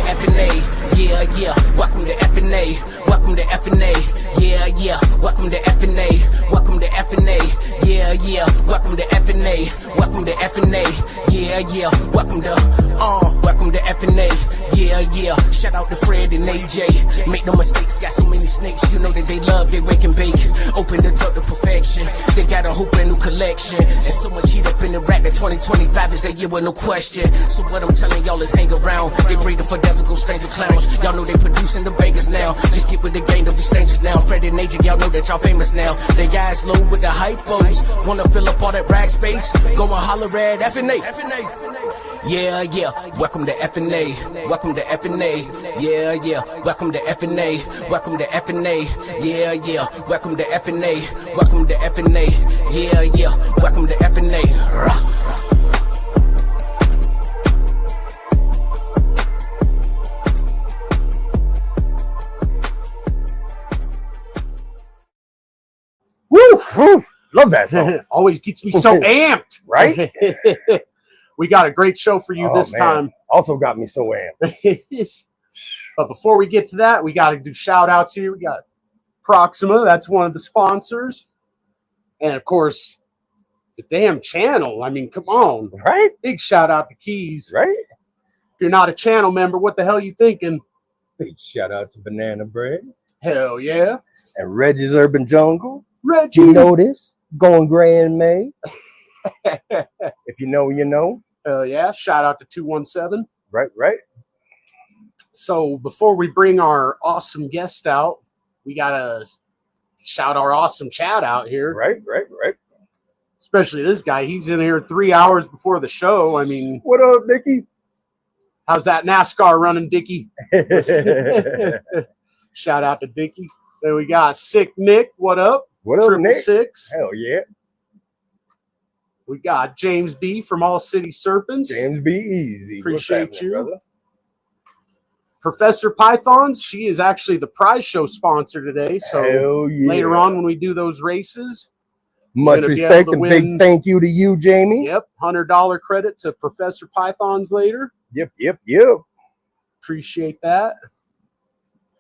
FnA, yeah, yeah. Welcome to FnA, welcome to FnA, yeah, yeah. Welcome to FnA, welcome to FnA, yeah, yeah. Welcome to FnA, welcome to FnA, yeah, yeah. Welcome to FnA, yeah, yeah. Shout out to Fred and AJ. Make no mistakes, got so many snakes. You know that they love, they wake and bake. Open the tub to perfection. They got a whole brand new collection. And so much heat up in the rack that 2025 is their year with no question. So what I'm telling y'all is hang around. They breeding for dazzle stranger clowns. Y'all know they producing the bangers now. Just get with the game, don't be strangers now. Fred and AJ, y'all know that y'all famous now. They guys low with the hypos. Wanna fill up all that rag space? Go and holler at FnA. Yeah, yeah. Welcome to FnA. Welcome to FnA. Yeah, yeah. Welcome to FnA. Welcome to FnA. Yeah, yeah. Welcome to FnA. Welcome to FnA. Yeah, yeah. Welcome to FnA. Woo! Love that song. Always gets me so amped. Right? We got a great show for you this time. Also got me so amped. But before we get to that, we got to do shout outs here. We got Proxima, that's one of the sponsors. And of course, the damn channel. I mean, come on. Right? Big shout out to Keys. Right? If you're not a channel member, what the hell you thinking? Big shout out to Banana Bread. Hell yeah. And Reggie's Urban Jungle. Reggie. You know this? Going gray in May. If you know, you know. Hell yeah. Shout out to 217. Right, right. So before we bring our awesome guest out, we got to shout our awesome chat out here. Right, right, right. Especially this guy. He's in here 3 hours before the show. I mean, what up, Dickie? How's that NASCAR running, Dickie? Shout out to Dickie. Then we got Sick Nick. What up? What up, Nick? 666. Hell yeah. We got James B from All City Serpents. James B. Easy. Appreciate you. Brother? Professor Pythons, she is actually the prize show sponsor today. So later on when we do those races. Much respect and big thank you to you, Jamie. Yep. $100 credit to Professor Pythons later. Yep, yep, yep. Appreciate that.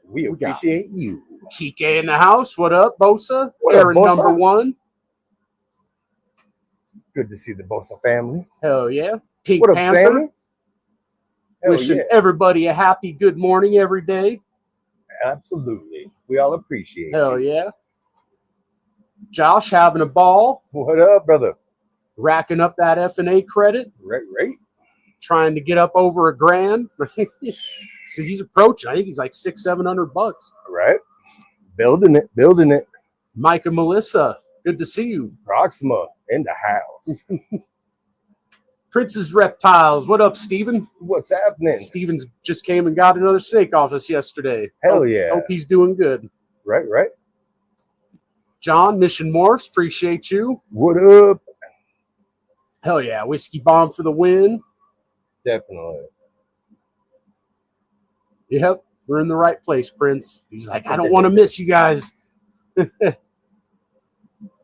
We appreciate you. Kike in the house. What up, Bosa? What Aaron up, Bosa? number 1. Good to see the Bosa family. Hell yeah. Pink what up, Panther. Sammy? Wishing everybody a happy good morning every day. Absolutely. We all appreciate Hell you. yeah. Josh having a ball. What up, brother? Racking up that FnA credit. Right, right. Trying to get up over $1,000. So he's approaching. I think he's like $600-700. Right. Building it, building it. Mike and Melissa, good to see you. Proxima in the house. Prince's Reptiles. What up, Steven? What's happening? Steven's just came and got another snake off us yesterday. Hell yeah. Hope he's doing good. Right, right. John, Mission Morphs, appreciate you. What up? Hell yeah. Whiskey Bomb for the win. Definitely. Yep. We're in the right place, Prince. He's like, I don't want to miss you guys.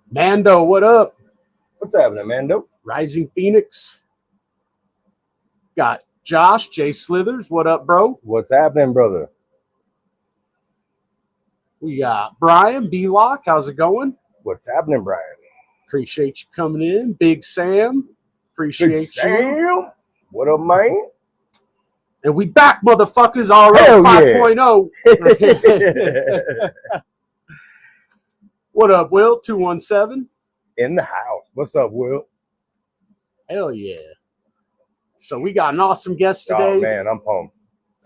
Mando, what up? What's happening, Mando? Rising Phoenix. Got Josh, Jay Slithers. What up, bro? What's happening, brother? We got Brian B-Lock. How's it going? What's happening, Brian? Appreciate you coming in. Big Sam. Appreciate Big Sam. What up, man? And we back, motherfuckers, already 5.0. What up, Will? 217. In the house. What's up, Will? Hell yeah. So we got an awesome guest today. Oh, man, I'm pumped.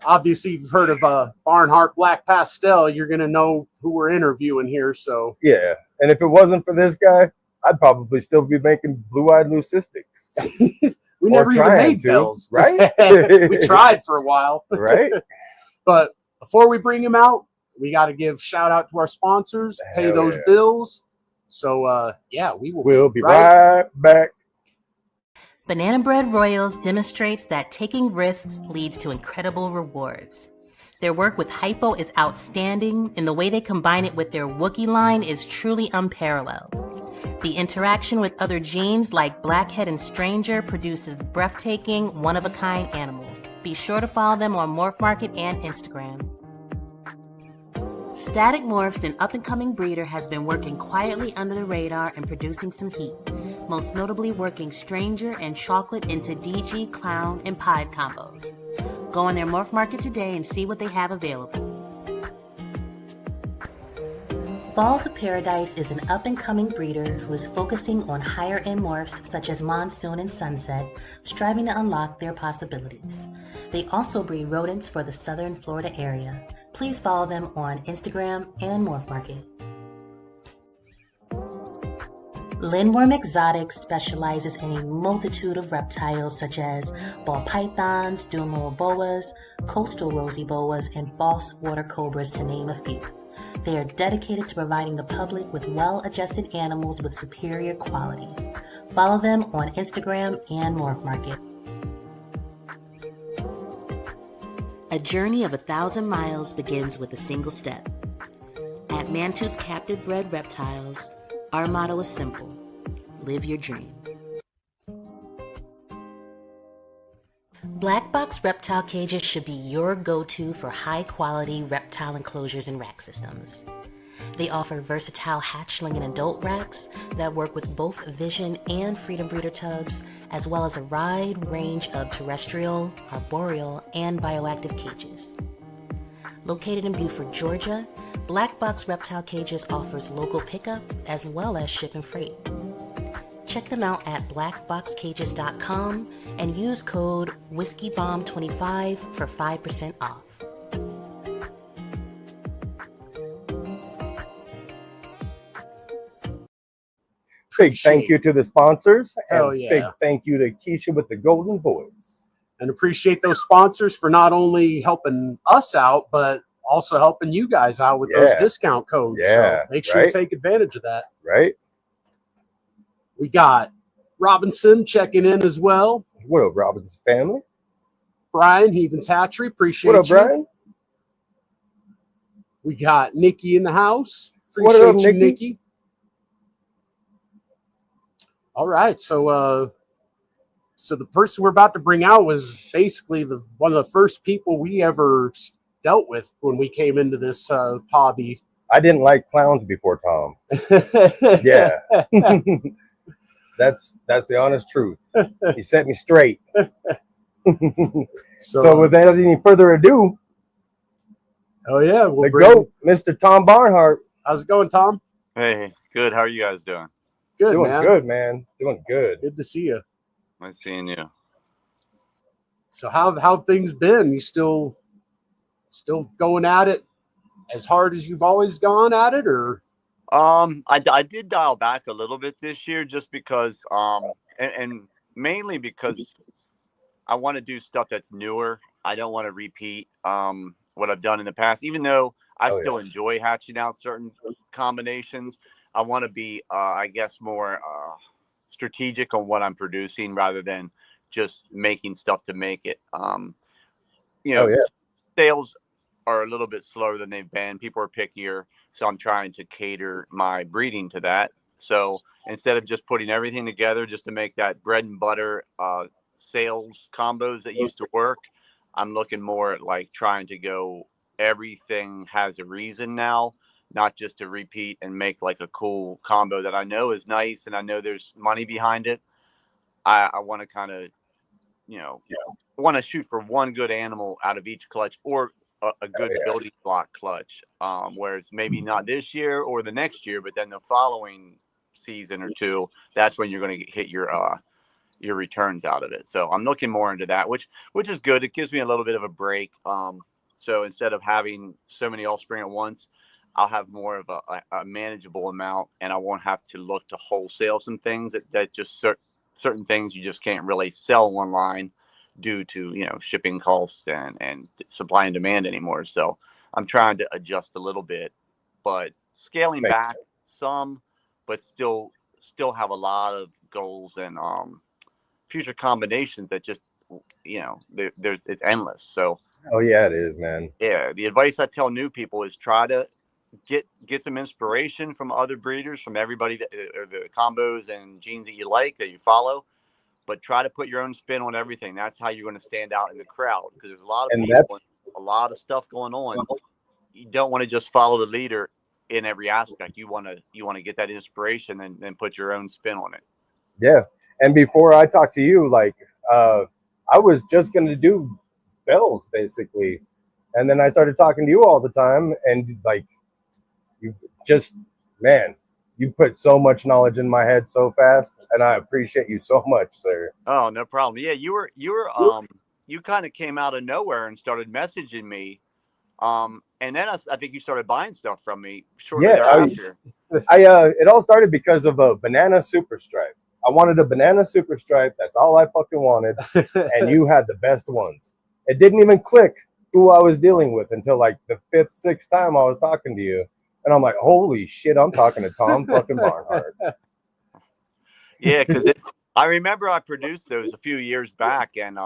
Obviously, you've heard of Barnhart Black Pastel. You're going to know who we're interviewing here. So yeah. And if it wasn't for this guy, I'd probably still be making blue-eyed leucistics. We never even made bells. Right? We tried for a while. Right? But before we bring him out, we got to give shout out to our sponsors, pay those bills. So, yeah, we'll be right back. Banana Bread Royals demonstrates that taking risks leads to incredible rewards. Their work with Hypo is outstanding, and the way they combine it with their Wookiee line is truly unparalleled. The interaction with other genes like Blackhead and Stranger produces breathtaking, one-of-a-kind animals. Be sure to follow them on Morph Market and Instagram. Static Morphs, an up-and-coming breeder, has been working quietly under the radar and producing some heat, most notably working Stranger and Chocolate into DG, Clown, and Pied combos. Go on their Morph Market today and see what they have available. Balls of Paradise is an up-and-coming breeder who is focusing on higher-end morphs such as Monsoon and Sunset, striving to unlock their possibilities. They also breed rodents for the southern Florida area. Please follow them on Instagram and Morph Market. Lindworm Exotics specializes in a multitude of reptiles such as ball pythons, dulmoral boas, coastal rosy boas, and false water cobras, to name a few. They are dedicated to providing the public with well-adjusted animals with superior quality. Follow them on Instagram and Morph Market. A journey of 1,000 miles begins with a single step. At Mantooth Captive Bred Reptiles, our motto is simple: live your dream. Black Box Reptile Cages should be your go-to for high-quality reptile enclosures and rack systems. They offer versatile hatchling and adult racks that work with both Vision and Freedom Breeder tubs, as well as a wide range of terrestrial, arboreal, and bioactive cages. Located in Beaufort, Georgia, Black Box Reptile Cages offers local pickup as well as ship and freight. Check them out at blackboxcages.com and use code WhiskeyBomb25 for 5% off. Big thank you to the sponsors. Hell and yeah. Big thank you to Keisha with the golden voice. And appreciate those sponsors for not only helping us out, but also helping you guys out with those discount codes. Yeah, so make sure you take advantage of that. Right. We got Robinson checking in as well. What up, Robinson family? Brian, Heathen's Hatchery, appreciate What up, you. Brian? We got Nikki in the house. What Appreciate up, you, Nikki? Nikki. All right, so the person we're about to bring out was basically one of the first people we ever dealt with when we came into this hobby. I didn't like clowns before Tom. Yeah. That's the honest truth. He set me straight. So without any further ado, oh yeah, the GOAT, Mr. Tom Barnhart. How's it going, Tom? Hey, good. How are you guys doing? Good, Doing man. good, man. Doing good. Good to see you. Nice seeing you. So how have things been? You still going at it as hard as you've always gone at it, or? I did dial back a little bit this year just because and mainly because I want to do stuff that's newer. I don't want to repeat what I've done in the past, even though I still enjoy hatching out certain combinations. I want to be I guess more strategic on what I'm producing rather than just making stuff to make it. Sales are a little bit slower than they've been. People are pickier, so I'm trying to cater my breeding to that. So instead of just putting everything together just to make that bread and butter sales combos that used to work, I'm looking more at like trying to go everything has a reason now, not just to repeat and make like a cool combo that I know is nice and I know there's money behind it. I want to kind of, want to shoot for one good animal out of each clutch, or a good building block clutch, where it's maybe not this year or the next year, but then the following season or two, that's when you're going to hit your returns out of it. So I'm looking more into that, which is good. It gives me a little bit of a break. So instead of having so many offspring at once, I'll have more of a manageable amount, and I won't have to look to wholesale some things that just certain things you just can't really sell online due to shipping costs and supply and demand anymore. So I'm trying to adjust a little bit, but scaling back some, but still have a lot of goals and future combinations that just it's endless. So it is, man. Yeah, the advice I tell new people is try to get some inspiration from other breeders, from everybody or the combos and genes that you like, that you follow, but try to put your own spin on everything. That's how you're going to stand out in the crowd, because there's a lot of And people, that's a lot of stuff going on. You don't want to just follow the leader in every aspect. You want to get that inspiration and then put your own spin on it. yeah. And before I talked to you, like I was just gonna do bells basically, and then I started talking to you all the time, and like you just, man, you put so much knowledge in my head so fast, and I appreciate you so much, sir. Oh, no problem. Yeah, you kind of came out of nowhere and started messaging me. And then I think you started buying stuff from me shortly Yeah, thereafter. it all started because of a banana super stripe. I wanted a banana super stripe. That's all I fucking wanted, and you had the best ones. It didn't even click who I was dealing with until like the 5th, 6th time I was talking to you, and I'm like, holy shit, I'm talking to Tom fucking Barnhart. Yeah, because I remember I produced those a few years back, and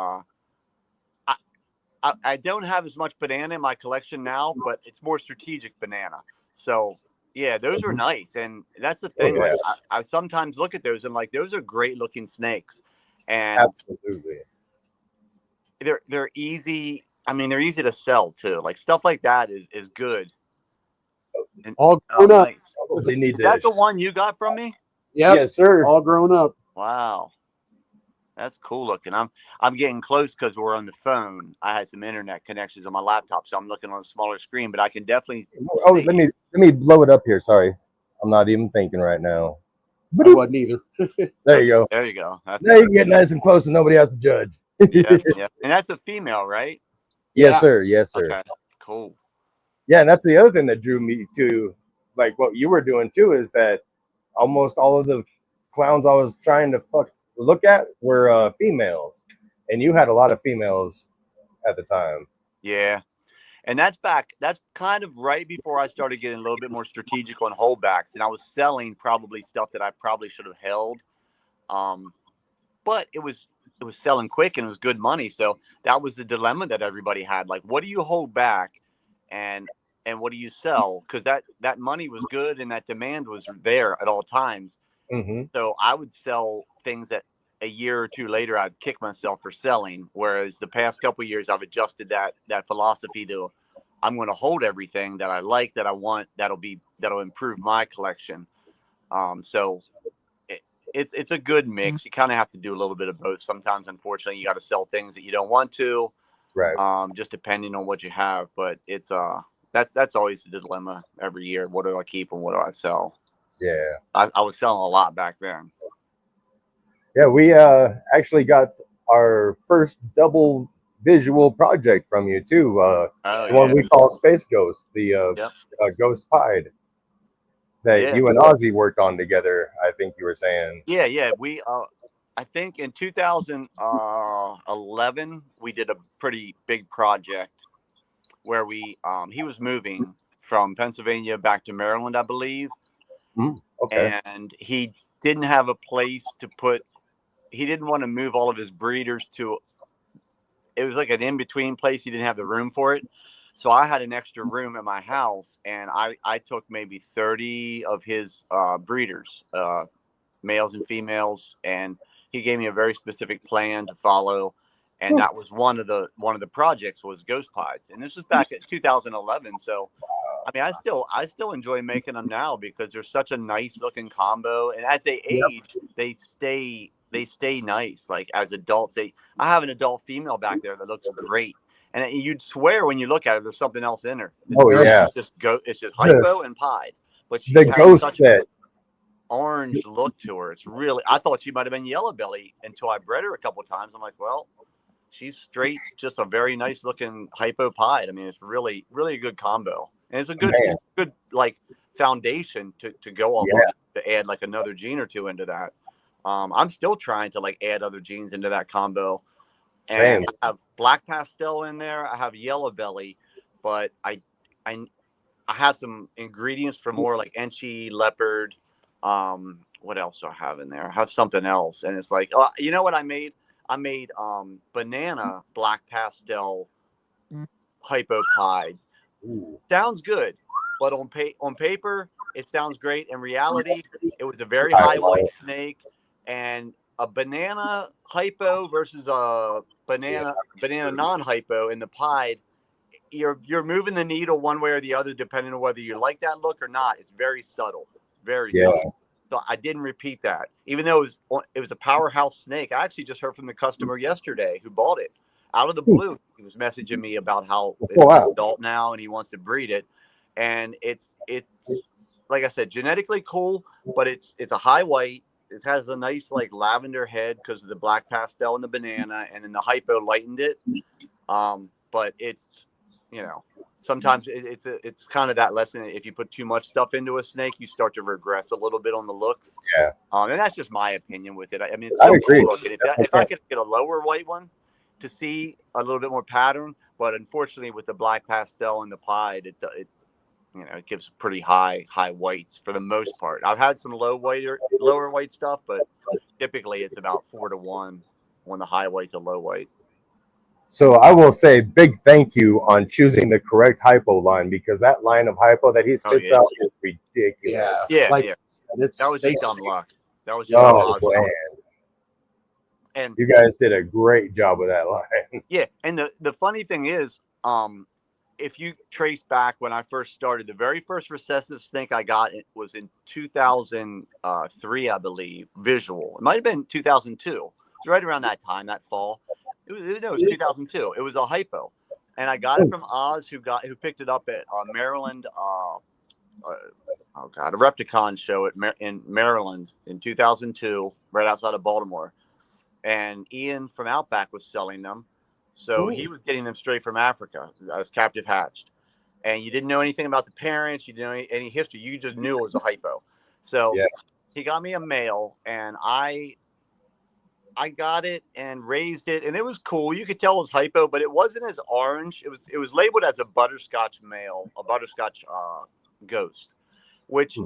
I don't have as much banana in my collection now, but it's more strategic banana. So yeah, those are nice, and that's the thing. Yeah. Like I sometimes look at those and like those are great looking snakes, and Absolutely. they're easy. I mean, they're easy to sell too. Like stuff like that is good. And, All grown up. nice. They need Is to. that the one you got from me? Yep. Yes, sir. All grown up. Wow. That's cool looking. I'm getting close because we're on the phone. I had some internet connections on my laptop, so I'm looking on a smaller screen. But I can definitely. Oh, let me blow it up here. Sorry, I'm not even thinking right now. I wasn't either. There you go. There you go. That's Now you can get nice and close, and nobody has to judge. yeah. And that's a female, right? Yes, sir. Yes, sir. Okay. Cool. Yeah, and that's the other thing that drew me to like what you were doing too, is that almost all of the clowns I was trying to look at were females, and you had a lot of females at the time. Yeah. And that's kind of right before I started getting a little bit more strategic on holdbacks, and I was selling probably stuff that I probably should have held. But it was selling quick and it was good money. So that was the dilemma that everybody had. Like, what do you hold back and what do you sell? Because that money was good and that demand was there at all times. Mm-hmm. So I would sell things that a year or two later I'd kick myself for selling. Whereas the past couple of years I've adjusted that philosophy to I'm going to hold everything that I like, that I want, that'll improve my collection. So it's a good mix. You kind of have to do a little bit of both. Sometimes, unfortunately, you got to sell things that you don't want to, Right. just depending on what you have. But it's that's always the dilemma every year. What do I keep and what do I sell? Yeah. I was selling a lot back then. Yeah, we actually got our first double visual project from you too. The one we call Space Ghost, the Ghost Pied that you and Ozzy worked on together. I think you were saying. Yeah. We I think in 2011 we did a pretty big project where we he was moving from Pennsylvania back to Maryland, I believe. Okay. And he didn't have a place to put. He didn't want to move all of his breeders to. It was like an in-between place. He didn't have the room for it. So I had an extra room at my house, and I took maybe 30 of his breeders, males and females, and he gave me a very specific plan to follow. And that was one of the projects was Ghost Pieds. And this was back at 2011. So I mean, I still enjoy making them now because they're such a nice looking combo. And as they age, they stay nice. Like as adults, I have an adult female back there that looks great. And you'd swear when you look at her, there's something else in her. It's just hypo and pied. But she has such an orange look to her. It's really, I thought she might have been yellow belly until I bred her a couple of times. I'm like, well, she's straight, just a very nice looking hypo pied. I mean, it's really, really a good combo. And it's a good like foundation to go off of, to add like another gene or two into that. I'm still trying to like add other genes into that combo. And I have black pastel in there. I have yellow belly, but I have some ingredients for more like Enchi, leopard. What else do I have in there? I have something else, and it's like, oh, you know what I made? I made banana black pastel hypopides. Sounds good, but on paper it sounds great. In reality, it was a very high white snake, and a banana hypo versus a banana non-hypo in the pied, you're moving the needle one way or the other depending on whether you like that look or not. It's very subtle, very subtle. So I didn't repeat that, even though it was a powerhouse snake. I actually just heard from the customer yesterday who bought it out of the blue. He was messaging me about how it's an adult now and he wants to breed it, and it's like I said, genetically cool, but it's a high white. It has a nice like lavender head because of the black pastel and the banana, and then the hypo lightened it. But it's, sometimes it's kind of that lesson. If you put too much stuff into a snake, you start to regress a little bit on the looks. Yeah. And that's just my opinion with it. I mean, it's I still agree. cool looking. If I could get a lower white one to see a little bit more pattern, but unfortunately with the black pastel and the pied, it gives pretty high whites for the most part. I've had some lower white stuff, but typically it's about 4-to-1 on the high white to low white. So I will say big thank you on choosing the correct hypo line, because that line of hypo that he spits out is ridiculous. Yeah. That was just dumb luck. That was just man. And you guys did a great job with that line. Yeah, and the funny thing is, if you trace back when I first started, the very first recessive snake I got was in 2003, I believe, visual. It might have been 2002. It was right around that time, that fall. It was 2002. It was a hypo, and I got it from Oz, who picked it up at Maryland. A Repticon show in Maryland in 2002, right outside of Baltimore, and Ian from Outback was selling them. So he was getting them straight from Africa as captive hatched. And you didn't know anything about the parents. You didn't know any history. You just knew it was a hypo. So he got me a male, and I got it and raised it, and it was cool. You could tell it was hypo, but it wasn't as orange. It was labeled as a butterscotch male, a butterscotch ghost, which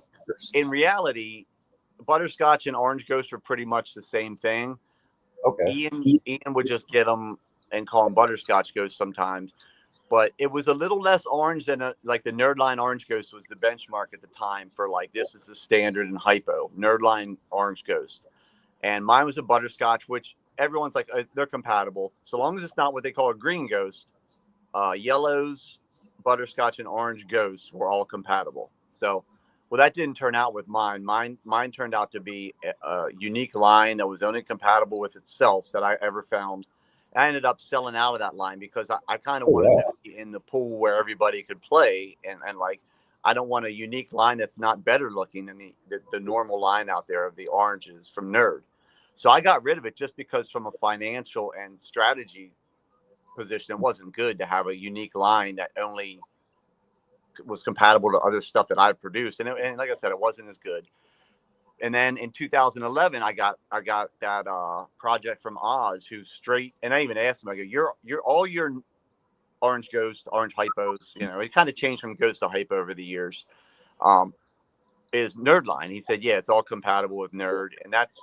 in reality, butterscotch and orange ghost are pretty much the same thing. Okay. Ian would just get them and call them butterscotch ghosts sometimes, but it was a little less orange than like the Nerdline orange ghost was the benchmark at the time for like, this is the standard in hypo, Nerdline orange ghost. And mine was a butterscotch, which everyone's like, they're compatible. So long as it's not what they call a green ghost, yellows, butterscotch, and orange ghosts were all compatible. So, well, that didn't turn out with mine. Mine turned out to be a unique line that was only compatible with itself that I ever found. I ended up selling out of that line because I kind of wanted to be in the pool where everybody could play. And like, I don't want a unique line that's not better looking than the normal line out there of the oranges from Nerd. So I got rid of it just because from a financial and strategy position, it wasn't good to have a unique line that only was compatible to other stuff that I've produced. And like I said, it wasn't as good. And then in 2011, I got that project from Oz, who's straight. And I even asked him, I go, you're all your orange ghost, orange hypos, it kind of changed from ghost to hypo over the years. Is Nerdline. He said, yeah, it's all compatible with Nerd. And that's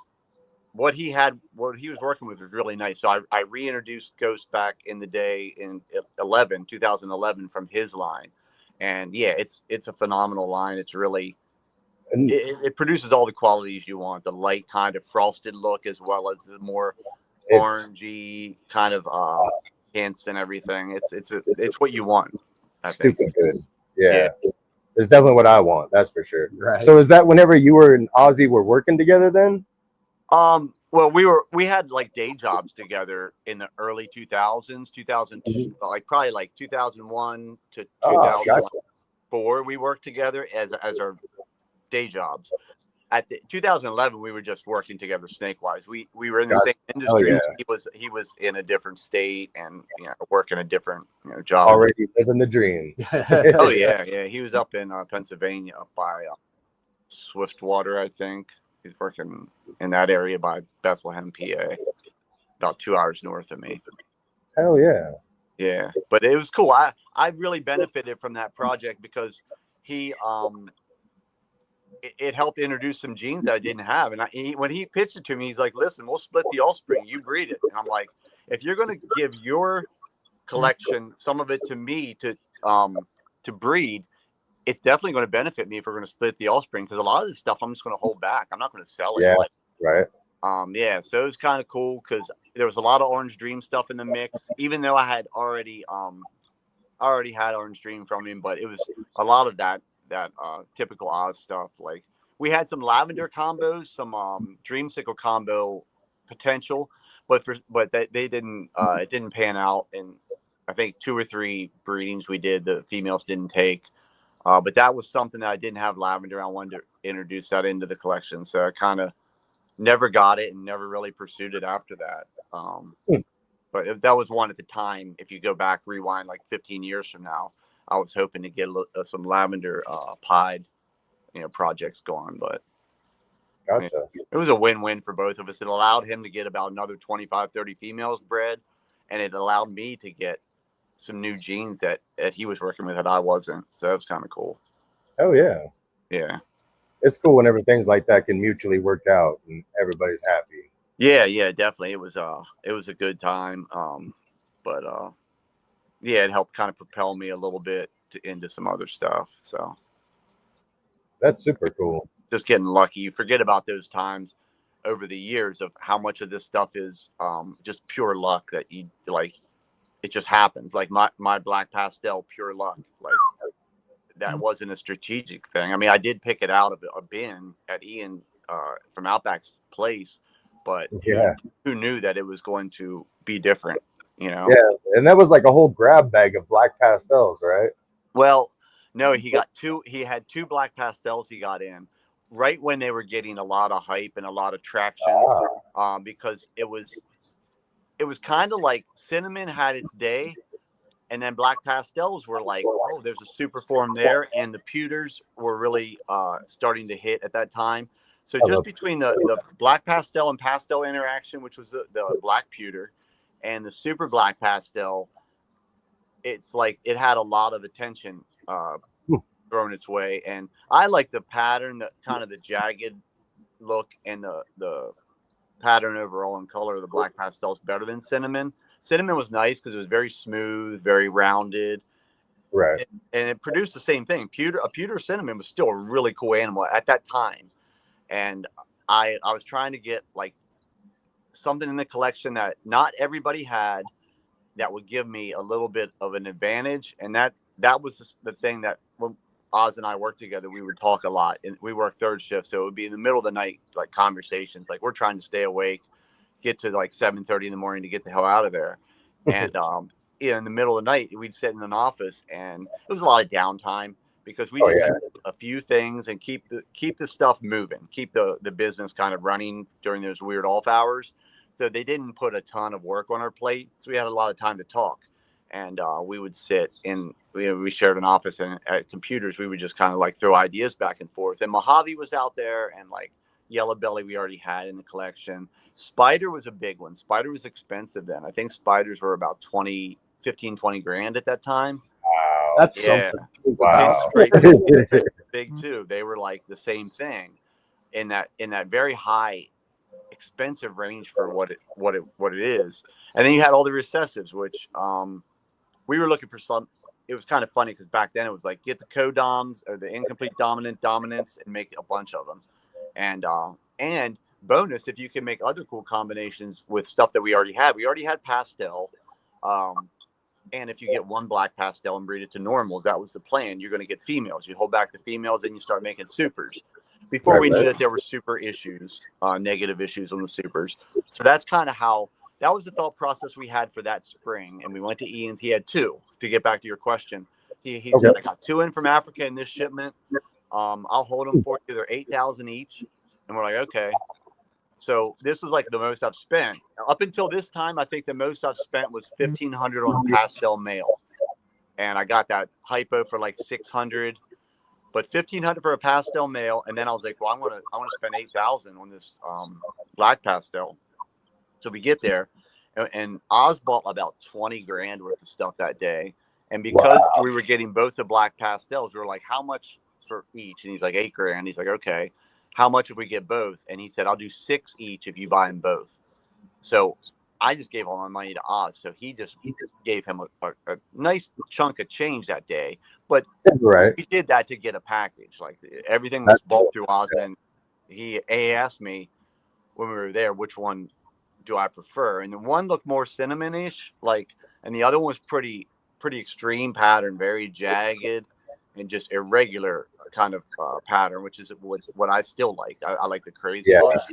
what he was working with was really nice. So I reintroduced Ghost back in the day in 2011 from his line. And yeah, it's a phenomenal line. It's really, it produces all the qualities you want, the light kind of frosted look, as well as the more orangey kind of hints and everything. It's what you want. Stupid good. Yeah. It's definitely what I want. That's for sure. Right. So is that whenever you were in Aussie, were working together then? Well, we had like day jobs together in the early 2000s, 2002, like probably like 2001 to 2004. We worked together as our day jobs. At 2011, we were just working together snake-wise. We were in the same industry. Yeah. He was in a different state and working a different job. Already living the dream. Oh yeah. He was up in Pennsylvania, up by Swiftwater, I think. He's working in that area by Bethlehem, PA, about 2 hours north of me. Hell yeah. Yeah, but it was cool. I really benefited from that project because he it helped introduce some genes that I didn't have. And when he pitched it to me, he's like, listen, we'll split the offspring. You breed it. And I'm like, if you're going to give your collection, some of it to me to breed, it's definitely going to benefit me if we're going to split the offspring, because a lot of this stuff I'm just going to hold back. I'm not going to sell it. Yeah, right. Yeah, so it was kind of cool because there was a lot of Orange Dream stuff in the mix, even though I had already had Orange Dream from him, but it was a lot of that typical Oz stuff. Like we had some lavender combos, some dreamsicle combo potential, but they didn't it didn't pan out. And I think 2 or 3 breedings we did, the females didn't take. But that was something that I didn't have lavender. I wanted to introduce that into the collection, so I kind of never got it and never really pursued it after that. But that was one at the time. If you go back, rewind like 15 years from now, I was hoping to get some lavender pied, projects going. But Gotcha. it was a win-win for both of us. It allowed him to get about another 25, 30 females bred, and it allowed me to get some new genes that he was working with that I wasn't. So it was kind of cool. Oh yeah. Yeah. It's cool whenever things like that can mutually work out and everybody's happy. Yeah, definitely. It was a good time. But yeah, it helped kind of propel me a little bit into some other stuff. So That's super cool. just getting lucky. You forget about those times over the years of how much of this stuff is just pure luck that you like. It just happens. Like my black pastel, pure luck. Like that wasn't a strategic thing. I mean, I did pick it out of a bin at Ian from Outback's place, but Yeah. who knew that it was going to be different? Yeah, and that was like a whole grab bag of black pastels, right? Well, no, he had 2 black pastels he got in right when they were getting a lot of hype and a lot of traction, because it was kind of like cinnamon had its day, and then black pastels were like, oh, there's a super form there, and the pewters were really starting to hit at that time. So just between the black pastel and pastel interaction, which was the black pewter, and the super black pastel, it's like it had a lot of attention thrown its way. And I like the pattern, that kind of the jagged look, and the pattern overall and color of the black pastels better than cinnamon. Cinnamon was nice because it was very smooth, very rounded, Right. and it produced the same thing. A pewter cinnamon was still a really cool animal at that time, and I was trying to get like something in the collection that not everybody had, that would give me a little bit of an advantage. And that was the thing that when Oz and I worked together, we would talk a lot, and we worked third shift. So it would be in the middle of the night, like conversations, like we're trying to stay awake, get to like 7:30 in the morning to get the hell out of there. And, in the middle of the night, we'd sit in an office, and it was a lot of downtime because we just had a few things and keep the stuff moving, keep the business kind of running during those weird off hours. So they didn't put a ton of work on our plate. So we had a lot of time to talk, and we would sit in, we shared an office, and at computers, we would just kind of like throw ideas back and forth. And Mojave was out there, and like Yellow Belly we already had in the collection. Spider was a big one. Spider was expensive then. I think spiders were about 15, 20 grand at that time. Wow. That's something. Wow. Big too. They were like the same thing in that very high expensive range for what it is. And then you had all the recessives, which we were looking for some. It was kind of funny because back then it was like get the co-doms or the incomplete dominants and make a bunch of them. And bonus, if you can make other cool combinations with stuff that we already had pastel. And if you get one black pastel and breed it to normals, that was the plan. You're going to get females. You hold back the females, and you start making supers. Before we knew that there were super issues, negative issues on the supers. So that's kind of how, that was the thought process we had for that spring. And we went to Ian's. He had 2, to get back to your question. He said, I got 2 in from Africa in this shipment. I'll hold them for you. They're 8,000 each. And we're like, okay. So this was like the most I've spent. Up until this time, I think the most I've spent was $1,500 on a pastel male. And I got that hypo for like 600. But $1,500 for a pastel male, and then I was like, well, I want to spend 8,000 on this black pastel. So we get there, and Oz bought about 20 grand worth of stuff that day. And because we were getting both the black pastels, we were like, how much for each? And he's like, 8 grand. He's like, okay, how much if we get both? And he said, I'll do 6 each if you buy them both. So I just gave all my money to Oz. So he just gave him a nice chunk of change that day. But we did that to get a package. Like everything was bought through Oz. And he asked me, when we were there, which one do I prefer? And the one looked more cinnamon-ish, like, and the other one was pretty extreme pattern, very jagged and just irregular kind of pattern, which is what I still like. I like the crazy looks.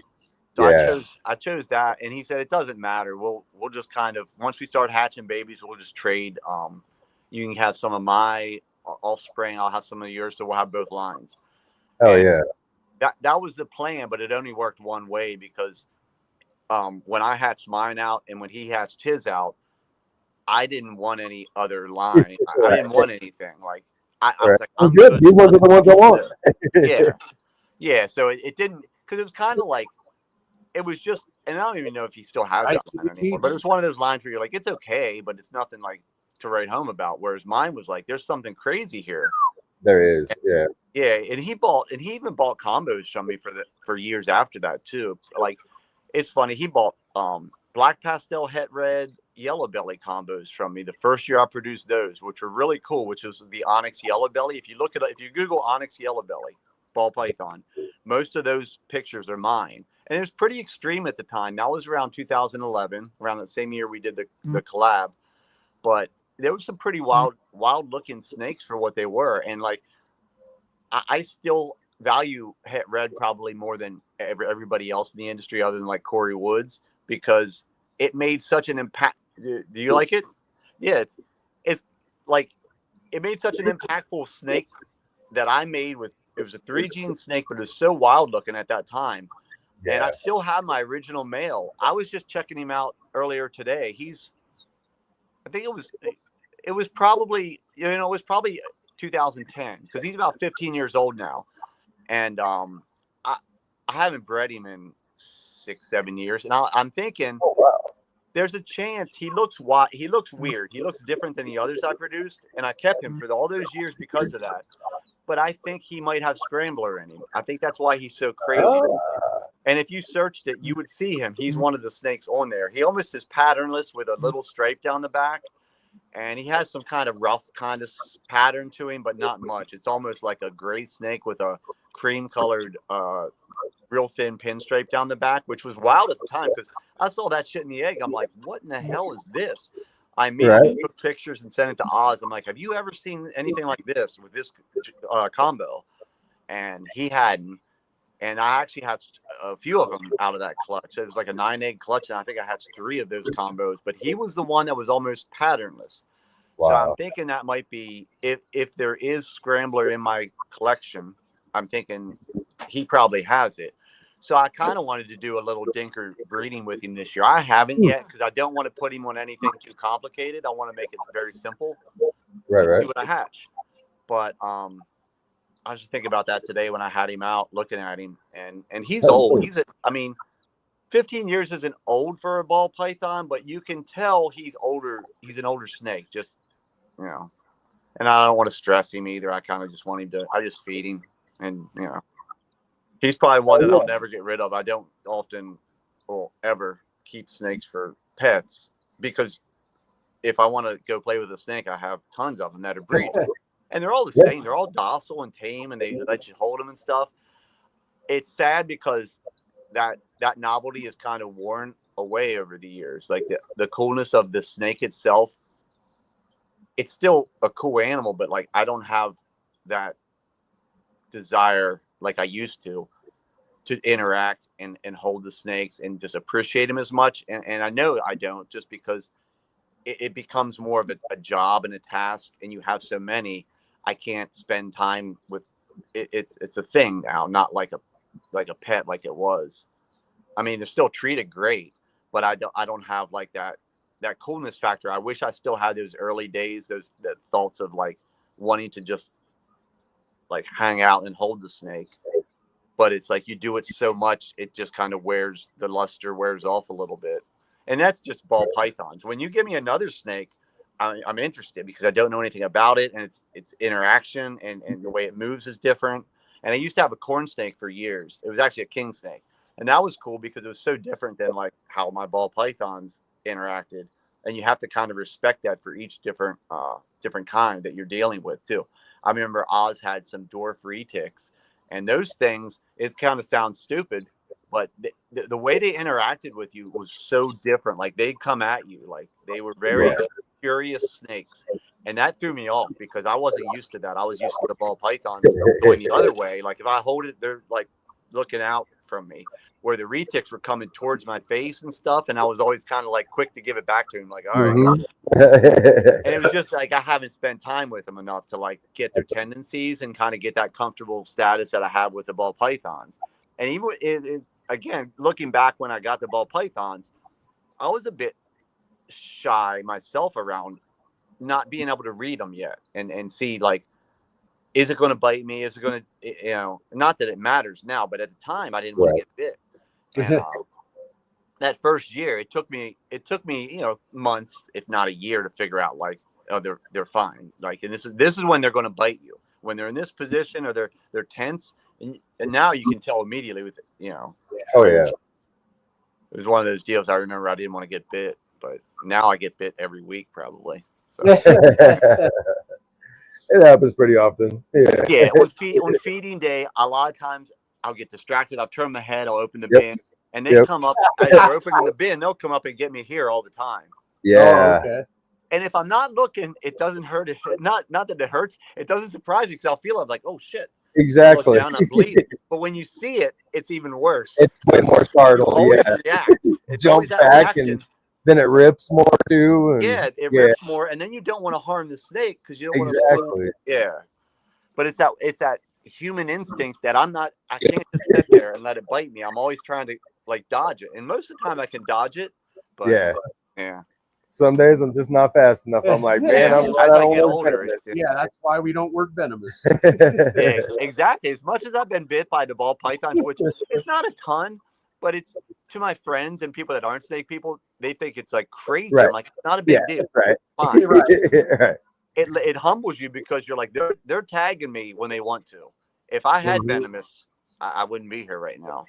So I chose that, and he said it doesn't matter. We'll just kind of, once we start hatching babies, we'll just trade. You can have some of my offspring, I'll have some of yours, so we'll have both lines. Oh and yeah. that was the plan, but it only worked one way because when I hatched mine out and when he hatched his out, I didn't want any other line. I didn't want anything. Like I was like, I'm good. These ones are the ones I want. Yeah. So it didn't, because it was kind of like, it was just, and I don't even know if he still has that line anymore, but it was one of those lines where you're like, it's okay, but it's nothing like to write home about. Whereas mine was like, there's something crazy here. There is, yeah. Yeah, and he even bought combos from me for years after that too. Like, it's funny, he bought black pastel het red yellow belly combos from me the first year I produced those, which were really cool, which was the onyx yellow belly. If you Google onyx yellow belly ball python, most of those pictures are mine. And it was pretty extreme at the time. That was around 2011, around the same year we did the collab. But there was some pretty wild looking snakes for what they were. And like, I still value het red probably more than everybody else in the industry, other than like Corey Woods, because it made such an impact. Do you like it? Yeah, it's like, it made such an impactful snake that I made with, it was a 3-gene snake, but it was so wild looking at that time. Yeah. And I still have my original male. I was just checking him out earlier today. I think it was probably 2010, because he's about 15 years old now. And I haven't bred him in 6-7 years. And I'm thinking, there's a chance he looks weird. He looks different than the others I produced. And I kept him for all those years because of that. But I think he might have scrambler in him. I think that's why he's so crazy. And if you searched it, you would see him. He's one of the snakes on there. He almost is patternless with a little stripe down the back. And he has some kind of rough kind of pattern to him, but not much. It's almost like a gray snake with a cream colored, real thin pinstripe down the back, which was wild at the time because I saw that shit in the egg. I'm like, what in the hell is this? I immediately took pictures and sent it to Oz. I'm like, have you ever seen anything like this with this combo? And he hadn't. And I actually hatched a few of them out of that clutch. It was like a 9-egg clutch, and I think I hatched 3 of those combos. But he was the one that was almost patternless. Wow. So I'm thinking that might be, if there is scrambler in my collection, I'm thinking he probably has it. So I kind of wanted to do a little dinker breeding with him this year. I haven't yet because I don't want to put him on anything too complicated. I want to make it very simple. See what I hatch. But I was just thinking about that today when I had him out looking at him, and he's old. 15 years isn't old for a ball python, but you can tell he's older. He's an older snake, just, you know. And I don't want to stress him either. I kind of just want him to. I just feed him, and you know, he's probably one that I'll never get rid of. I don't often or ever keep snakes for pets because if I want to go play with a snake, I have tons of them that are breeding. And they're all the same. They're all docile and tame, and they let you hold them and stuff. It's sad because that novelty is kind of worn away over the years. Like the coolness of the snake itself, it's still a cool animal, but like I don't have that desire like I used to interact and hold the snakes and just appreciate them as much. And I know I don't, just because it becomes more of a job and a task, and you have so many. I can't spend time with it. It's a thing now, not like a pet like it was. I mean, they're still treated great, but I don't have like that coolness factor. I wish I still had those early days, those thoughts of like wanting to just like hang out and hold the snake. But it's like you do it so much, it just kind of the luster wears off a little bit. And that's just ball pythons. When you give me another snake, I'm interested because I don't know anything about it, and its interaction and the way it moves is different. And I used to have a corn snake for years. It was actually a king snake, and that was cool because it was so different than like how my ball pythons interacted. And you have to kind of respect that for each different kind that you're dealing with too. I remember Oz had some dwarf retics, and those things, it kind of sounds stupid, but the way they interacted with you was so different. Like they'd come at you, like they were very curious snakes. And that threw me off because I wasn't used to that. I was used to the ball pythons going the other way. Like if I hold it, they're like looking out from me, where the retics were coming towards my face and stuff. And I was always kind of like quick to give it back to him. Like, all right. And it was just like, I haven't spent time with them enough to like get their tendencies and kind of get that comfortable status that I have with the ball pythons. And even again, looking back when I got the ball pythons, I was a bit shy myself around not being able to read them yet and see, like, is it going to bite me? Is it going to, not that it matters now, but at the time I didn't want to get bit. And that first year, it took me, months, if not a year, to figure out, like, oh, they're fine. Like, and this is when they're going to bite you, when they're in this position or they're tense. And now you can tell immediately with, Oh yeah. It was one of those deals. I remember I didn't want to get bit, but now I get bit every week probably. So. It happens pretty often. Yeah. On feeding day, a lot of times I'll get distracted. I'll turn my head. I'll open the bin, and they come up. As we're opening the bin, they'll come up and get me here all the time. Yeah. Oh, okay. And if I'm not looking, it doesn't hurt. Not that it hurts. It doesn't surprise me because I'll feel like, oh shit. Exactly. Down, I'm bleeding. But when you see it, it's even worse. It's way more startled. React. It's jump back and then it rips more too. And, it rips more, and then you don't want to harm the snake because you don't want to. Yeah, but it's that human instinct that I can't just sit there and let it bite me. I'm always trying to like dodge it, and most of the time I can dodge it. But yeah. Some days I'm just not fast enough. I'm like, man, as I get older, that's why we don't work venomous. Yeah, exactly. As much as I've been bit by the ball pythons, which it's not a ton, but it's to my friends and people that aren't snake people, they think it's like crazy. Right. I'm like, it's not a big deal. Right. Fine. Right. It humbles you because you're like, they're tagging me when they want to. If I had venomous, I wouldn't be here right now.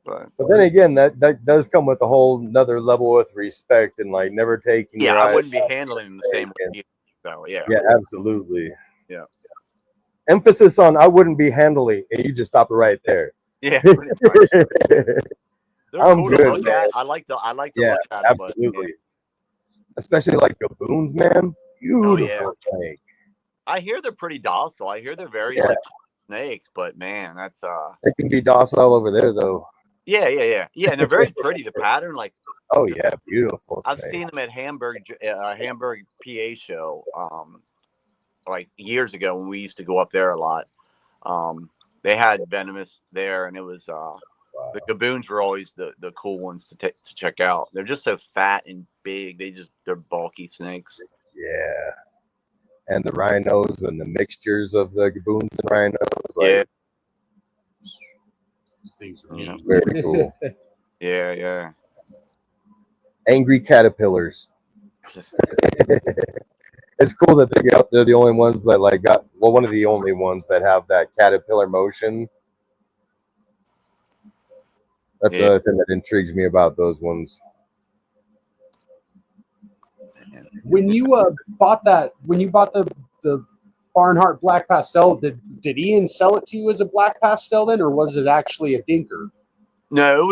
But then again, that does come with a whole another level with respect and like never taking. Yeah, I wouldn't be handling them the same way. So yeah. Yeah, absolutely. Yeah. Emphasis on I wouldn't be handling, and you just stop it right there. Yeah. Pretty much. They're I'm cool good, to look man. at. I like to look at absolutely. them. Especially like gaboons, man. Beautiful snake. I hear they're pretty docile. I hear they're very like snakes, but man, that's They can be docile over there though. Yeah, and they're very pretty. The pattern, like, oh yeah, beautiful. I've seen them at Hamburg PA show, like years ago when we used to go up there a lot. They had venomous there, and it was the gaboons were always the cool ones to check out. They're just so fat and big. They're bulky snakes. Yeah, and the rhinos and the mixtures of the gaboons and rhinos. Like, Things are very cool. Yeah. Angry caterpillars. It's cool that they're the only ones that like one of the only ones that have that caterpillar motion. That's another thing that intrigues me about those ones. When you bought the Barnhart Black Pastel, did Ian sell it to you as a Black Pastel then, or was it actually a dinker? No,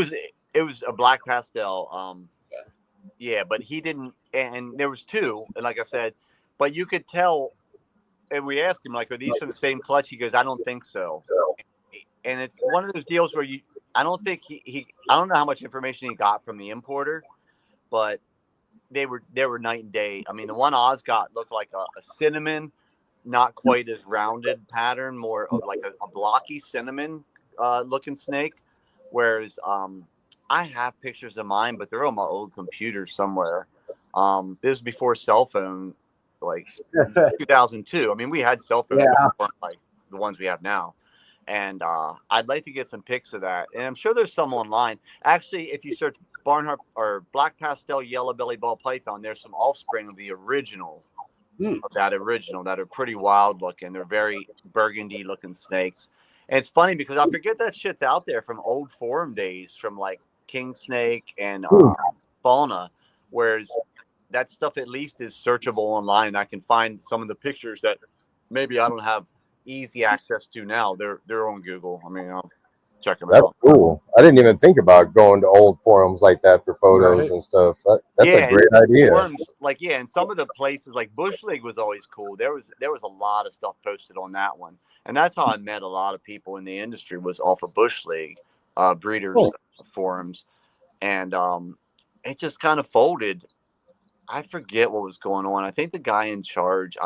it was a Black Pastel. Yeah, but he didn't, and there was two, and like I said, but you could tell, and we asked him, like, are these from the same clutch? He goes, I don't think so. And it's one of those deals where I don't think I don't know how much information he got from the importer, but they were night and day. I mean, the one Oz got looked like a cinnamon, not quite as rounded pattern, more of like a blocky cinnamon looking snake. Whereas I have pictures of mine, but they're on my old computer somewhere. This was before cell phone, like 2002. I mean, we had cell phones before, like the ones we have now. And I'd like to get some pics of that. And I'm sure there's some online. Actually, if you search Barnhart or Black Pastel Yellow Belly Ball Python, there's some offspring of the original. Of that original that are pretty wild looking. They're very burgundy looking snakes. And it's funny because I forget that shit's out there from old forum days from like King Snake and Fauna, whereas that stuff at least is searchable online. I can find some of the pictures that maybe I don't have easy access to now. They're on Google. I mean, I'll check them That's out. cool. I didn't even think about going to old forums like that for photos Right. and stuff. That's Yeah, a great idea. forums, like, yeah, and some of the places like Bush League was always cool. There was a lot of stuff posted on that one, and that's how I met a lot of people in the industry, was off of Bush League, breeders Cool. forums, and it just kind of folded. I forget what was going on. I think the guy in charge,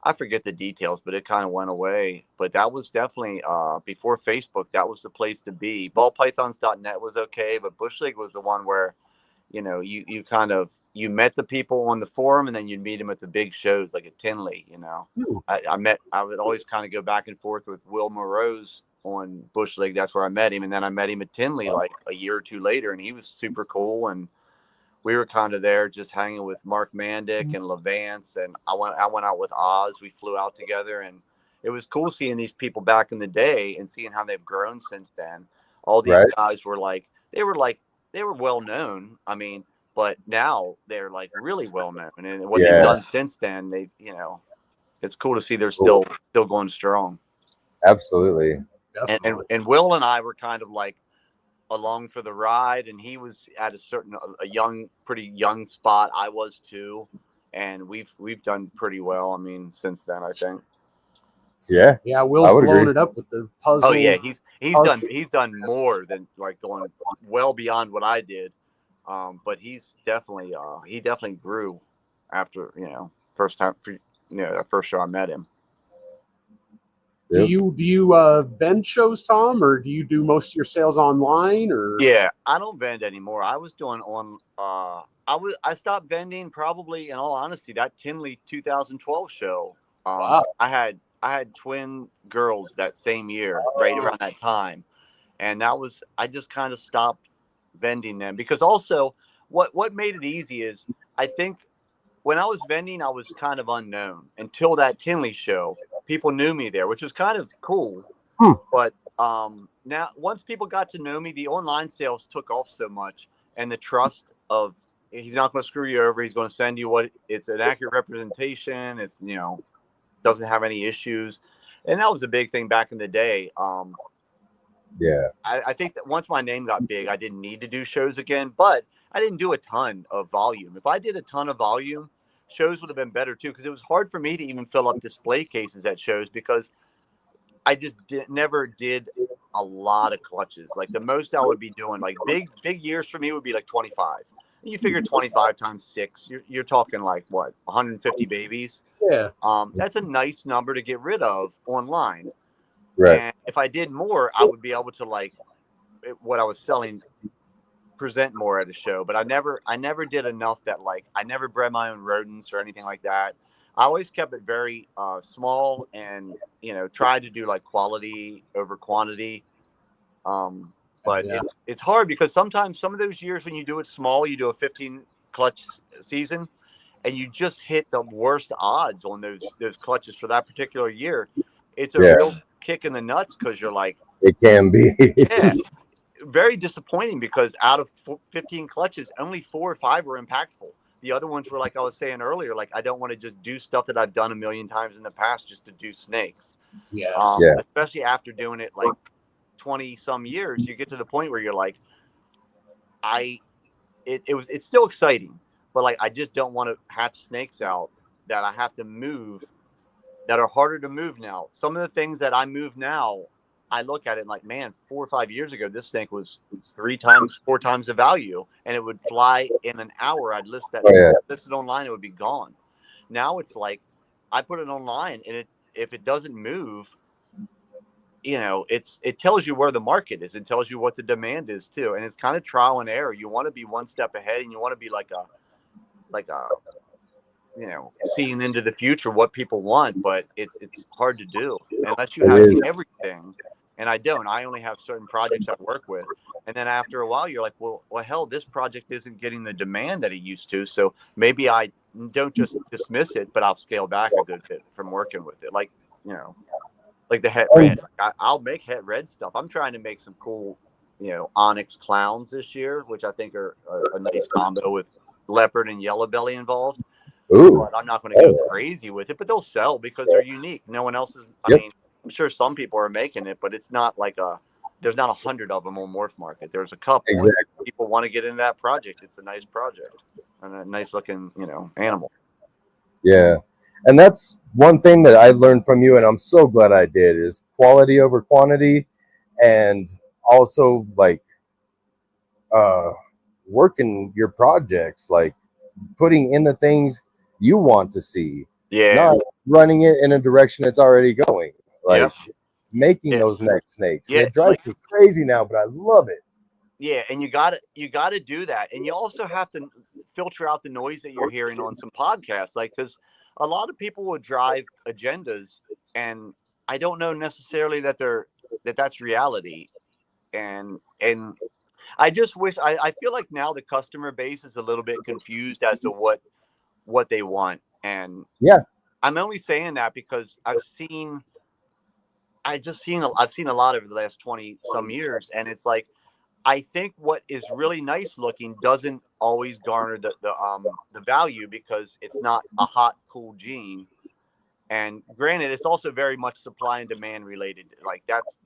I forget the details, but it kind of went away. But that was definitely before Facebook. That was the place to be. Ballpythons.net was okay, but Bush League was the one where, you kind of, you met the people on the forum, and then you'd meet them at the big shows like at Tinley. I would always kind of go back and forth with Will Morose on Bush League. That's where I met him, and then I met him at Tinley like a year or two later, and he was super cool. And we were kind of there just hanging with Mark Mandick and Levance, and I went out with Oz. We flew out together, and it was cool seeing these people back in the day and seeing how they've grown since then. All these Right. guys were they were well known. I mean, but now they're like really well known, and what Yeah. they've done since then, it's cool to see they're still going strong. Absolutely. Definitely. And Will and I were kind of like along for the ride, and he was at pretty young spot. I was too, and we've done pretty well. I mean, since then, I think. Yeah. Yeah, I Will's would blowing agree. it up with the puzzle. Oh yeah, he's done more than like going well beyond what I did. But he's definitely he definitely grew after that first show I met him. Do you vend shows, Tom, or do you do most of your sales online? Or Yeah, I don't vend anymore. I was doing I stopped vending probably, in all honesty, that Tinley 2012 show. Wow. I had twin girls that same year, right around that time, and I just kind of stopped vending them, because also what made it easy is, I think when I was vending, I was kind of unknown until that Tinley show. People knew me there, which was kind of cool. But now, once people got to know me, the online sales took off so much, and the trust of, he's not going to screw you over. He's going to send you it's an accurate representation. It's, doesn't have any issues. And that was a big thing back in the day. Yeah. I think that once my name got big, I didn't need to do shows again, but I didn't do a ton of volume. If I did a ton of volume, shows would have been better too, because it was hard for me to even fill up display cases at shows, because I just never did a lot of clutches. Like the most I would be doing, like big years for me would be like 25. You figure 25 times 6, you're talking like what, 150 babies. Yeah. That's a nice number to get rid of online. Right. And if I did more, I would be able to, like, what I was selling, present more at a show. But I never did enough that, like, I never bred my own rodents or anything like that. I always kept it very small, and tried to do like quality over quantity. But Yeah. it's hard, because sometimes some of those years when you do it small, you do a 15 clutch season, and you just hit the worst odds on those clutches for that particular year. It's a real kick in the nuts, because you're like, it can be. yeah, very disappointing, because out of 15 clutches, only 4 or 5 were impactful. The other ones were, like I was saying earlier, like, I don't want to just do stuff that I've done a million times in the past just to do snakes. Yeah. Especially after doing it like 20 some years, you get to the point where you're like, it's still exciting, but like, I just don't want to hatch snakes out that I have to move, that are harder to move now. Some of the things that I move now, I look at it like, man, 4 or 5 years ago, this snake was 3 times, 4 times the value, and it would fly in an hour. I'd list that, listed online, it would be gone. Now it's like, I put it online, and if it doesn't move, it tells you where the market is. It tells you what the demand is too, and it's kind of trial and error. You want to be one step ahead, and you want to be like a seeing into the future what people want, but it's hard to do unless you have everything. And I don't. I only have certain projects I work with, and then after a while, you're like, well, hell, this project isn't getting the demand that it used to. So maybe I don't just dismiss it, but I'll scale back a good bit from working with it. Like like the het red. I'll make het red stuff. I'm trying to make some cool, onyx clowns this year, which I think are a nice combo with leopard and yellow belly involved. Ooh. but I'm not going to go crazy with it. But they'll sell because they're unique. No one else is. I mean, I'm sure some people are making it, but it's not like there's not 100 of them on Morph Market. There's a couple. Exactly. People want to get into that project. It's a nice project and a nice looking, animal. Yeah. And that's one thing that I learned from you, and I'm so glad I did, is quality over quantity, and also like working your projects, like putting in the things you want to see, not running it in a direction it's already going, like making those next snakes. And it drives me crazy now, but I love it. Yeah, and you gotta do that, and you also have to filter out the noise that you're hearing on some podcasts, like, because a lot of people will drive agendas, and I don't know necessarily that that's reality, and I just wish I feel like now the customer base is a little bit confused as to what they want, and I'm only saying that because I've seen a lot over the last 20 some years, and it's like, I think what is really nice looking doesn't always garner the value because it's not a hot, cool gene. And granted, it's also very much supply and demand related. Like that's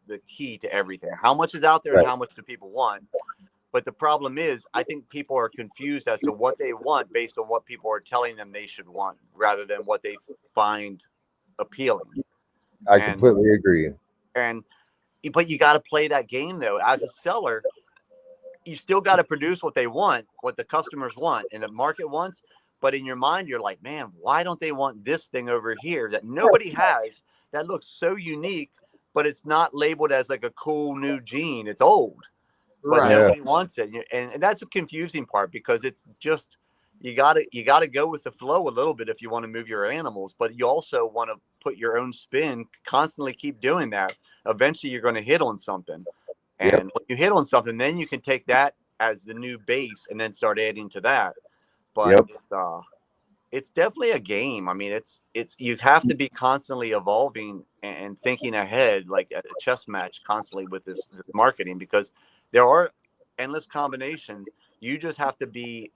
the key to everything. How much is out there and how much do people want? But the problem is, I think people are confused as to what they want based on what people are telling them they should want, rather than what they find appealing. I completely agree. But you got to play that game though. As a seller, you still got to produce what they want, what the customers want and the market wants. But in your mind, you're like, man, why don't they want this thing over here that nobody has, that looks so unique, but it's not labeled as like a cool new gene. It's old, but nobody wants it. And that's a confusing part, because it's just, you gotta go with the flow a little bit if you want to move your animals, but you also want to put your own spin, constantly keep doing that. Eventually you're going to hit on something, and when you hit on something, then you can take that as the new base and then start adding to that. But it's definitely a game. I mean, it's you have to be constantly evolving and thinking ahead, like a chess match, constantly with this marketing, because there are endless combinations. You just have to be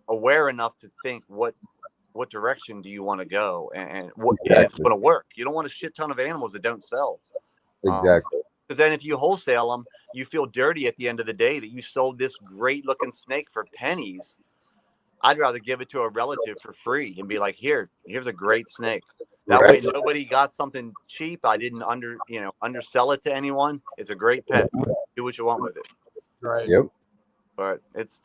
aware enough to think what direction do you want to go, and what it's going to work. You don't want a shit ton of animals that don't sell. Exactly. Because then if you wholesale them, you feel dirty at the end of the day that you sold this great looking snake for pennies. I'd rather give it to a relative for free and be like, here's a great snake. That way nobody got something cheap. I didn't undersell it to anyone. It's a great pet. Do what you want with it. Right. Yep. But it's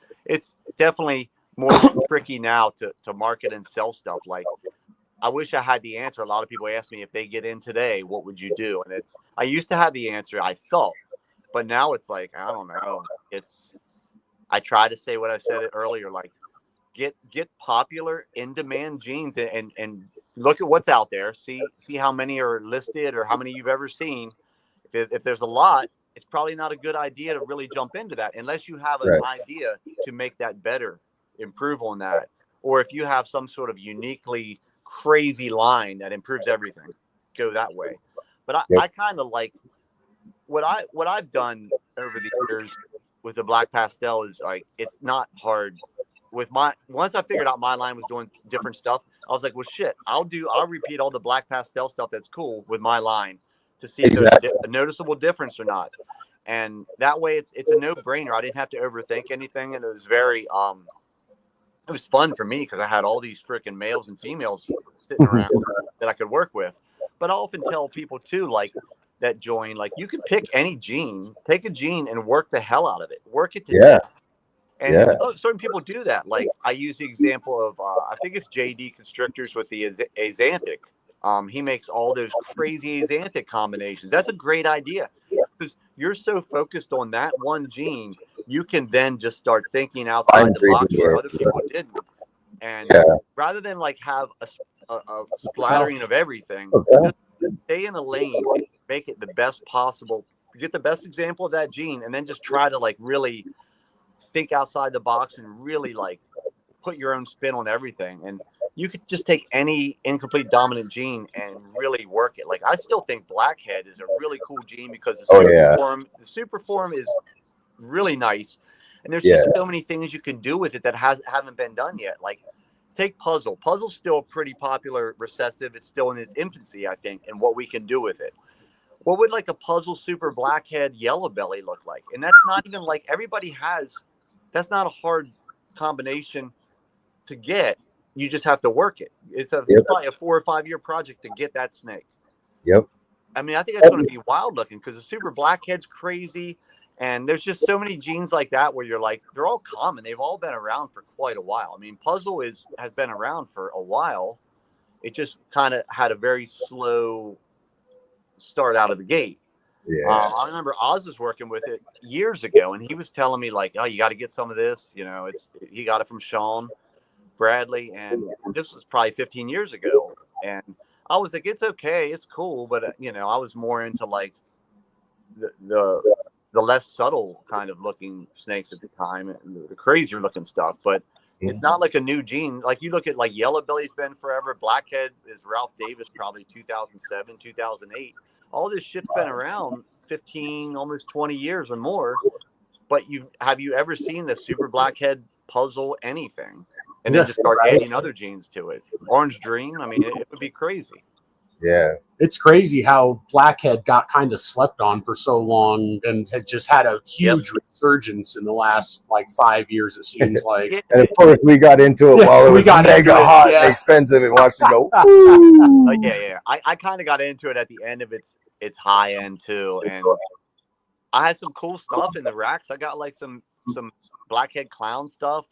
definitely more tricky now to market and sell stuff. Like, I wish I had the answer. A lot of people ask me, if they get in today, what would you do? And I used to have the answer, I thought, but now it's like, I don't know. I try to say what I said earlier, like, get popular, in demand genes, and look at what's out there. See how many are listed or how many you've ever seen. If there's a lot, it's probably not a good idea to really jump into that unless you have an idea to make that better, improve on that, or if you have some sort of uniquely crazy line that improves everything, go that way. But I kind of like what I've done over the years with the black pastel is, like, it's not hard. With once I figured out my line was doing different stuff, I was like, well, shit, I'll repeat all the black pastel stuff that's cool with my line to see if there's a noticeable difference or not. And that way it's a no-brainer. I didn't have to overthink anything, and it was very it was fun for me because I had all these freaking males and females sitting around that I could work with. But I often tell people too, like, that join, like, you could pick any gene, take a gene and work the hell out of it, work it to death. And certain people do that. Like, I use the example of I think it's JD Constrictors with the Azanthic. He makes all those crazy Azanthic combinations. That's a great idea, because you're so focused on that one gene, you can then just start thinking outside the box where other people didn't. And rather than like have a splattering of everything, just stay in a lane and make it the best possible. Get the best example of that gene, and then just try to, like, really think outside the box and really, like, put your own spin on everything. And you could just take any incomplete dominant gene and really work it. Like, I still think blackhead is a really cool gene because the super form is really nice. And there's just so many things you can do with it that haven't been done yet. Like take puzzle. Puzzle's still a pretty popular recessive. It's still in its infancy, I think, and what we can do with it. What would like a puzzle super blackhead yellow belly look like? And that's not even like everybody has. That's not a hard combination to get. You just have to work it. It's probably a 4 or 5 year project to get that snake. Yep. I mean, I think that's going to be wild looking because the super blackhead's crazy. And there's just so many genes like that where you're like, they're all common. They've all been around for quite a while. I mean, puzzle has been around for a while. It just kind of had a very slow start out of the gate. Yeah. I remember Oz was working with it years ago, and he was telling me like, oh, you got to get some of this. You know, he got it from Sean Bradley, and this was probably 15 years ago. And I was like, it's okay, it's cool, but you know, I was more into like the less subtle kind of looking snakes at the time, and the crazier looking stuff. But it's not like a new gene. Like you look at like yellow belly's been forever. Blackhead is Ralph Davis, probably 2007, 2008. All this shit's been around 15, almost 20 years or more. But have you ever seen the super blackhead puzzle anything? And then just start adding other genes to it. Orange Dream, I mean, it would be crazy. Yeah. It's crazy how blackhead got kind of slept on for so long and had just had a huge resurgence in the last like 5 years, it seems like. And of course, we got into it while it was mega hot and expensive and watched it go. Yeah. I kind of got into it at the end of its high end too. And I had some cool stuff in the racks. I got like some blackhead clown stuff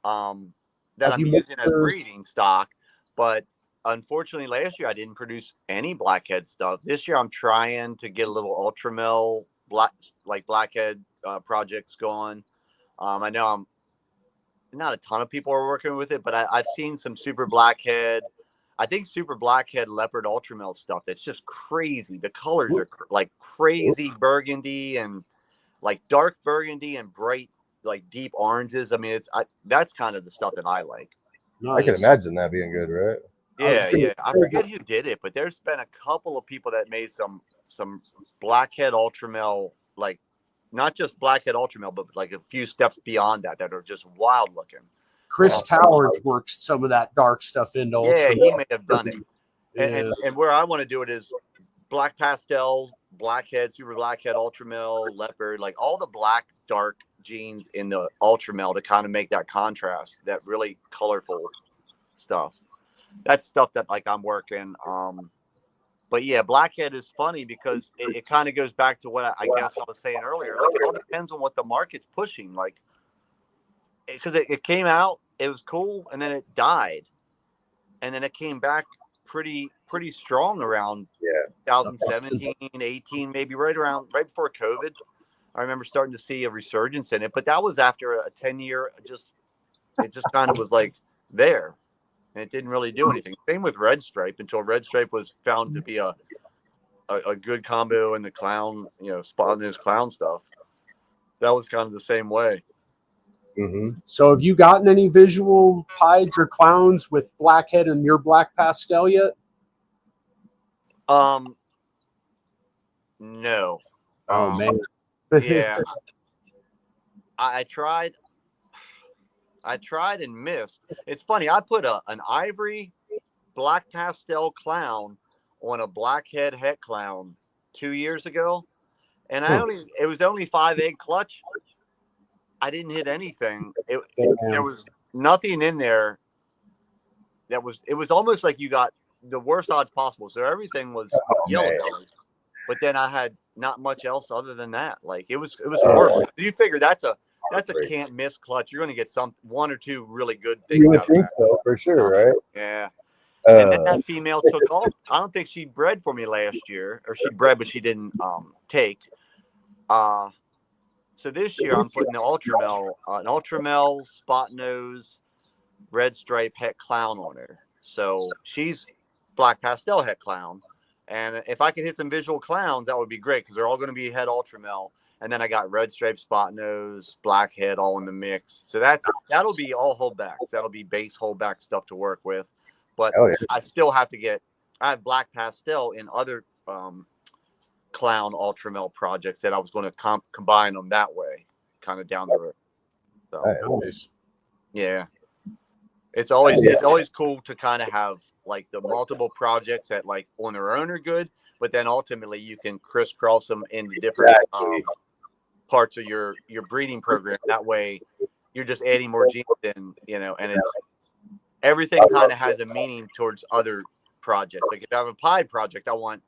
that I'm using as breeding stock. But unfortunately, last year I didn't produce any blackhead stuff. This year I'm trying to get a little ultramel blackhead projects going. I know I'm not a ton of people are working with it, but I've seen some super blackhead. I think super blackhead leopard ultramel stuff. That's just crazy. The colors are like crazy burgundy and like dark burgundy and bright like deep oranges. I mean, that's kind of the stuff that I like. Nice. I can imagine that being good, right? Yeah. I forget who did it, but there's been a couple of people that made some blackhead ultramel, like not just blackhead ultramel, but like a few steps beyond that are just wild looking. Chris Towers works some of that dark stuff into ultramel. Yeah, he may have done it. And where I want to do it is black pastel, blackhead, super blackhead, ultramel, leopard, like all the black dark genes in the ultramel to kind of make that contrast, that really colorful stuff. That's stuff that like I'm working. But yeah, blackhead is funny because it kind of goes back to what I guess I was saying earlier. Like it all depends on what the market's pushing. Like because it came out, it was cool, and then it died, and then it came back pretty strong around 2017, 18, maybe right before COVID. I remember starting to see a resurgence in it, but that was after a 10-year. It just kind of was like there, and it didn't really do anything. Same with Red Stripe until Red Stripe was found to be a good combo in the clown, spontaneous clown stuff. That was kind of the same way. Mm-hmm. So have you gotten any visual pieds or clowns with blackhead and your black pastel yet? No. Oh man. Yeah. I tried and missed. It's funny. I put an ivory black pastel clown on a blackhead het clown 2 years ago, and it was only 5 egg clutch. I didn't hit anything. There was nothing in there. It was almost like you got the worst odds possible. So everything was yellow colors, but then I had not much else other than that. Like it was horrible. You figure that's a can't miss clutch. You're going to get one or two really good things. You would think so, for sure, right? Yeah. And then that female took off. I don't think she bred for me last year, or she bred, but she didn't take. So this year I'm putting an ultramel spot nose red stripe het clown on her. So she's black pastel het clown. And if I could hit some visual clowns, that would be great because they're all going to be het ultramel. And then I got red stripe spot nose, black head all in the mix. So that'll be all holdbacks. That'll be base holdback stuff to work with. But I still have to I have black pastel in other clown ultramel projects that I was going to combine them that way, kind of down the road. So Nice. yeah, it's always cool to kind of have like the multiple projects that like on their own are good, but then ultimately you can crisscross them into different parts of your breeding program. That way you're just adding more genes in, you know, and it's everything kind of has a meaning towards other projects. Like if I have a pied project, I want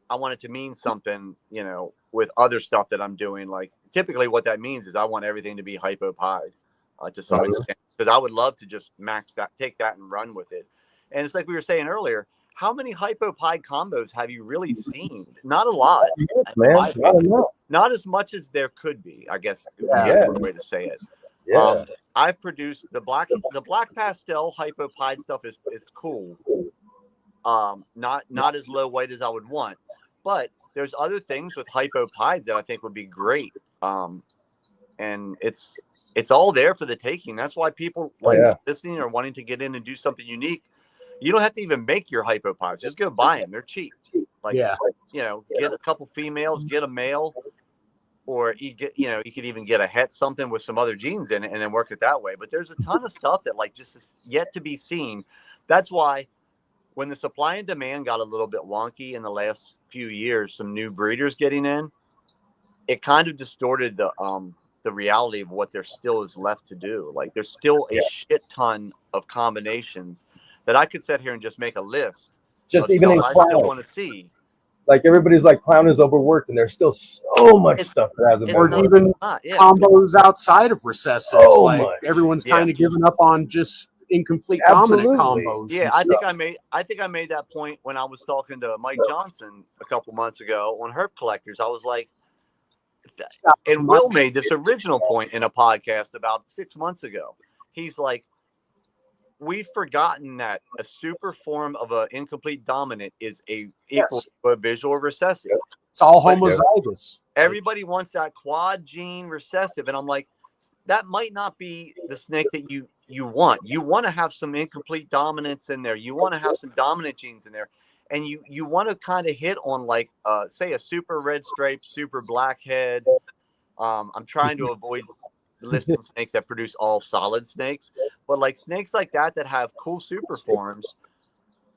it to mean something, you know, with other stuff that I'm doing. Like typically what that means is I want everything to be hypopied to some extent, because I would love to just take that and run with it. And it's like we were saying earlier, how many hypopied combos have you really seen? Not a lot, man. not as much as there could be, I guess would be a good way to say it. Yeah. I've produced the black pastel hypopied stuff is cool. Not as low weight as I would want, but there's other things with hypopides that I think would be great. And it's all there for the taking. That's why people listening or wanting to get in and do something unique. You don't have to even make your hypopides. Just go buy them. They're cheap. Like, you know, get a couple females, get a male, or you could even get a het something with some other genes in it and then work it that way. But there's a ton of stuff that like just is yet to be seen. That's why when the supply and demand got a little bit wonky in the last few years, some new breeders getting in, it kind of distorted the reality of what there still is left to do. Like there's still a shit ton of combinations that I could sit here and just make a list. Just even in I clown, still want to see. like everybody's like clown is overworked, and there's still so much stuff that hasn't been Or even combos outside of recessives. Like everyone's kind of given up on just incomplete dominant combos. Yeah, I think I made that point when I was talking to Mike Johnson a couple months ago on Herp Collectors. I was like, and Will made this original point in a podcast about 6 months ago. He's like, we've forgotten that a super form of an incomplete dominant is equal to a visual recessive. It's all homozygous. Everybody wants that quad gene recessive, and I'm like, that might not be the snake that you want. You want to have some incomplete dominance in there. You want to have some dominant genes in there, and you want to kind of hit on like say a super red stripe, super blackhead. I'm trying to avoid listing snakes that produce all solid snakes, but like snakes like that have cool super forms.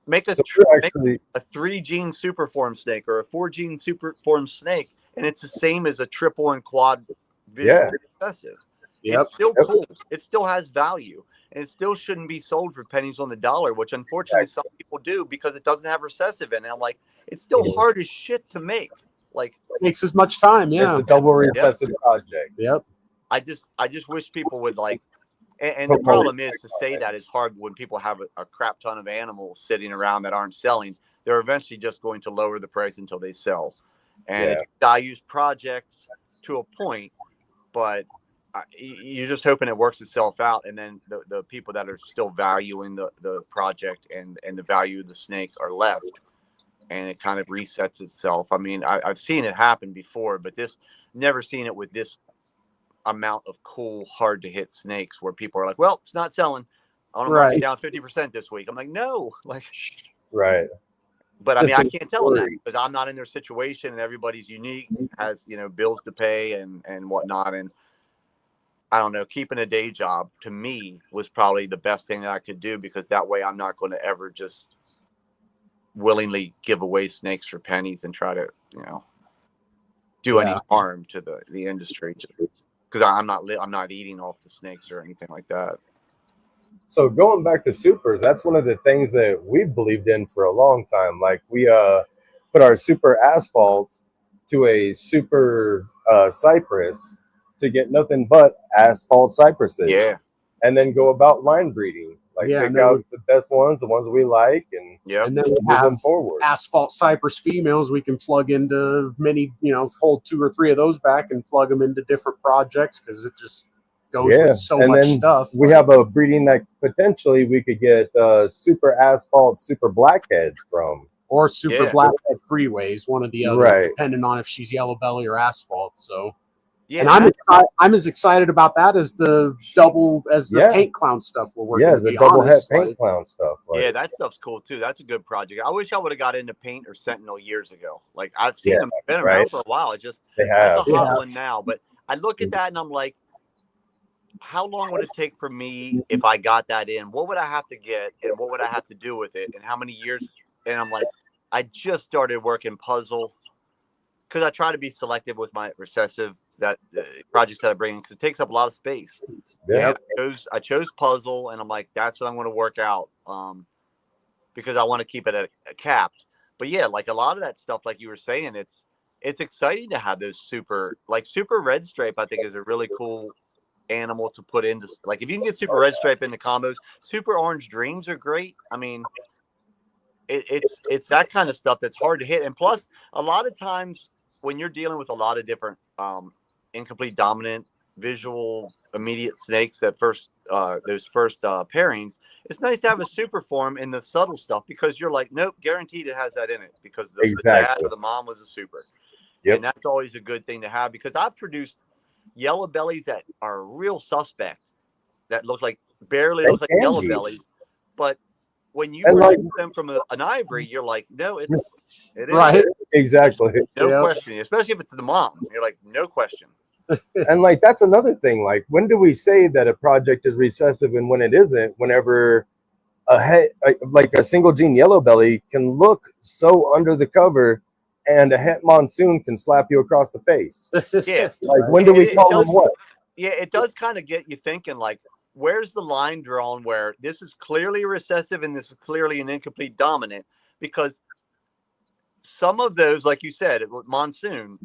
Make a 3-gene super form snake or a 4-gene super form snake, and it's the same as a triple and quad visual recessive. It's still cool. It still has value, and it still shouldn't be sold for pennies on the dollar, which unfortunately some people do because it doesn't have recessive in it. I'm like, it's still hard as shit to make. Like, it takes as much time. Yeah, it's a double recessive project. Yep. I just wish people would like, and the problem is to say that is hard when people have a crap ton of animals sitting around that aren't selling. They're eventually just going to lower the price until they sell. And it's values projects to a point, but you're just hoping it works itself out. And then the people that are still valuing the project and the value of the snakes are left. And it kind of resets itself. I mean, I've seen it happen before, but never seen it with this amount of cool, hard to hit snakes where people are like, well, it's not selling. I want to mark it down 50% this week. I'm like, no, like, but I mean, I can't tell them that because I'm not in their situation and everybody's unique, has, you know, bills to pay and whatnot. And I don't know, keeping a day job to me was probably the best thing that I could do, because that way I'm not going to ever just willingly give away snakes for pennies and try to, you know, do any harm to the industry. Because I'm not eating off the snakes or anything like that. So going back to supers, that's one of the things that we've believed in for a long time. Like we put our super asphalt to a super cypress to get nothing but asphalt cypresses. Yeah. And then go about line breeding. Like pick out the best ones, the ones we like, and then we have them forward. Asphalt cypress females we can plug into many, you know, hold 2 or 3 of those back and plug them into different projects because it just goes with so much stuff. We have a breeding that potentially we could get super asphalt, super blackheads from. Or super blackhead freeways, one or the other, depending on if she's yellow belly or asphalt. So and I'm as excited about that as the paint clown stuff we're working with. The double head paint clown stuff. Like, that stuff's cool too. That's a good project. I wish I would have got into paint or Sentinel years ago. Like I've seen them, been around for a while. That's a hot one now. But I look at that and I'm like, how long would it take for me if I got that in? What would I have to get, and what would I have to do with it, and how many years? And I'm like, I just started working puzzle because I try to be selective with my recessive projects that I bring in because it takes up a lot of space. Yeah. I chose puzzle, and I'm like, that's what I'm going to work out because I want to keep it at a capped. But yeah, like a lot of that stuff, like you were saying, it's exciting to have those super red stripe. I think is a really cool animal to put into, like, if you can get super red stripe into combos. Super orange dreams are great. I mean, it's that kind of stuff that's hard to hit. And plus, a lot of times when you're dealing with a lot of different incomplete dominant visual immediate snakes, that those first pairings, it's nice to have a super form in the subtle stuff because you're like, nope, guaranteed it has that in it because the dad or the mom was a super. Yep. And that's always a good thing to have because I've produced yellow bellies that are real suspect, that look like yellow bellies, but when you produce them from an ivory, you're like, no, it is right. Exactly. No question, especially if it's the mom. You're like, no question. And like that's another thing. Like, when do we say that a project is recessive and when it isn't? Whenever like a single gene yellow belly can look so under the cover, and a het monsoon can slap you across the face. Yeah. Like, when do we call them what? Yeah, it does kind of get you thinking, like, where's the line drawn where this is clearly recessive and this is clearly an incomplete dominant? Because some of those, like you said, monsoon,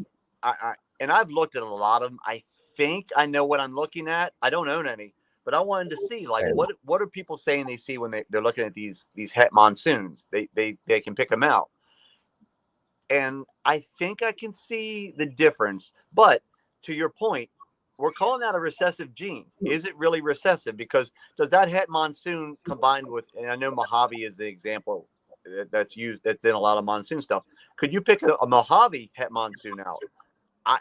and I've looked at a lot of them. I think I know what I'm looking at. I don't own any, but I wanted to see, like, what are people saying they see when they're looking at these het monsoons? They can pick them out. And I think I can see the difference. But to your point, we're calling that a recessive gene. Is it really recessive? Because does that het monsoon combined with, and I know Mojave is the example that's used, that's in a lot of monsoon stuff. Could you pick a Mojave het monsoon out? I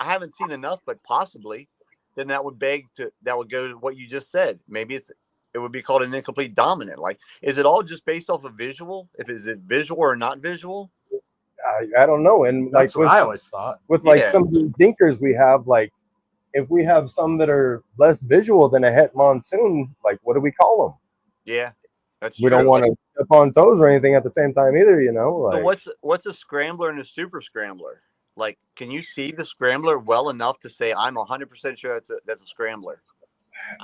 haven't seen enough, but possibly. Then that would go to what you just said. Maybe it would be called an incomplete dominant. Like, is it all just based off of visual? Is it visual or not visual? I don't know. And that's like, what I always thought. With like some of the dinkers we have, like, if we have some that are less visual than a het monsoon, like, what do we call them? Yeah, that's we true. Don't want to step on toes or anything at the same time either, you know. Like, so what's a scrambler and a super scrambler? Like, can you see the scrambler well enough to say I'm 100% sure that's a scrambler?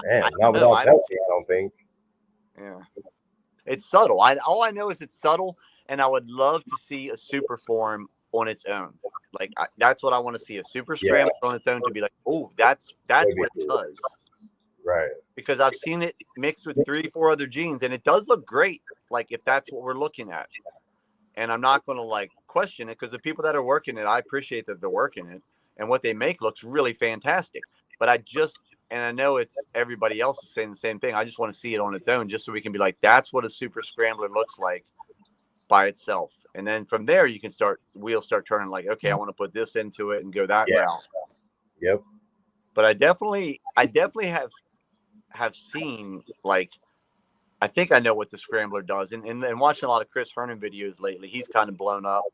Man, not without testing, I don't think. Yeah, it's subtle. All I know is it's subtle, and I would love to see a super form on its own. Like, that's what I want to see, a super scrambler on its own, to be like, oh, that's what it does. Right. Because I've seen it mixed with 3 or 4 other genes, and it does look great. Like, if that's what we're looking at. And I'm not going to, like, question it, because the people that are working it, I appreciate that they're working it, and what they make looks really fantastic. But and I know it's everybody else is saying the same thing. I just want to see it on its own, just so we can be like, that's what a super scrambler looks like by itself. And then from there, you can wheels start turning, like, okay, I want to put this into it and go that route. Yep. But I definitely have seen, like, I think I know what the scrambler does. And watching a lot of Chris Hernan videos lately, he's kind of blown up,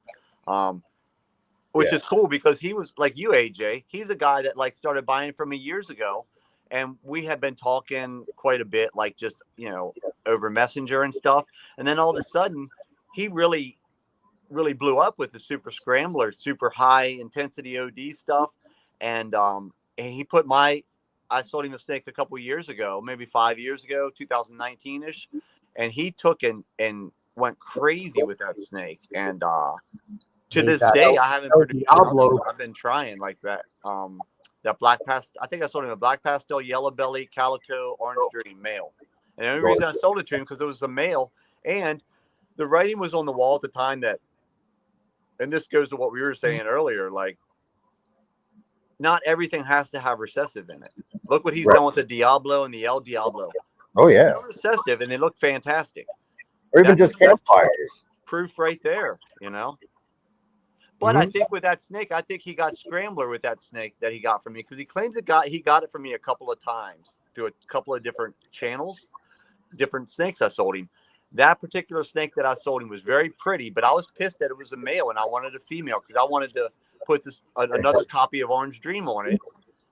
which is cool, because he was like you, AJ. He's a guy that, like, started buying from me years ago. And we had been talking quite a bit, like, just, you know, over Messenger and stuff. And then all of a sudden, he really, really blew up with the super scrambler, super high intensity OD stuff. And he put I sold him a snake a couple years ago, maybe 5 years ago, 2019-ish. And he took and went crazy with that snake. And to this day, I haven't produced Diablo. I've been trying like that. That black pastel, I think I sold him a black pastel, yellow belly, calico, orange dream, male. And the only reason I sold it to him because it was a male, and the writing was on the wall at the time that, and this goes to what we were saying earlier, like, not everything has to have recessive in it. Look what he's done with the Diablo and the El Diablo. Oh yeah, they're recessive, and they look fantastic. Or even just campfires. Proof right there, you know. But I think with that snake, I think he got scrambler with that snake that he got from me, because he claims he got it from me a couple of times through a couple of different channels, different snakes I sold him. That particular snake that I sold him was very pretty, but I was pissed that it was a male and I wanted a female, because I wanted to put another copy of Orange Dream on it.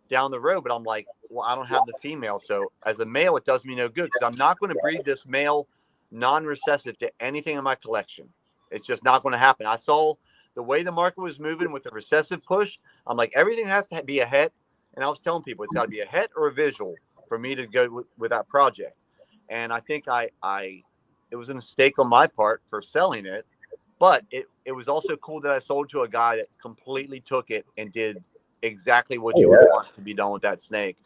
down the road, but I'm like, well, I don't have the female. So as a male, it does me no good because I'm not going to breed this male non-recessive to anything in my collection. It's just not going to happen. I saw the way the market was moving with the recessive push. I'm like, everything has to be a het. And I was telling people it's got to be a het or a visual for me to go with that project. And I think it was a mistake on my part for selling it, but it was also cool that I sold to a guy that completely took it and did exactly what you would want to be done with that snake.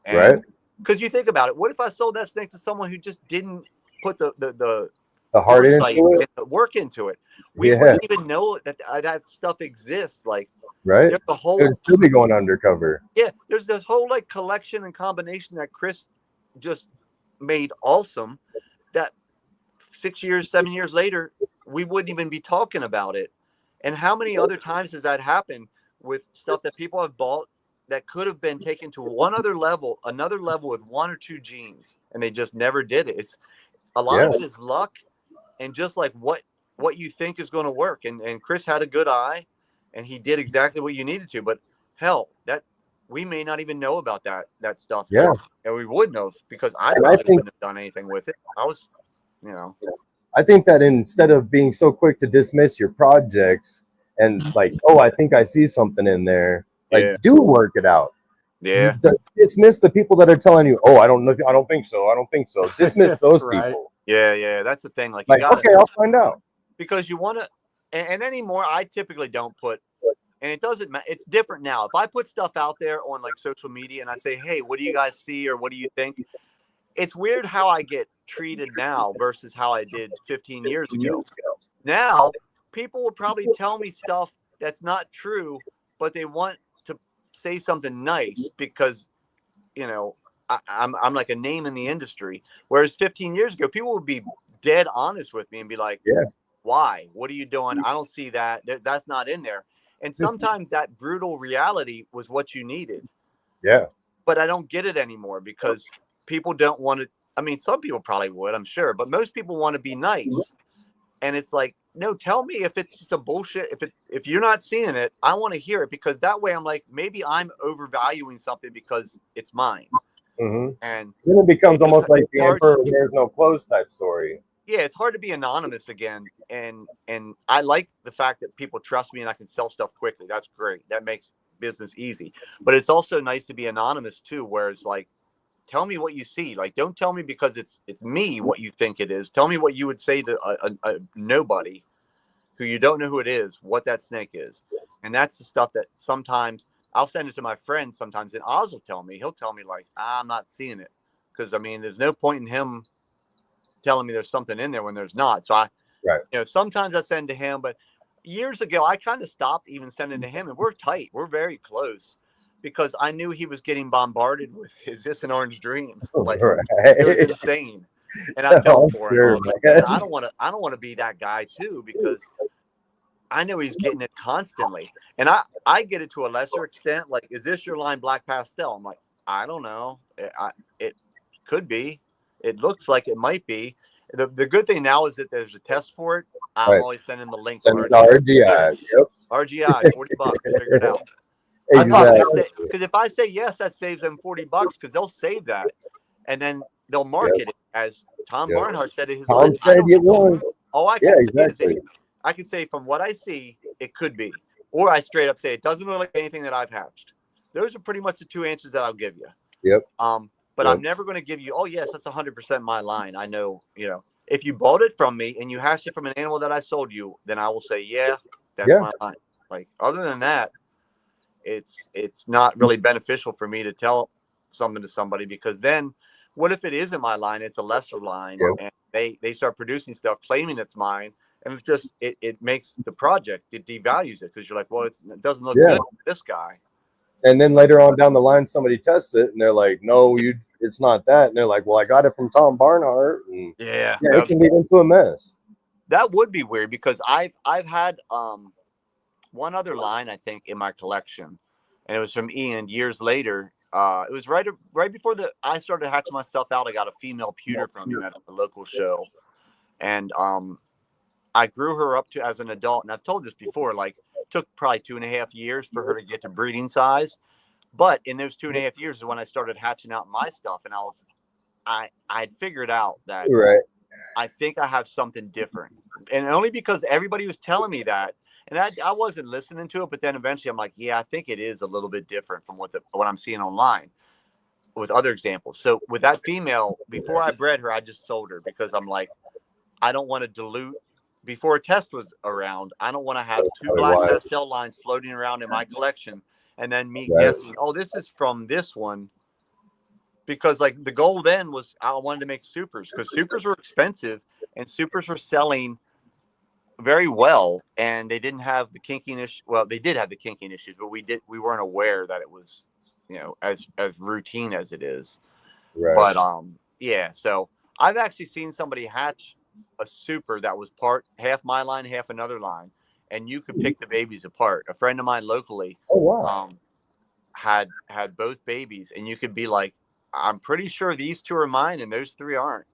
And because you think about it, what if I sold that snake to someone who just didn't put the heart into it, the work into it? We wouldn't even know that stuff exists. Like, right? There's the whole, it would still be going undercover. Yeah, there's this whole like collection and combination that Chris just made awesome. That 6 years, 7 years later, we wouldn't even be talking about it. And how many other times has that happened with stuff that people have bought that could have been taken to another level with 1 or 2 genes, and they just never did it. It's a lot of it is luck and just like what you think is going to work. And Chris had a good eye, and he did exactly what you needed to. But hell, that we may not even know about that stuff. Yeah, and we would know because I wouldn't have done anything with it. I was, I think that instead of being so quick to dismiss your projects and like, oh, I think I see something in there, like do work it out. Yeah. Dismiss the people that are telling you, oh, I don't know, I don't think so. Dismiss those people. Yeah. That's the thing. Like, okay, I'll find out. Because you want to, and anymore, I typically don't put, and it doesn't matter. It's different now. If I put stuff out there on like social media and I say, hey, what do you guys see or what do you think? It's weird how I get treated now versus how I did 15 years ago. Now, people will probably tell me stuff that's not true, but they want to say something nice because, I'm like a name in the industry. Whereas 15 years ago, people would be dead honest with me and be like, why? What are you doing? I don't see that. That's not in there. And sometimes that brutal reality was what you needed. Yeah. But I don't get it anymore because people don't want to. I mean, some people probably would, I'm sure, but most people want to be nice. And it's like, no, tell me if it's just a bullshit. If you're not seeing it, I want to hear it because that way I'm like, maybe I'm overvaluing something because it's mine. Mm-hmm. And then it becomes almost like the emperor wears no clothes type story. Yeah, it's hard to be anonymous again. And I like the fact that people trust me and I can sell stuff quickly. That's great. That makes business easy. But it's also nice to be anonymous too, where it's like, tell me what you see. Like, don't tell me because it's me what you think it is. Tell me what you would say to a nobody who you don't know who it is, what that snake is. And that's the stuff that sometimes I'll send it to my friends sometimes, and Oz will tell me. He'll tell me like, I'm not seeing it. Because, I mean, there's no point in him telling me there's something in there when there's not. So sometimes I send to him, but years ago I kind of stopped even sending to him, and we're tight. We're very close because I knew he was getting bombarded with "Is this an orange dream?" Like it was insane. And I felt for him. I don't want to be that guy too because I know he's getting it constantly, and I get it to a lesser extent. Like, is this your line black pastel? I'm like, I don't know. It could be. It looks like it might be. The good thing now is that there's a test for it. I'm always sending the link. Send RGI. Yep. RGI, $40. Figure it out. Exactly. Because if I say yes, that saves them $40 because they'll save that, and then they'll market it as Tom Barnhart said in his. Tom said it was. Oh, I can say I can say from what I see, it could be, or I straight up say it doesn't look like anything that I've hatched. Those are pretty much the 2 answers that I'll give you. Yep. But I'm never going to give you, oh, yes, that's 100% my line. I know, if you bought it from me and you hatched it from an animal that I sold you, then I will say, yeah, that's my line. Like, other than that, it's not really beneficial for me to tell something to somebody because then what if it isn't my line? It's a lesser line and they start producing stuff claiming it's mine. And it's just, it makes the project, it devalues it because you're like, well, it doesn't look good for this guy. And then later on down the line, somebody tests it and they're like, no, it's not that. And they're like, well, I got it from Tom Barnhart. And it can lead into a mess. That would be weird because I've had one other line, I think, in my collection. And it was from Ian years later. It was right before I started hatching myself out. I got a female pewter from him at the local show. And I grew her up to as an adult. And I've told this before, like, took probably 2.5 years for her to get to breeding size, But in those 2.5 years is when I started hatching out my stuff, and I'd figured out that I think I have something different, and only because everybody was telling me that, and I wasn't listening to it. But then eventually, I'm like, yeah, I think it is a little bit different from what I'm seeing online with other examples. So with that female, before I bred her, I just sold her because I'm like, I don't want to dilute. Before a test was around, I don't want to have 2 black pastel lines floating around in my collection, and then me guessing, oh, this is from this one. Because like the goal then was I wanted to make supers, because supers were expensive and supers were selling very well, and they didn't have the kinkiness. Well, they did have the kinking issues, but we weren't aware that it was, as routine as it is. But yeah, so I've actually seen somebody hatch a super that was half my line, half another line, and you could pick the babies apart. A friend of mine locally had both babies, and you could be like, I'm pretty sure these 2 are mine and those 3 aren't.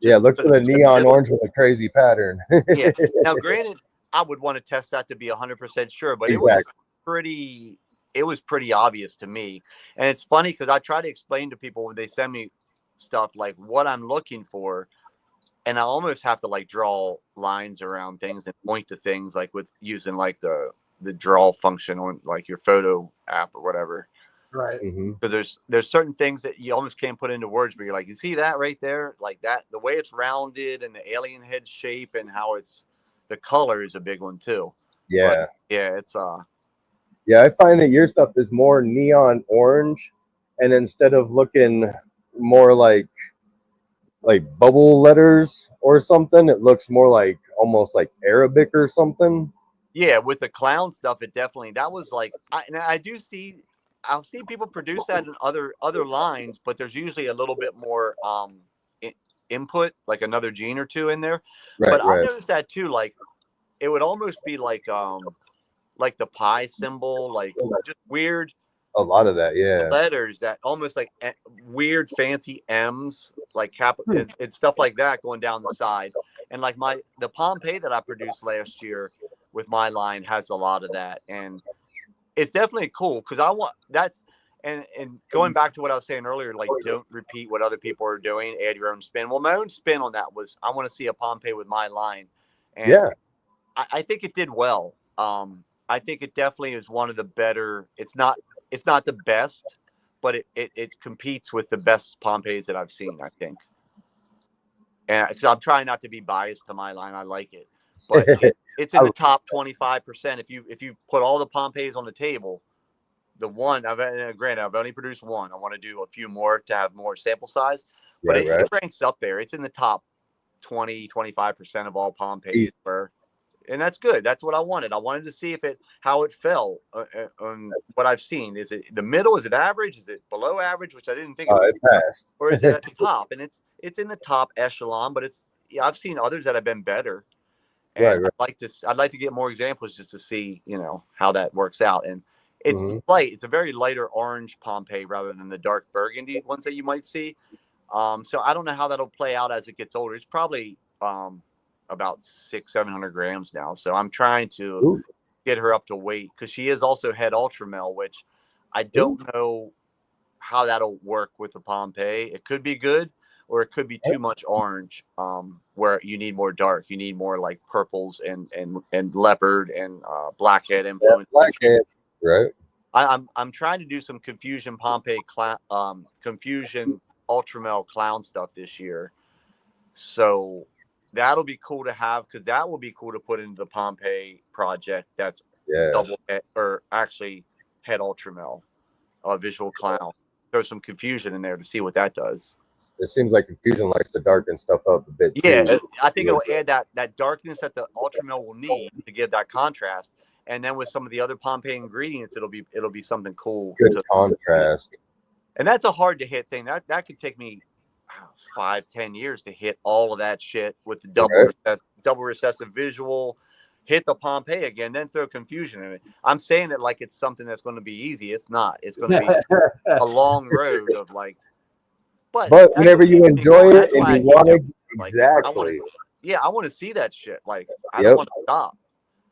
Look for the neon orange with a crazy pattern. Yeah. Now, granted, I would want to test that to be 100% sure, but it was pretty obvious to me. And it's funny because I try to explain to people when they send me stuff like what I'm looking for, and I almost have to like draw lines around things and point to things, like with using like the draw function on like your photo app or whatever. Right. Because there's certain things that you almost can't put into words, but you're like, you see that right there, like that, the way it's rounded and the alien head shape and how the color is a big one too. Yeah. But yeah, it's yeah, I find that your stuff is more neon orange, and instead of looking more like bubble letters or something, it looks more like almost like Arabic or something. Yeah, with the clown stuff, it definitely, that was like, I'll see people produce that in other lines, but there's usually a little bit more input, like another gene or 2 in there. But I've noticed that too, like it would almost be like the pi symbol, like just weird. A lot of that, letters that almost like weird fancy M's, like and stuff like that going down the side. And like the Pompeii that I produced last year with my line has a lot of that, and it's definitely cool because and going back to what I was saying earlier, like don't repeat what other people are doing, add your own spin. Well, my own spin on that was I want to see a Pompeii with my line, and I think it did well. I think it definitely is one of the better. It's not the best, but it competes with the best Pompeiis that I've seen, I think. And because I'm trying not to be biased to my line, I like it, but it's in the top 25%. If you put all the Pompeiis on the table, the one granted I've only produced one. I want to do a few more to have more sample size, but it ranks up there. It's in the top 20-25% of all Pompeiis and that's good. That's what I wanted. I wanted to see how it fell on what I've seen. Is it the middle? Is it average? Is it below average? Which I didn't think it passed. Or is it at the top? And it's in the top echelon, but I've seen others that have been better. And I'd like to get more examples just to see, how that works out. And it's light. It's a very lighter orange Pompeii rather than the dark burgundy ones that you might see. So I don't know how that'll play out as it gets older. It's probably about 600-700 grams now. So I'm trying to get her up to weight because she is also head ultramel, which I don't know how that'll work with the Pompeii. It could be good, or it could be too much orange, where you need more dark. You need more like purples and leopard and blackhead influence. Blackhead, right? I'm trying to do some confusion Pompeii confusion ultramel clown stuff this year. So that'll be cool to have, because that will be cool to put into the Pompeii project. That's double head, or actually head ultramel, visual clown. Throw some confusion in there to see what that does. It seems like confusion likes to darken stuff up a bit. Yeah, I think it'll add that darkness that the ultramel will need to give that contrast. And then with some of the other Pompeii ingredients, it'll be something cool. Good contrast. And that's a hard to hit thing. That could take me 5-10 years to hit all of that shit with the double recessive visual, hit the Pompeii again, then throw confusion in it. I'm saying it like it's something that's going to be easy. It's not. It's going to be a long road of like. But whenever you enjoy it and you want to, exactly. I want to see that shit. Like I don't want to stop.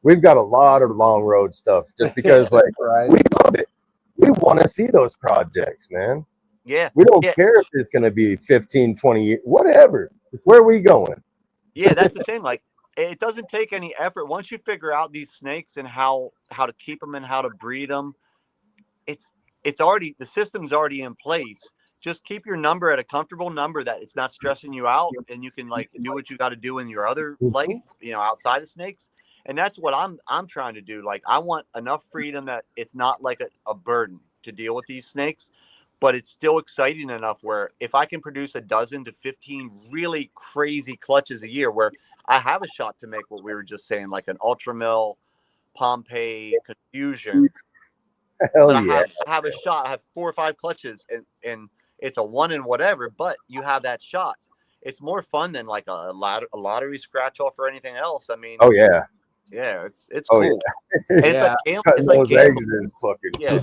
We've got a lot of long road stuff just because, like, we love it. we want to see those projects, man. Yeah. We don't care if it's going to be 15, 20 years, whatever. Where are we going? Yeah, that's the thing. Like, it doesn't take any effort. Once you figure out these snakes and how to keep them and how to breed them, it's already, the system's already in place. Just keep your number at a comfortable number that it's not stressing you out, and you can like do what you got to do in your other life, you know, outside of snakes. And that's what I'm trying to do. Like, I want enough freedom that it's not like a burden to deal with these snakes, but it's still exciting enough where if I can produce a dozen to 15 really crazy clutches a year, where I have a shot to make what we were just saying, like an Ultramil, Pompeii, Confusion. Hell But yeah. I have a shot. I have 4 or 5 clutches, and it's a one in whatever. But you have that shot. It's more fun than like a lottery scratch off or anything else. I mean, oh yeah, it's oh cool. yeah. And it's like Cutting those eggs is fucking. Yeah.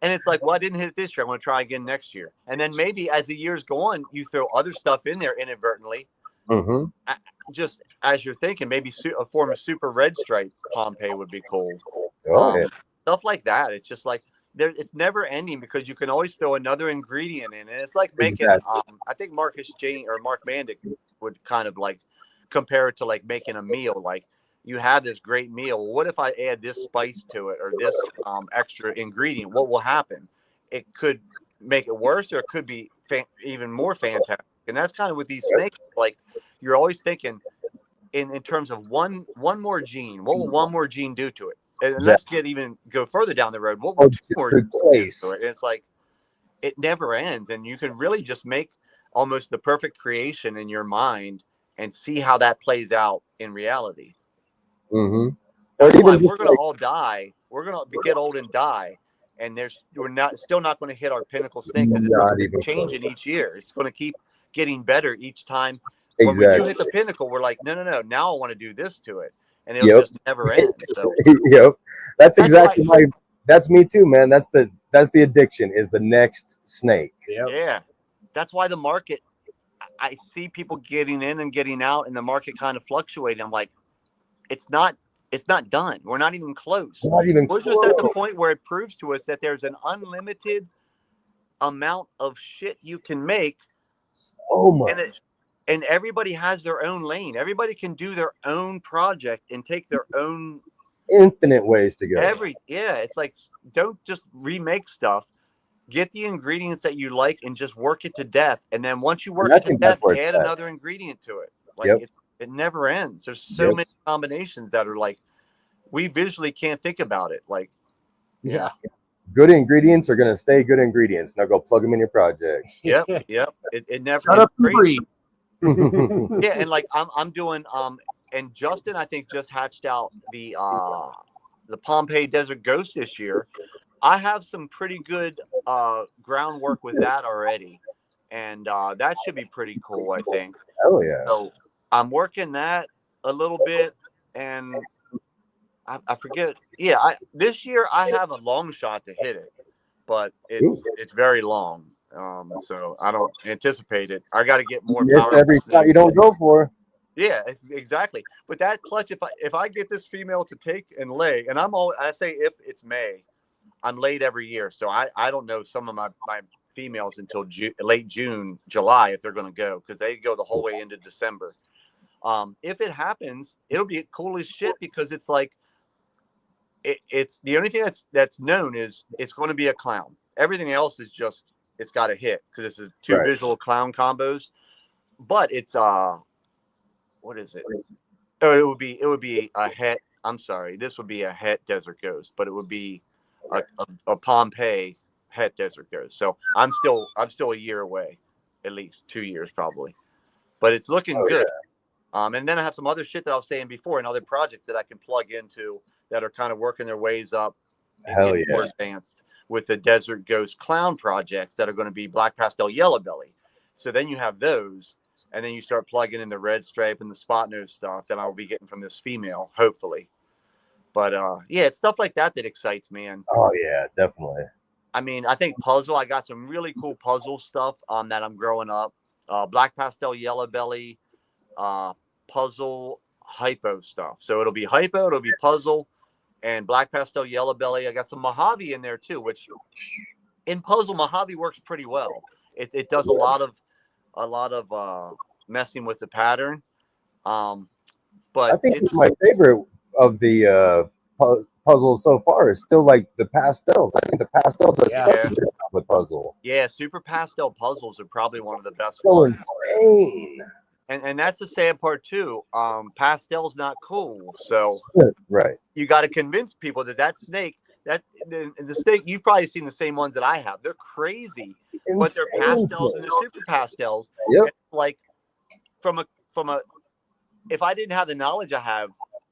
And it's like, well, I didn't hit it this year. I'm going to try again next year. And then maybe as the years go on, you throw other stuff in there inadvertently. Mm-hmm. Just as you're thinking, maybe a form of super red stripe Pompeii would be cool. Oh yeah. Stuff like that. It's just like it's never ending because you can always throw another ingredient in, and it's like making. Exactly. I think Mark Mandic would kind of like compare it to like making a meal. Like, you have this great meal. What if I add this spice to it or this extra ingredient? What will happen? It could make it worse, or it could be even more fantastic. And that's kind of with these snakes. Like, you're always thinking in terms of one more gene. What will one more gene do to it? And let's go further down the road. What will 2 more genes do to it? And it's like, it never ends. And you can really just make almost the perfect creation in your mind and see how that plays out in reality. Mm-hmm. We're going to all die. We're going to get old and die. And we're still not going to hit our pinnacle snake because it's not even changing each year. It's going to keep getting better each time. When we do hit the pinnacle, we're like, no. Now I want to do this to it, and it'll just never end. So, that's exactly why. That's me too, man. That's the addiction, is the next snake. Yeah, that's why the market. I see people getting in and getting out, and the market kind of fluctuating. I'm like, it's not done. We're not even close. We're just at the point where it proves to us that there's an unlimited amount of shit you can make. So much. And everybody has their own lane. Everybody can do their own project and take their own infinite ways to go. It's like, don't just remake stuff. Get the ingredients that you like and just work it to death. And then once you work it to death, add another ingredient to it. Like, it never ends. There's so many combinations that are like, we visually can't think about it. Like, good ingredients are going to stay good ingredients. Now go plug them in your project. Yep. It never. Shut up and breathe. Yeah, and like I'm doing and Justin, I think, just hatched out the Pompeii Desert Ghost this year. I have some pretty good groundwork with that already, and that should be pretty cool, I think. Oh yeah. So I'm working that a little bit, and I forget. Yeah, this year I have a long shot to hit it, but it's very long. So I don't anticipate it. I got to get more. Yes, every shot you don't go for. Yeah, exactly. But that clutch, if I get this female to take and lay, and I say if it's May, I'm late every year, so I don't know some of my females until late June, July if they're going to go, because they go the whole way into December. If it happens, it'll be cool as shit, because it's like it's the only thing that's known is it's going to be a clown. Everything else is just, it's got to hit, because this is two visual clown combos. But it's what is it? Oh, it would be a het. I'm sorry, this would be a het Desert Ghost, but it would be a Pompeii het Desert Ghost. So I'm still a year away, at least 2 years probably, but it's looking good. Yeah. And then I have some other shit that I was saying before, and other projects that I can plug into that are kind of working their ways up and more advanced with the Desert Ghost Clown projects that are going to be black pastel yellow belly. So then you have those, and then you start plugging in the red stripe and the spot nose stuff that I'll be getting from this female, hopefully. But yeah, it's stuff like that that excites me. And oh yeah, definitely. I mean, I think puzzle. I got some really cool puzzle stuff that I'm growing up. Black pastel yellow belly, puzzle hypo stuff. So it'll be hypo, it'll be puzzle, and black pastel yellow belly. I got some Mojave in there too, which in puzzle Mojave works pretty well. It does a lot of messing with the pattern. But I think my favorite of the puzzles so far is still like the pastels. I think the pastel does such a good job with puzzle. Yeah, super pastel puzzles are probably one of the best So ones. insane. And that's the sad part too. Pastel's not cool, so right. You got to convince people that snake, that the snake, you've probably seen the same ones that I have. They're crazy, Insane. But they're pastels and they're super pastels. Yep. Like from a if I didn't have the knowledge I have,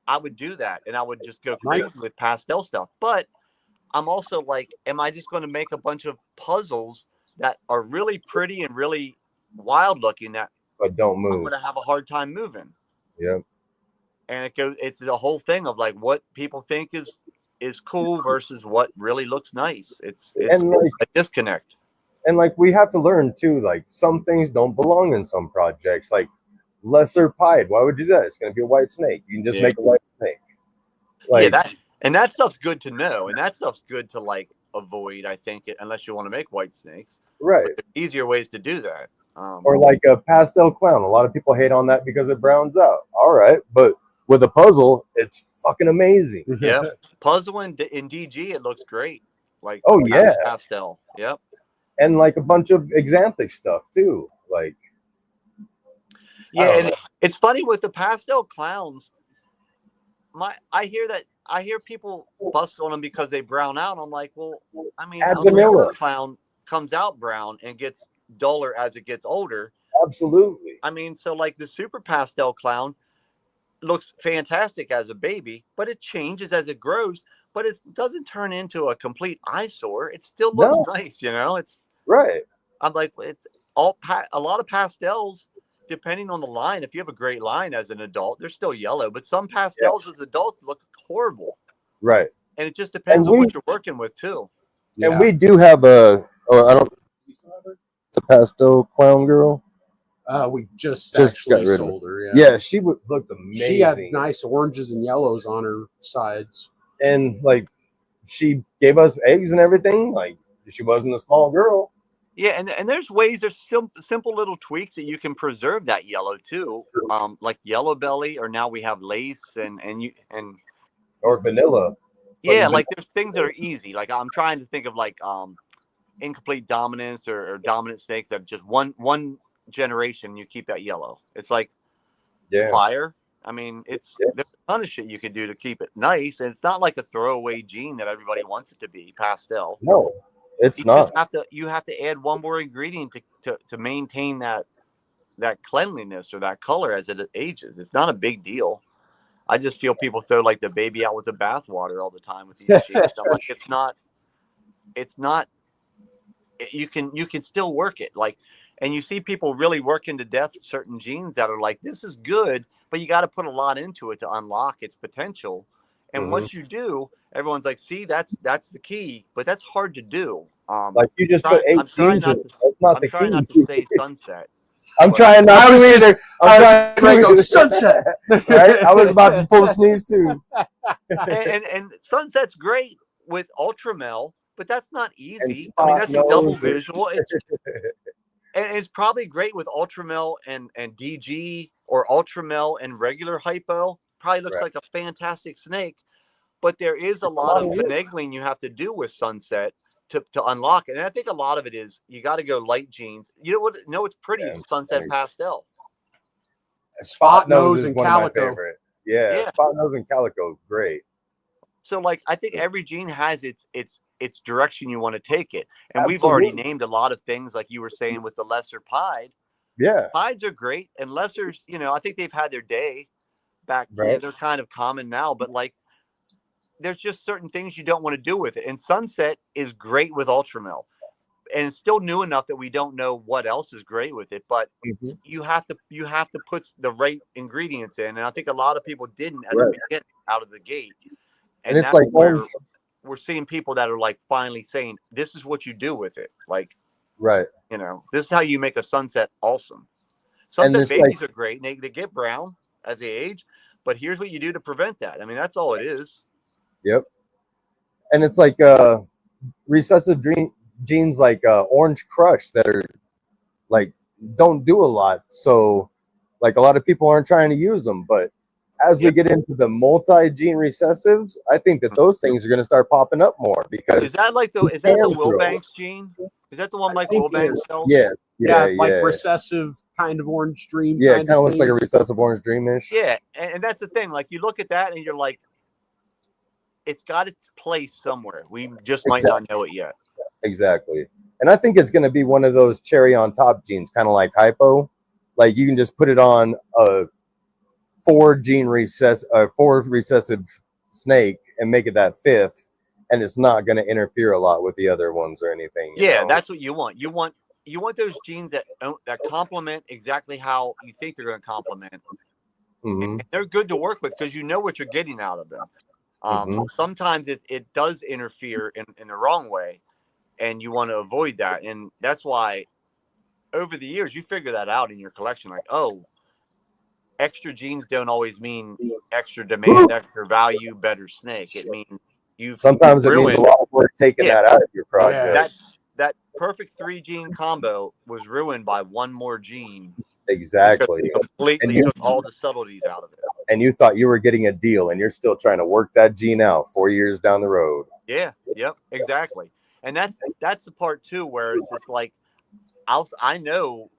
I would do that and I would just go crazy with pastel stuff. But I'm also like, am I just going to make a bunch of puzzles that are really pretty and really wild looking that but don't move? I'm going to have a hard time moving. Yep. And it's the whole thing of like what people think is cool versus what really looks nice. It's a disconnect. And like we have to learn too, like some things don't belong in some projects. Like lesser pied, why would you do that? It's going to be a white snake. You can just make a white snake. Like, that stuff's good to know, and that stuff's good to like avoid. I think unless you want to make white snakes, right? Easier ways to do that. Or like a pastel clown. A lot of people hate on that because it browns out. All right, but with a puzzle, it's fucking amazing. Yeah, puzzle in DG, it looks great. Like pastel. Yep. And like a bunch of exanthic stuff too. Like and it's funny with the pastel clowns. I hear people bust on them because they brown out. I'm like, well, I mean, a vanilla clown comes out brown and gets duller as it gets older. Absolutely. I mean, so like the super pastel clown looks fantastic as a baby, but it changes as it grows. But it doesn't turn into a complete eyesore. It still looks nice, you know. It's right. I'm like, it's all a lot of pastels. Depending on the line, if you have a great line as an adult, they're still yellow. But some pastels as adults look horrible. Right. And it just depends on what you're working with too. And we do have the pastel clown girl. We just actually sold her. Yeah, she looked amazing. She had nice oranges and yellows on her sides. And like she gave us eggs and everything. Like she wasn't a small girl. Yeah, and there's ways, there's simple little tweaks that you can preserve that yellow too. Like yellow belly, or now we have lace and or vanilla. Yeah, like there's things that are easy. Like I'm trying to think of like incomplete dominance or dominant snakes that just one generation you keep that yellow. It's like fire. I mean, there's a ton of shit you can do to keep it nice, and it's not like a throwaway gene that everybody wants it to be pastel. No. It's not. You have to add one more ingredient to maintain that cleanliness or that color as it ages. It's not a big deal. I just feel people throw like the baby out with the bathwater all the time with these shades. I'm like, it's not. You can still work it, like, and you see people really working to death certain genes that are like, this is good, but you got to put a lot into it to unlock its potential. And once you do, everyone's like, see, that's the key, but that's hard to do. Like you just put 8 genes in. I'm trying not to say sunset. I'm trying not to either. I'm trying to go sunset. Right? I was about to pull a sneeze too. and sunset's great with Ultramel, but that's not easy. I mean, that's a double visual. It's probably great with Ultramel and DG, or Ultramel and regular hypo. Probably looks like a fantastic snake, but there is a lot of finagling you have to do with sunset to unlock it. And I think a lot of it is you got to go light genes. You know what? No, it's pretty. Sunset pastel. Spot nose and calico. Yeah, spot nose and calico, great. So like, I think every gene has its direction you want to take it, and we've already named a lot of things, like you were saying with the lesser pied. Yeah, pieds are great, and lessers, I think they've had their day back then. Right. They're kind of common now, but like, there's just certain things you don't want to do with it. And sunset is great with Ultramel, and it's still new enough that we don't know what else is great with it. But you have to put the right ingredients in, and I think a lot of people didn't at the beginning, out of the gate. And it's like where we're seeing people that are like finally saying, "This is what you do with it." Like, this is how you make a sunset awesome. Sunset babies are great. They get brown as they age, but here's what you do to prevent that. I mean, that's all it is. Yep. And it's like recessive genes like Orange Crush that are like don't do a lot. So like a lot of people aren't trying to use them. But as we get into the multi-gene recessives, I think that those things are going to start popping up more because is that like the Wilbanks gene? Is that the one Mike Wilbanks sells? Yeah, like recessive kind of Orange Dream. Yeah, kind of looks like a recessive Orange Dreamish. Yeah, and that's the thing. Like you look at that and you're like, it's got its place somewhere. We just might not know it yet. Exactly. And I think it's going to be one of those cherry on top genes, kind of like hypo. Like you can just put it on a 4 recessive snake and make it that 5th, and it's not going to interfere a lot with the other ones or anything. Yeah, that's what you want. You want those genes that complement exactly how you think they're going to complement. And they're good to work with because you know what you're getting out of them. Sometimes it does interfere in the wrong way, and you want to avoid that. And that's why over the years you figure that out in your collection. Like, oh, extra genes don't always mean extra demand, extra value, better snake. It means you sometimes it means a lot of work taking that out of your project. That perfect 3 gene combo was ruined by one more gene. Exactly. Completely took all the subtleties out of it. And you thought you were getting a deal, and you're still trying to work that gene out 4 years down the road. Yeah. Yep. Exactly. And that's the part too where it's just like I know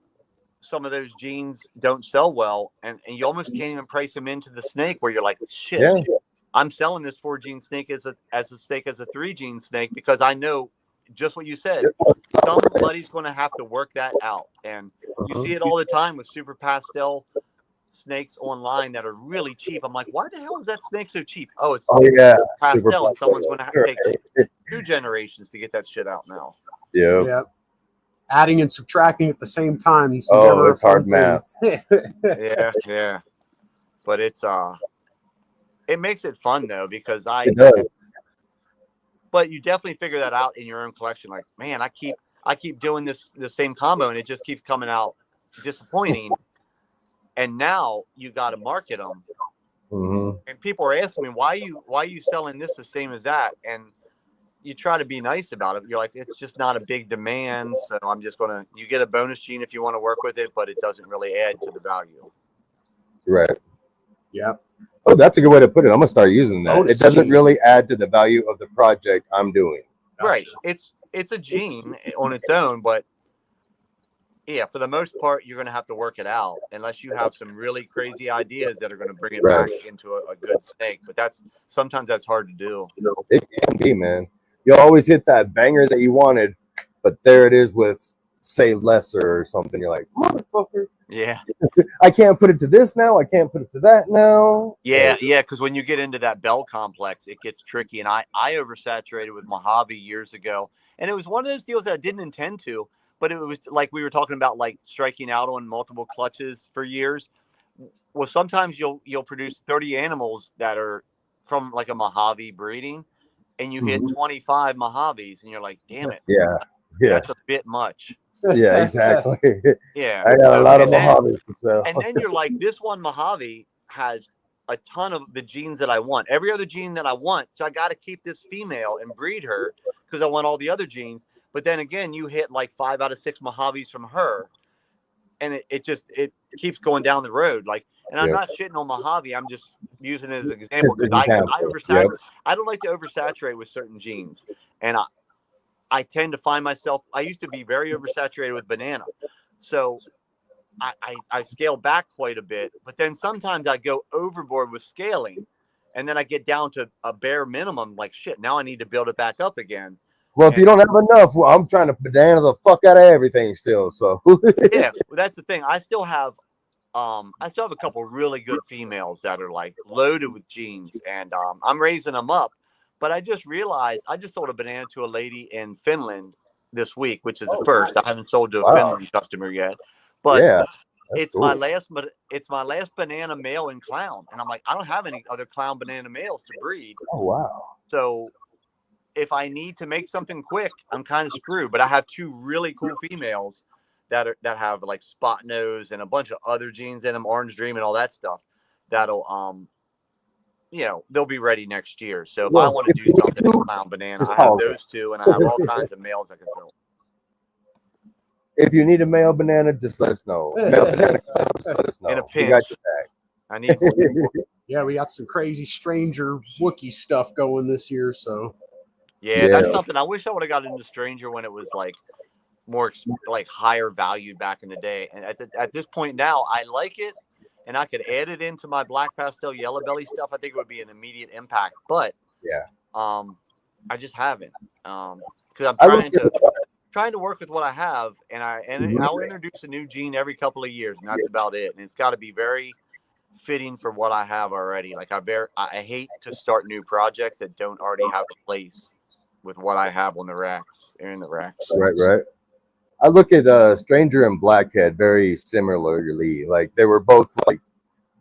some of those genes don't sell well, and you almost can't even price them into the snake where you're like, shit, I'm selling this 4 gene snake as a 3 gene snake because I know just what you said. Somebody's going to have to work that out, and you see it all the time with super pastel snakes online that are really cheap. I'm like, why the hell is that snake so cheap? Oh, it's pastel, and someone's going to have to take 2 generations to get that shit out now. Yeah. Adding and subtracting at the same time. It's hard math. Yeah. But it makes it fun though because it does. But you definitely figure that out in your own collection. Like, man, I keep doing the same combo and it just keeps coming out disappointing. And now you got to market them. And people are asking me, why are you selling this the same as that? And you try to be nice about it. You're like, it's just not a big demand. So I'm just you get a bonus gene if you want to work with it, but it doesn't really add to the value. Right. Yeah. Oh, that's a good way to put it. I'm gonna start using that. It doesn't really add to the value of the project I'm doing. Right. It's a gene on its own, but yeah, for the most part, you're going to have to work it out unless you have some really crazy ideas that are going to bring it back into a good snake. But sometimes that's hard to do. It can be, man. You'll always hit that banger that you wanted, but there it is with, say, lesser or something. You're like, motherfucker. Yeah. I can't put it to this now. I can't put it to that now. Yeah. Because when you get into that bell complex, it gets tricky. And I oversaturated with Mojave years ago. And it was one of those deals that I didn't intend to. But it was like we were talking about, like striking out on multiple clutches for years. Well, sometimes you'll produce 30 animals that are from like a Mojave breeding, and you hit 25 Mojaves, and you're like, damn it. Yeah. That's a bit much. Yeah, exactly. Yeah. I got a lot of Mojaves to sell. And then you're like, this one Mojave has a ton of the genes that I want. Every other gene that I want. So I got to keep this female and breed her because I want all the other genes. But then again, you hit like 5 out of 6 Mojaves from her, and it keeps going down the road. Like, and I'm not shitting on Mojave. I'm just using it as an example because I oversaturate. I don't like to oversaturate with certain genes, and I tend to find myself. I used to be very oversaturated with banana, so I scale back quite a bit. But then sometimes I go overboard with scaling, and then I get down to a bare minimum. Like shit, now I need to build it back up again. Well, if you don't have enough, I'm trying to banana the fuck out of everything still. So yeah, well, that's the thing. I still have a couple really good females that are like loaded with genes, and I'm raising them up. But I just realized I just sold a banana to a lady in Finland this week, which is the first. I haven't sold to a Finland customer yet, but it's cool. It's my last banana male in clown, and I'm like, I don't have any other clown banana males to breed. Oh wow! So if I need to make something quick, I'm kind of screwed. But I have 2 really cool females that have like spot nose and a bunch of other genes in them, Orange Dream and all that stuff. That'll they'll be ready next year. So if I want to do something with clown banana, I have those two, and I have all kinds of males I can throw. If you need a male banana, just let us know. Male banana, just let us know. In a pinch. We got your back. I need one. Yeah, we got some crazy stranger Wookiee stuff going this year. So yeah, that's something. I wish I would have got into stranger when it was like more like higher value back in the day. And at this point now, I like it, and I could add it into my black pastel yellow belly stuff. I think it would be an immediate impact. But I just haven't because I'm trying to work with what I have, and I'll introduce a new gene every couple of years, and that's about it. And it's got to be very fitting for what I have already. Like I hate to start new projects that don't already have a place with what I have on the racks. In the racks. Right. I look at Stranger and Blackhead very similarly. Like they were both like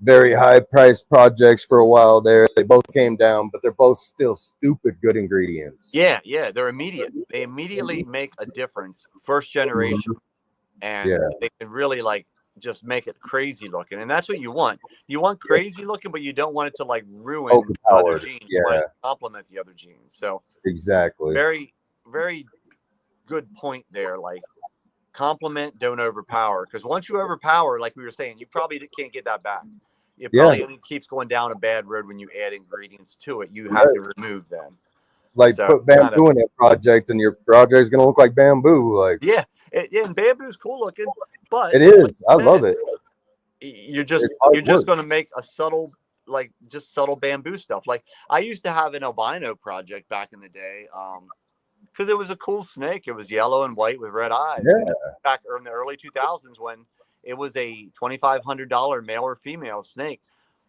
very high priced projects for a while there. They both came down, but they're both still stupid good ingredients. Yeah, they're immediate. They immediately make a difference. First generation, and they can really like just make it crazy looking, and that's what you want. You want crazy looking, but you don't want it to like ruin other genes. You want it to complement the other genes. So exactly, very, very good point there. Like complement, don't overpower, because once you overpower, like we were saying, you probably can't get that back. It probably only keeps going down a bad road when you add ingredients to it. You have to remove them. Like put bamboo in a project, and your project is going to look like bamboo. Like and bamboo's cool looking, but it is. I love it. You're just going to make a subtle bamboo stuff. Like I used to have an albino project back in the day, because it was a cool snake. It was yellow and white with red eyes. Yeah. Back in the early 2000s when it was a $2,500 male or female snake.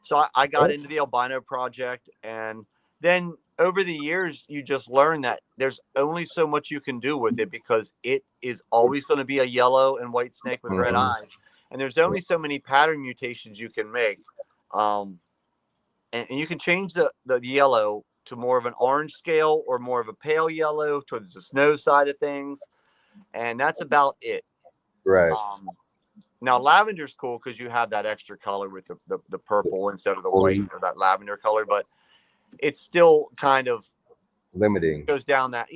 So I got into the albino project, and then over the years, you just learn that there's only so much you can do with it, because it is always going to be a yellow and white snake with red eyes. And there's only so many pattern mutations you can make. And you can change the yellow to more of an orange scale or more of a pale yellow towards the snow side of things. And that's about it. Right. Now, lavender's cool because you have that extra color with the purple instead of the white, or that lavender color, but it's still kind of limiting. It goes down that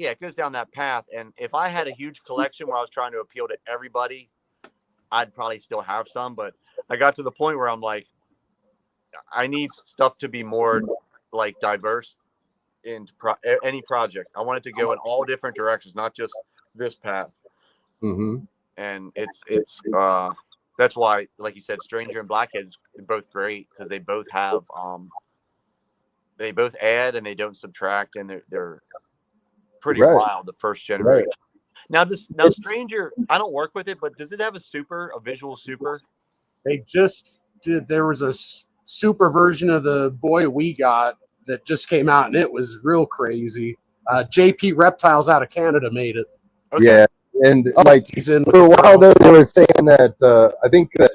path. And if I had a huge collection where I was trying to appeal to everybody, I'd probably still have some. But I got to the point where I'm like, I need stuff to be more like diverse in any project. I want it to go in all different directions, not just this path. And it's that's why, like you said, Stranger and Blackhead's both great, because they both have they both add and they don't subtract, and they're pretty wild. The first generation. Now Stranger, I don't work with it, but does it have a visual super? They just did. There was a super version of the boy we got that just came out, and it was real crazy. JP Reptiles out of Canada made it. Okay. Yeah. And like for a while there, they were saying that I think that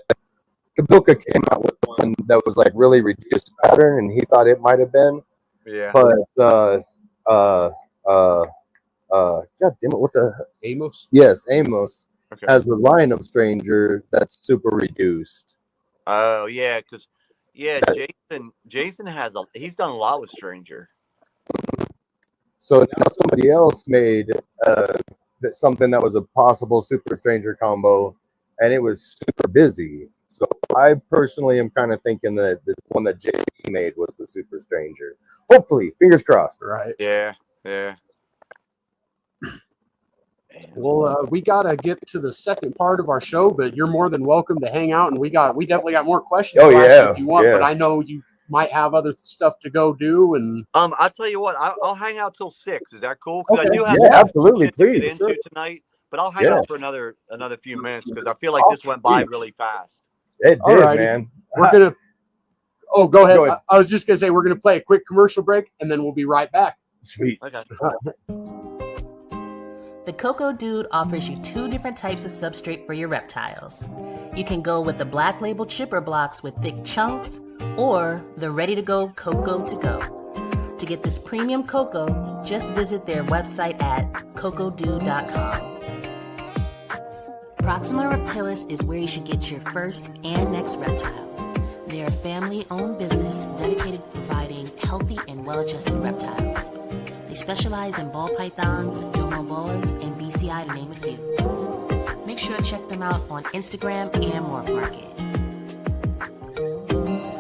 Kabuka came out with one that was like really reduced pattern, and he thought it might have been. Yeah. But God damn it, what the Amos? Yes, Amos has a line of Stranger that's super reduced. Oh yeah, because Jason he's done a lot with Stranger. So now somebody else made something that was a possible Super Stranger combo, and it was super busy. So I personally am kind of thinking that the one that JP made was the Super Stranger. Hopefully, fingers crossed. Right. Yeah. Well, we gotta get to the second part of our show, but you're more than welcome to hang out, and we definitely got more questions. If you want, but I know you might have other stuff to go do. And I'll tell you what, I'll hang out till 6. Is that cool? Because I do have absolutely, please, to get into tonight, but I'll hang out for another few minutes, because I feel like this went by really fast. It did, man. We're gonna. Oh, go ahead. I was just gonna say we're gonna play a quick commercial break, and then we'll be right back. Sweet. Okay. The Cocoa Dude offers you 2 different types of substrate for your reptiles. You can go with the black label chipper blocks with thick chunks, or the ready-to-go Cocoa to go. To get this premium cocoa, just visit their website at cocodude.com. Proxima reptilis is where you should get your first and next reptile. They're a family-owned business dedicated to providing healthy and well-adjusted reptiles. They specialize in ball pythons, domo boas, and BCI, to name a few. Make sure to check them out on Instagram and Morph Market.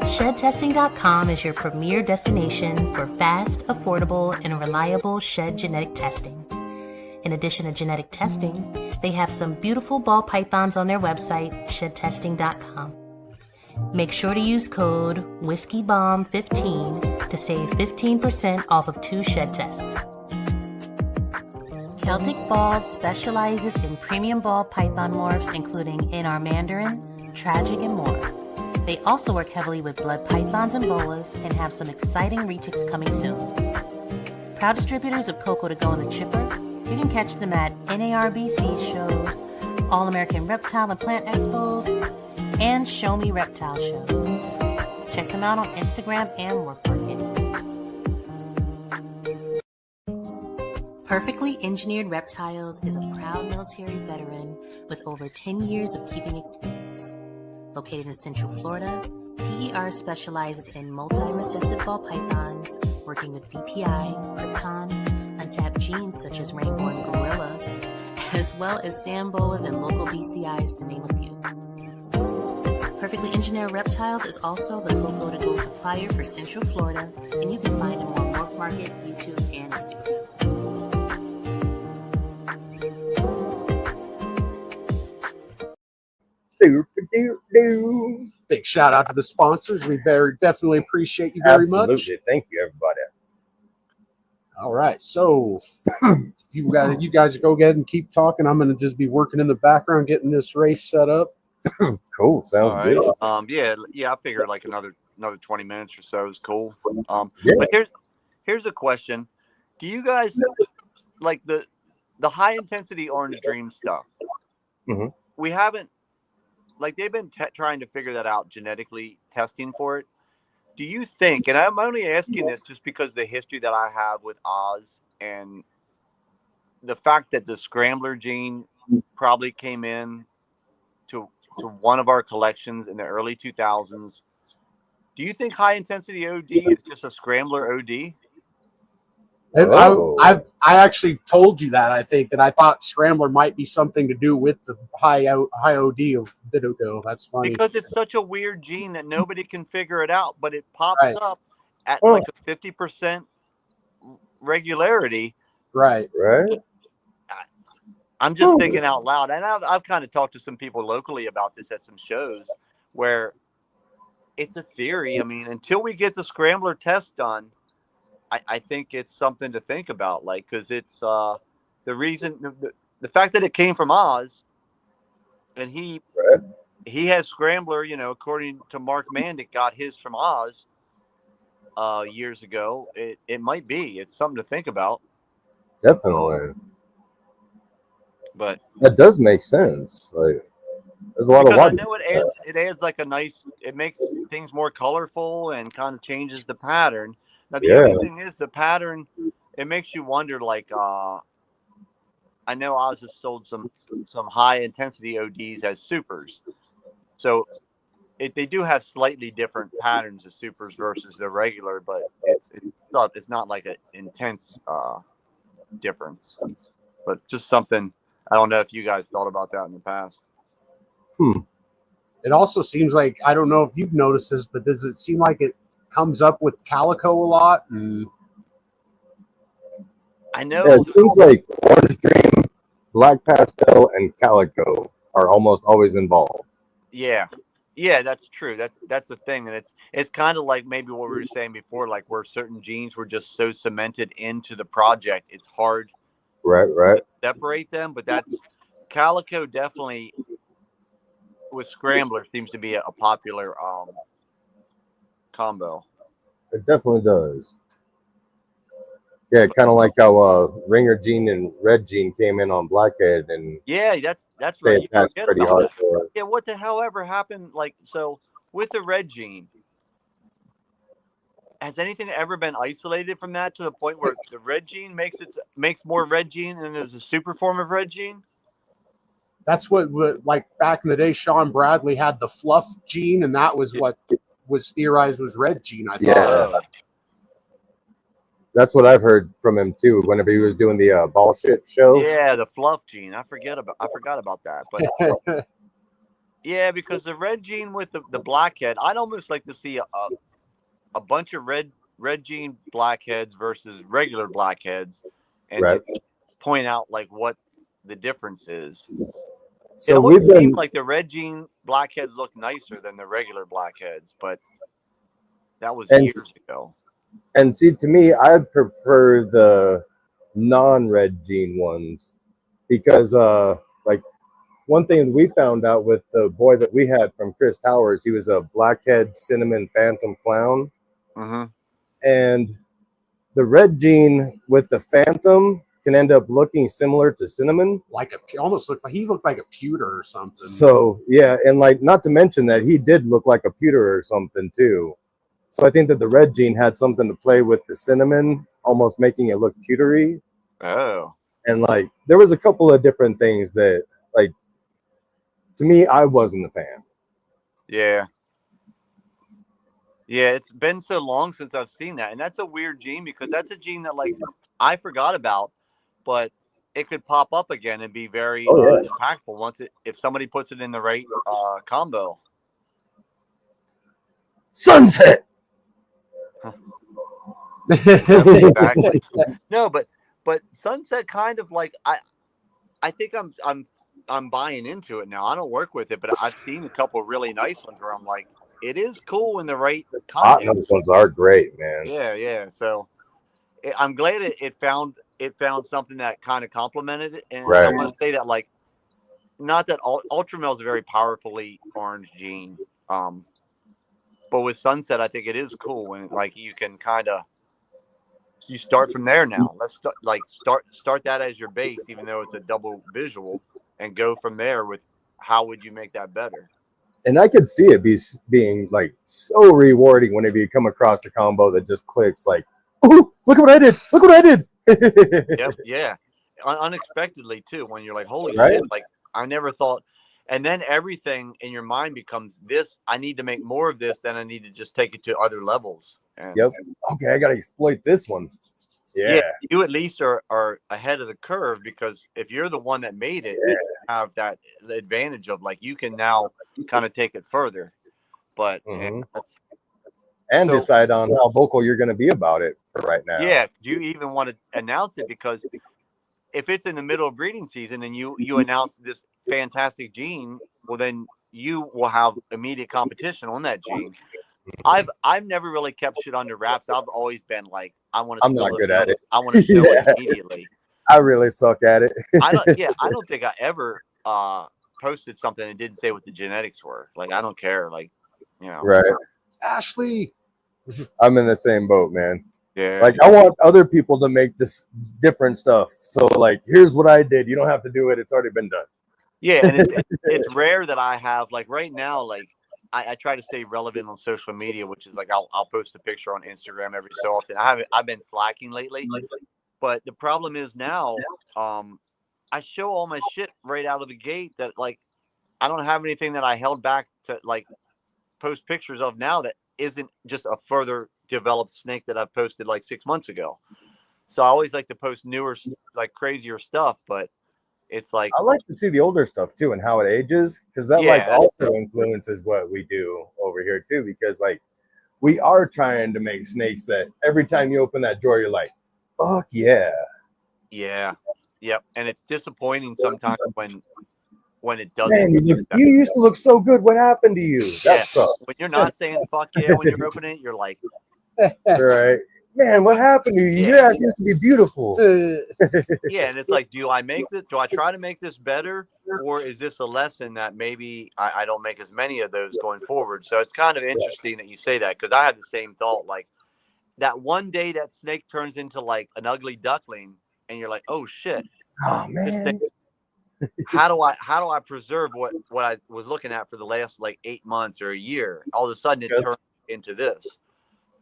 ShedTesting.com is your premier destination for fast, affordable, and reliable shed genetic testing. In addition to genetic testing, they have some beautiful ball pythons on their website, ShedTesting.com. Make sure to use code WhiskeyBomb15 to save 15% off of 2 shed tests. Celtic Balls specializes in premium ball python morphs, including NR Mandarin, Tragic, and more. They also work heavily with blood pythons and boas and have some exciting retics coming soon. Proud distributors of Coco to Go and the Chipper, you can catch them at NARBC shows, All American Reptile and Plant Expos, and Show Me Reptile shows. Check them out on Instagram and Morph Market. Perfectly Engineered Reptiles is a proud military veteran with over 10 years of keeping experience. Located in Central Florida, PER specializes in multi-recessive ball pythons, working with BPI, Krypton, untapped genes such as Rainbow and Gorilla, as well as Samboas and local BCIs, to name a few. Perfectly Engineered Reptiles is also the Coco to Go supplier for Central Florida, and you can find them on Morph Market, YouTube, and Instagram. Big shout out to the sponsors. We definitely appreciate you very much. Absolutely. Thank you, everybody. All right. So if you guys go ahead and keep talking. I'm going to just be working in the background, getting this race set up. Cool. Sounds good. Yeah. I figured like another 20 minutes or so is cool. Yeah. But here's a question. Do you guys like the high intensity Orange Dream stuff? Mm-hmm. We haven't, like, they've been trying to figure that out, genetically testing for it. Do you think, and I'm only asking this just because the history that I have with Oz and the fact that the Scrambler gene probably came in to one of our collections in the early 2000s. Do you think high intensity OD is just a Scrambler OD? I actually told you that. I think that I thought Scrambler might be something to do with the high OD of Bidogo. That's funny because it's such a weird gene that nobody can figure it out, but it pops up at like a 50% regularity. Right. I'm just thinking out loud, and I've kind of talked to some people locally about this at some shows where it's a theory. I mean, until we get the Scrambler test done, I think it's something to think about, like, because it's the reason, the fact that it came from Oz, and he has Scrambler, according to Mark Mandick, got his from Oz years ago. It might be. It's something to think about. Definitely. But that does make sense. Like, there's a lot of logic. I know it adds like a nice, it makes things more colorful and kind of changes the pattern. Now, the other thing is the pattern, it makes you wonder, like, I know Oz has sold some high intensity ODs as supers. So they do have slightly different patterns as supers versus the regular, but it's not like an intense difference. But just something, I don't know if you guys thought about that in the past. It also seems like, I don't know if you've noticed this, but does it seem like it comes up with Calico a lot? I know. Yeah, it seems like Orange Dream, Black Pastel, and Calico are almost always involved. Yeah, that's true. That's the thing, and it's kind of like maybe what we were saying before, like where certain genes were just so cemented into the project, it's hard, to separate them. But that's Calico definitely with Scrambler seems to be a popular combo. It definitely does. Yeah, kind of like how Ringer Gene and Red Gene came in on Blackhead, and that's right. That's pretty hard. Yeah, what the hell ever happened? Like, so with the Red Gene, has anything ever been isolated from that to the point where the Red Gene makes more Red Gene than there's a super form of Red Gene? That's what like back in the day, Sean Bradley had the Fluff gene, and that was what was theorized was red gene. I thought. Yeah. That's what I've heard from him too. Whenever he was doing the bullshit show. Yeah, the fluff gene. I forgot about that. But yeah, because the red gene with the blackhead, I'd almost like to see a bunch of red gene blackheads versus regular blackheads, and point out like what the difference is. So it always seemed like the red gene blackheads look nicer than the regular blackheads, but that was years ago. And see, to me, I prefer the non-red gene ones because, like, one thing we found out with the boy that we had from Chris Towers, he was a blackhead cinnamon phantom clown. And the red gene with the phantom can end up looking similar to cinnamon. Like almost looked like he looked like a pewter or something. So, yeah, and like, not to mention that he did look like a pewter or something too. So I think that the red gene had something to play with the cinnamon, almost making it look pewtery. Oh. And like, there was a couple of different things that, like, to me, I wasn't a fan. Yeah. Yeah, it's been so long since I've seen that. And that's a weird gene because that's a gene that, like, I forgot about, but it could pop up again and be very impactful once if somebody puts it in the right combo. Sunset. Exactly. No, but Sunset kind of like I think I'm buying into it now. I don't work with it, but I've seen a couple of really nice ones where I'm like, it is cool in the right context. Those ones are great, man. Yeah. So I'm glad it found something that kind of complemented it. And I want to say that, like, not that Ultramel is a very powerfully orange gene, but with Sunset, I think it is cool when, like, you can kind of you start from there now. Let's start that as your base, even though it's a double visual, and go from there with how would you make that better. And I could see it being like so rewarding whenever you come across a combo that just clicks. Like, oh, look what I did! Look what I did! Yep, yeah, unexpectedly too. When you're like, holy shit! Like, I never thought. And then everything in your mind becomes this. I need to make more of this. Then I need to just take it to other levels. And, okay, I got to exploit this one. Yeah. You at least are ahead of the curve, because if you're the one that made it, you have that advantage of, like, you can now kind of take it further. But and decide on how vocal you're going to be about it for right now. Yeah. Do you even want to announce it? Because if it's in the middle of breeding season and you announce this fantastic gene, well, then you will have immediate competition on that gene. I've never really kept shit under wraps. I've always been like, I'm not good at it. I want to show it immediately. I really suck at it. I don't think I ever posted something and didn't say what the genetics were. Like, I don't care. Like, you know. Right. Ashley. I'm in the same boat, man. Yeah. Like, I want other people to make this different stuff. So, like, here's what I did. You don't have to do it. It's already been done. Yeah, and it's rare that I have, like, right now, like, I try to stay relevant on social media, which is like I'll post a picture on Instagram every so often. I've been slacking lately, but the problem is now I show all my shit right out of the gate that, like, I don't have anything that I held back to, like, post pictures of now that isn't just a further developed snake that I posted like 6 months ago. So I always like to post newer, like, crazier stuff, but it's like, I like to see the older stuff too and how it ages, because that like also influences what we do over here too, because like we are trying to make snakes that every time you open that drawer you're like, fuck yeah. Yep. And it's disappointing sometimes when it doesn't. Man, you used to look so good. What happened to you? That sucks. When you're not saying fuck yeah when you're opening it, you're like, right. Man, what happened to you? Your ass used to be beautiful. Yeah, and it's like, do I try to make this better, or is this a lesson that maybe I don't make as many of those going forward? So it's kind of interesting that you say that, because I had the same thought. Like, that one day that snake turns into like an ugly duckling, and you're like, oh shit, oh man, how do I preserve what I was looking at for the last like 8 months or a year? All of a sudden it turns into this.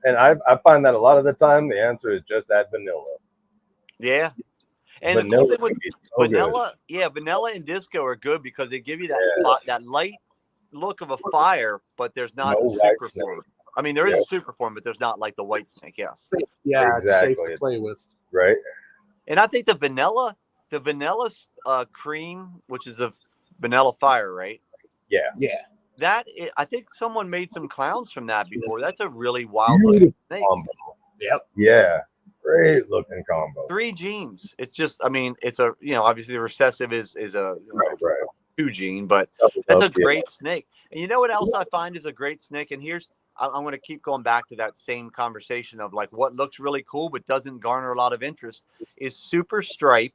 And I find that a lot of the time the answer is just add vanilla. Yeah. And vanilla, the cool thing with vanilla and disco are good because they give you that that light look of a fire, but there's not the super form. I mean, there is a super form, but there's not like the white snake. Yes. Yeah, exactly. It's safe to play with. Right. And I think the vanilla cream, which is a vanilla fire, right? Yeah. Yeah. I think someone made some clowns from that before. That's a really wild looking snake. Combo. Yep. Yeah. Great looking combo. 3 genes. It's just, I mean, it's a, obviously the recessive is a right. 2 gene, but that's a great snake. And you know what else I find is a great snake? And I'm going to keep going back to that same conversation of like what looks really cool but doesn't garner a lot of interest is super stripe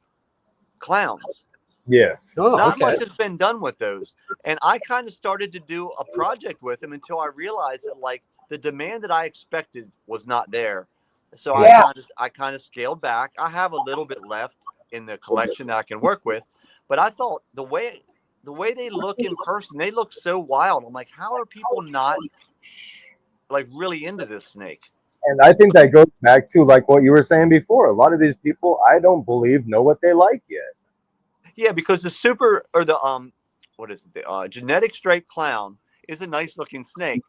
clowns. Yes. Not much has been done with those. And I kind of started to do a project with them until I realized that like the demand that I expected was not there. So I kind of scaled back. I have a little bit left in the collection that I can work with, but I thought the way they look in person, they look so wild. I'm like, how are people not like really into this snake? And I think that goes back to like what you were saying before. A lot of these people, I don't believe, know what they like yet. Yeah, because the super or the what is it? The genetic striped clown is a nice looking snake,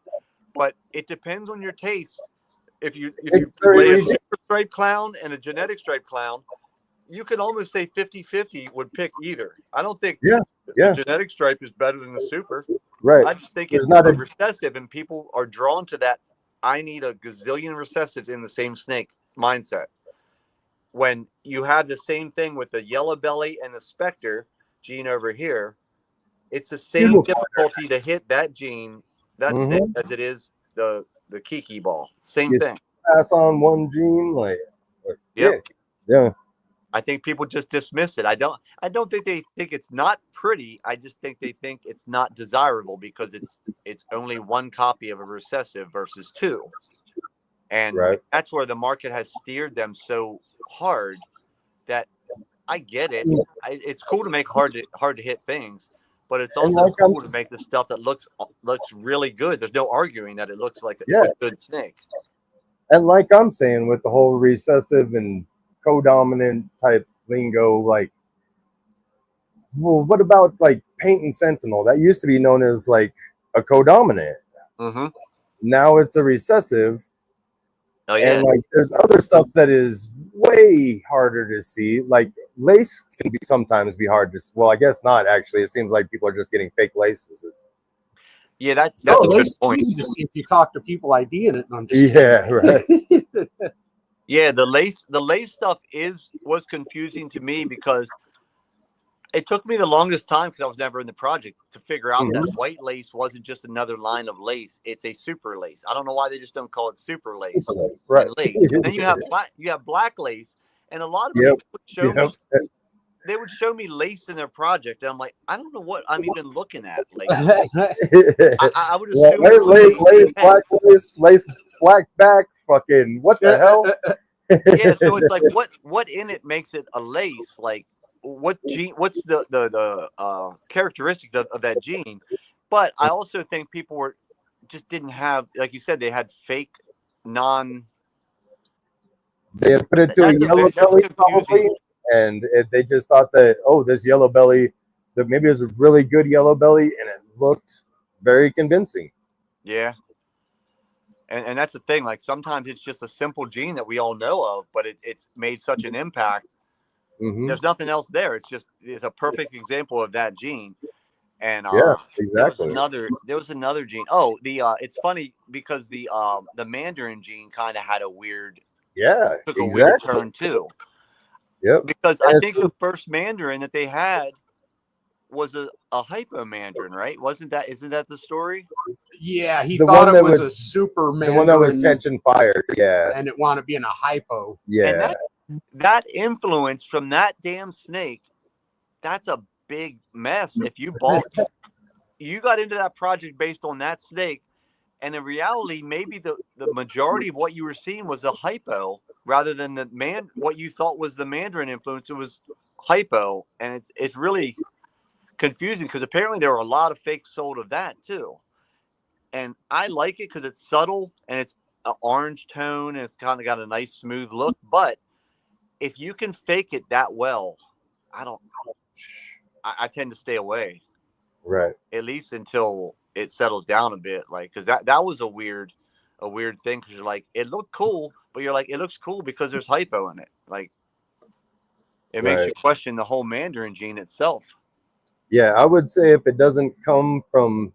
but it depends on your taste. If you play a super striped clown and a genetic striped clown, you can almost say 50-50 would pick either. I don't think the genetic stripe is better than the super. Right. I just think it's not a recessive, and people are drawn to that. I need a gazillion recessives in the same snake mindset. When you have the same thing with the yellow belly and the specter gene over here, it's the same difficulty to hit that gene, that snake, as it is the Kiki ball. Same thing. Pass on one gene, like yep. Yeah. I think people just dismiss it. I don't think they think it's not pretty. I just think they think it's not desirable because it's only one copy of a recessive versus 2. And that's where the market has steered them so hard that I get it. It's cool to make hard to hit things, but it's also cool to make the stuff that looks really good. There's no arguing that it looks like a good snake. And like I'm saying, with the whole recessive and codominant type lingo, like, well, what about like paint and sentinel? That used to be known as like a codominant. Now it's a recessive. Oh yeah. And like there's other stuff that is way harder to see. Like lace can sometimes be hard to see. Well, I guess not actually. It seems like people are just getting fake laces. Yeah, that's a good point. To see if you talk to people IDing it. I'm just right. Yeah, the lace stuff was confusing to me because it took me the longest time because I was never in the project to figure out that white lace wasn't just another line of lace. It's a super lace. I don't know why they just don't call it super lace. Right. Lace. And then you have black lace, and a lot of people would show me. They would show me lace in their project, and I'm like, I don't know what I'm even looking at. Like, I would assume white lace, black lace, black back, fucking what the hell? Yeah, so it's like what in it makes it a lace? Like, what gene? What's the characteristic of that gene? But I also think people just didn't have, like you said, they had fake non. They had put it to a yellow belly probably. And they just thought that, this yellow belly, that maybe it was a really good yellow belly, and it looked very convincing. Yeah. And that's the thing. Like sometimes it's just a simple gene that we all know of, but it's made such an impact. There's nothing else there. It's a perfect example of that gene. And exactly. There was another gene. Oh, it's funny because the Mandarin gene kind of had a weird weird turn too. Yep. Because I think the first Mandarin that they had was a hypo Mandarin, right? Isn't that the story? Yeah, he thought it was a super Mandarin. The one that was catching fire, and it wound up being a hypo. Yeah. And that influence from that damn snake, that's a big mess. If you got into that project based on that snake, and in reality, maybe the majority of what you were seeing was a hypo rather than what you thought was the Mandarin influence. It was hypo, and it's really confusing because apparently there were a lot of fakes sold of that too. And I like it because it's subtle and it's an orange tone and it's kind of got a nice smooth look. But if you can fake it that well, I tend to stay away. Right. At least until it settles down a bit, like because that was a weird a weird thing because you're like, it looked cool, but you're like, it looks cool because there's hypo in it. Like, it makes you question the whole Mandarin gene itself. Yeah, I would say if it doesn't come from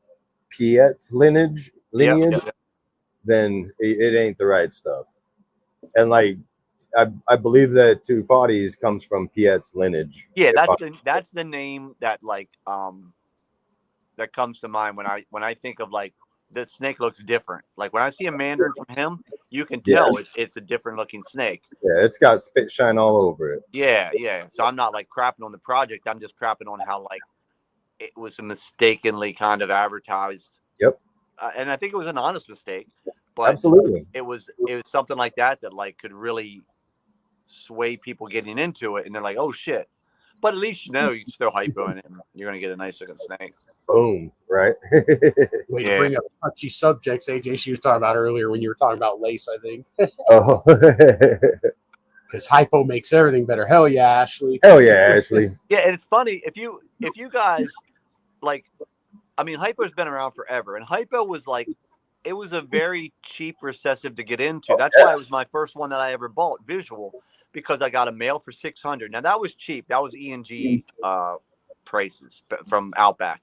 Piet's lineage, then it ain't the right stuff. And like, I believe that Tufati's comes from Piet's lineage. Yeah, that's the name that like that comes to mind when I think of like the snake looks different. Like when I see a Mandarin from him, you can tell it's a different looking snake. Yeah, it's got spit shine all over it. Yeah, yeah. So I'm not like crapping on the project. I'm just crapping on how like it was mistakenly kind of advertised. Yep. And I think it was an honest mistake. But absolutely, it was something like that like could really sway people getting into it, and they're like, oh shit. But at least you know you can throw hypo in it and you're gonna get a nice looking snake. Boom, right? Way to bring up touchy subjects, AJ, she was talking about earlier when you were talking about lace, I think. Oh, because hypo makes everything better. Hell yeah, Ashley. Hell yeah, Ashley. Yeah, and it's funny if you guys like, I mean, hypo's been around forever, and hypo was like, it was a very cheap recessive to get into. That's why it was my first one that I ever bought, visual, because I got a male for $600. Now that was cheap. That was E&G prices from Outback,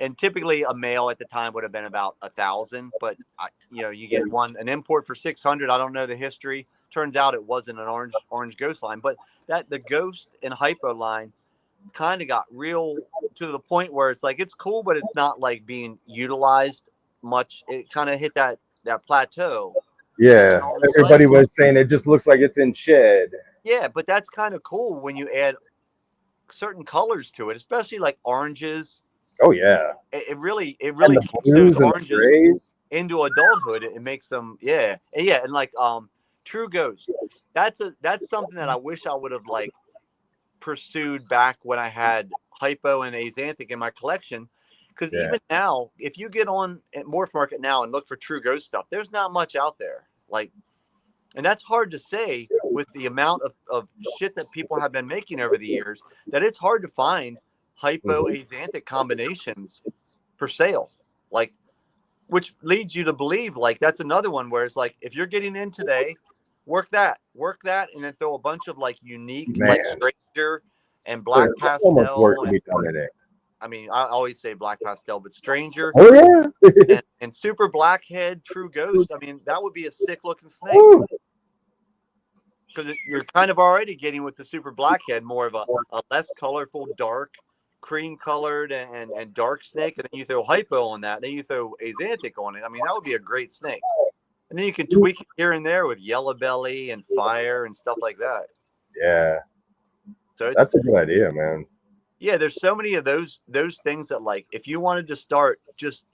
and typically a male at the time would have been about $1,000. But you get an import for $600. I don't know the history. Turns out it wasn't an orange ghost line, but the ghost and hypo line kind of got real to the point where it's like it's cool, but it's not like being utilized much. It kind of hit that plateau. Yeah, everybody was saying it just looks like it's in shed. Yeah, but that's kind of cool when you add certain colors to it, especially like oranges. Oh yeah, it really keeps those oranges into adulthood. It makes them and like True Ghost. That's something that I wish I would have like pursued back when I had hypo and axanthic in my collection. Because even now, if you get on at Morph Market now and look for True Ghost stuff, there's not much out there. Like, and that's hard to say with the amount of shit that people have been making over the years, that it's hard to find hypo axanthic combinations for sale. Like, which leads you to believe like that's another one where it's like if you're getting in today, work that, and then throw a bunch of like unique like Stranger and Black Pastel. So much work to be done in it. I mean, I always say Black Pastel, but Stranger. Oh yeah. and Super Blackhead, True Ghost. I mean, that would be a sick looking snake. Because you're kind of already getting with the Super Blackhead more of a less colorful, dark, cream colored and dark snake, and then you throw hypo on that, then you throw axanthic on it. I mean, that would be a great snake. And then you can tweak it here and there with yellow belly and fire and stuff like that. Yeah. So that's a good idea, man. Yeah, there's so many of those things that like if you wanted to start, just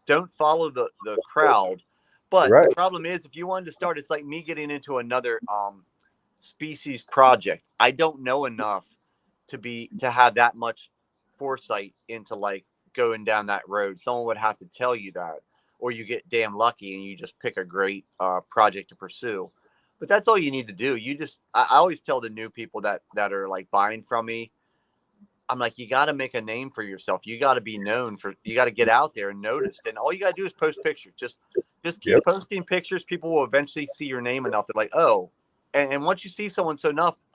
don't follow the crowd. But the problem is if you wanted to start, it's like me getting into another species project. I don't know enough to have that much foresight into like going down that road. Someone would have to tell you that, or you get damn lucky and you just pick a great project to pursue. But that's all you need to do. I always tell the new people that are like buying from me, I'm like, you got to make a name for yourself. You got to be known you got to get out there and noticed. And all you got to do is post pictures. Just keep posting pictures. People will eventually see your name enough. They're like, oh, and once you see someone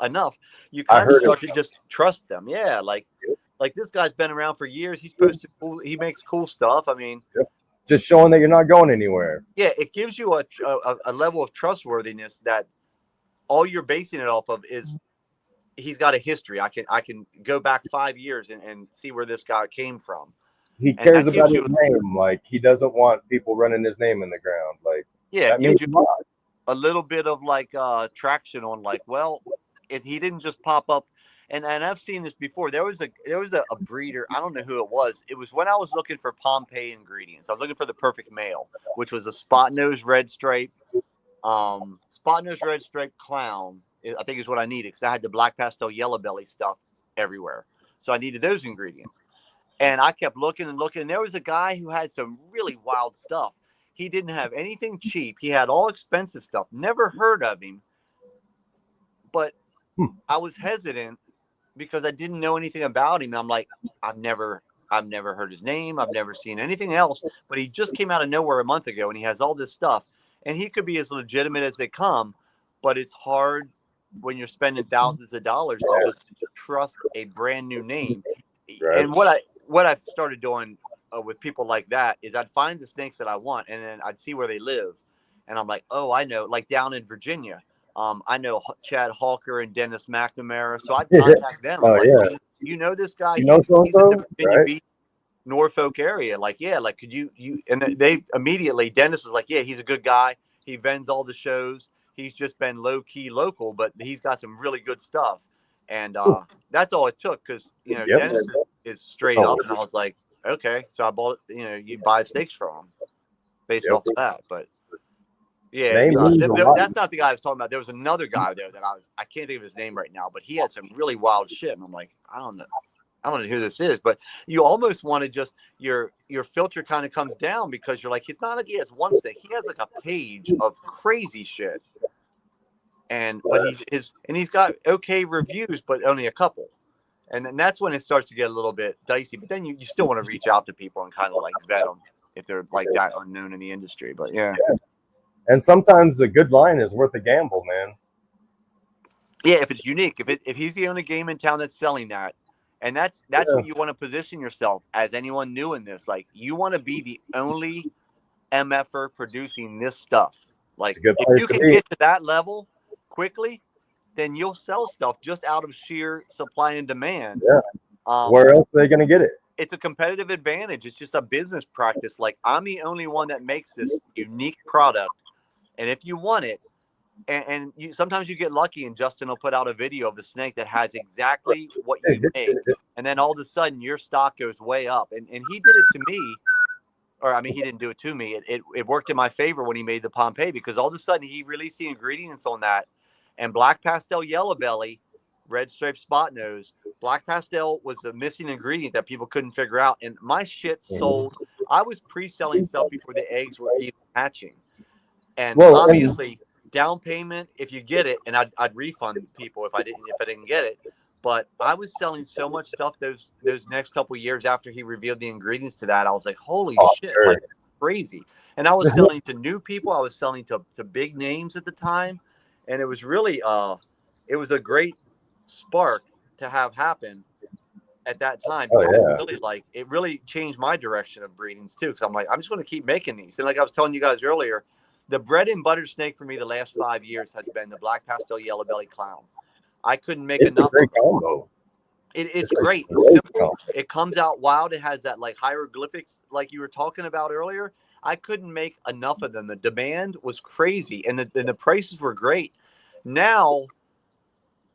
enough, you kind of start to just trust them. Yeah. Like this guy's been around for years. He's posted cool. He makes cool stuff. I mean, just showing that you're not going anywhere. Yeah. It gives you a level of trustworthiness that all you're basing it off of is, he's got a history. I can go back 5 years and see where this guy came from. He cares about his name. Like he doesn't want people running his name in the ground. Like it gives you a little bit of like traction on like, well, he didn't just pop up. And I've seen this before. There was a breeder. I don't know who it was. It was when I was looking for Pompeii ingredients. I was looking for the perfect male, which was a spot nose red stripe clown. I think is what I needed because I had the Black Pastel yellow belly stuff everywhere. So I needed those ingredients. And I kept looking and looking. And there was a guy who had some really wild stuff. He didn't have anything cheap. He had all expensive stuff. Never heard of him. But I was hesitant because I didn't know anything about him. I'm like, I've never heard his name. I've never seen anything else. But he just came out of nowhere a month ago and he has all this stuff. and he could be as legitimate as they come, but it's hard when you're spending thousands of dollars to just trust a brand new name. Right. And what I've started doing with people like that is I'd find the snakes that I want, and then I'd see where they live, and I'm like, oh, I know, like down in Virginia, I know Chad Hawker and Dennis McNamara, so I'd contact them. Oh, like, yeah. you know this guy? You know He's in the Virginia right? Beach, Norfolk area. Like, yeah, like could you and they immediately, Dennis was like, yeah, he's a good guy. He vends all the shows. He's just been low key local, but he's got some really good stuff. And that's all it took, because Dennis is straight up, and I was like, okay, so I bought you buy steaks from him based off of that. But yeah, that's not the guy I was talking about. There was another guy there that I can't think of his name right now, but he had some really wild shit, and I'm like, I don't know who this is, but you almost want to just your filter kind of comes down, because you're like, it's not like he has one snake, he has like a page of crazy shit, but he's got okay reviews, but only a couple, and then that's when it starts to get a little bit dicey. But then you still want to reach out to people and kind of like vet them if they're like that unknown in the industry. But yeah. And sometimes a good line is worth a gamble, man. Yeah, if it's unique, if he's the only game in town that's selling that. And that's what you want to position yourself as. Anyone new in this, like, you want to be the only MFer producing this stuff. Like, if you can get to that level quickly, then you'll sell stuff just out of sheer supply and demand. Yeah. Where else are they going to get it? It's a competitive advantage. It's just a business practice. Like, I'm the only one that makes this unique product, and if you want it, and sometimes you get lucky, and Justin will put out a video of the snake that has exactly what you make, and then all of a sudden your stock goes way up. And he did it to me, or I mean, he didn't do it to me. It worked in my favor when he made the Pompeii, because all of a sudden he released the ingredients on that, and black pastel yellow belly, red striped spot nose, black pastel was the missing ingredient that people couldn't figure out, and my shit sold. I was pre-selling stuff before the eggs were even hatching, and obviously. Down payment if you get it, and I'd refund people if I didn't get it. But I was selling so much stuff those next couple of years after he revealed the ingredients to that. I was like, holy shit, like, crazy. And I was selling to new people. I was selling to big names at the time, and it was really it was a great spark to have happen at that time. It really changed my direction of breedings too, because I'm like, I'm just going to keep making these. And like I was telling you guys earlier, the bread and butter snake for me the last 5 years has been the black pastel yellow belly clown. I couldn't make enough. It's a great combo. It's great. It's simple. It comes out wild. It has that like hieroglyphics like you were talking about earlier. I couldn't make enough of them. The demand was crazy, and the prices were great. Now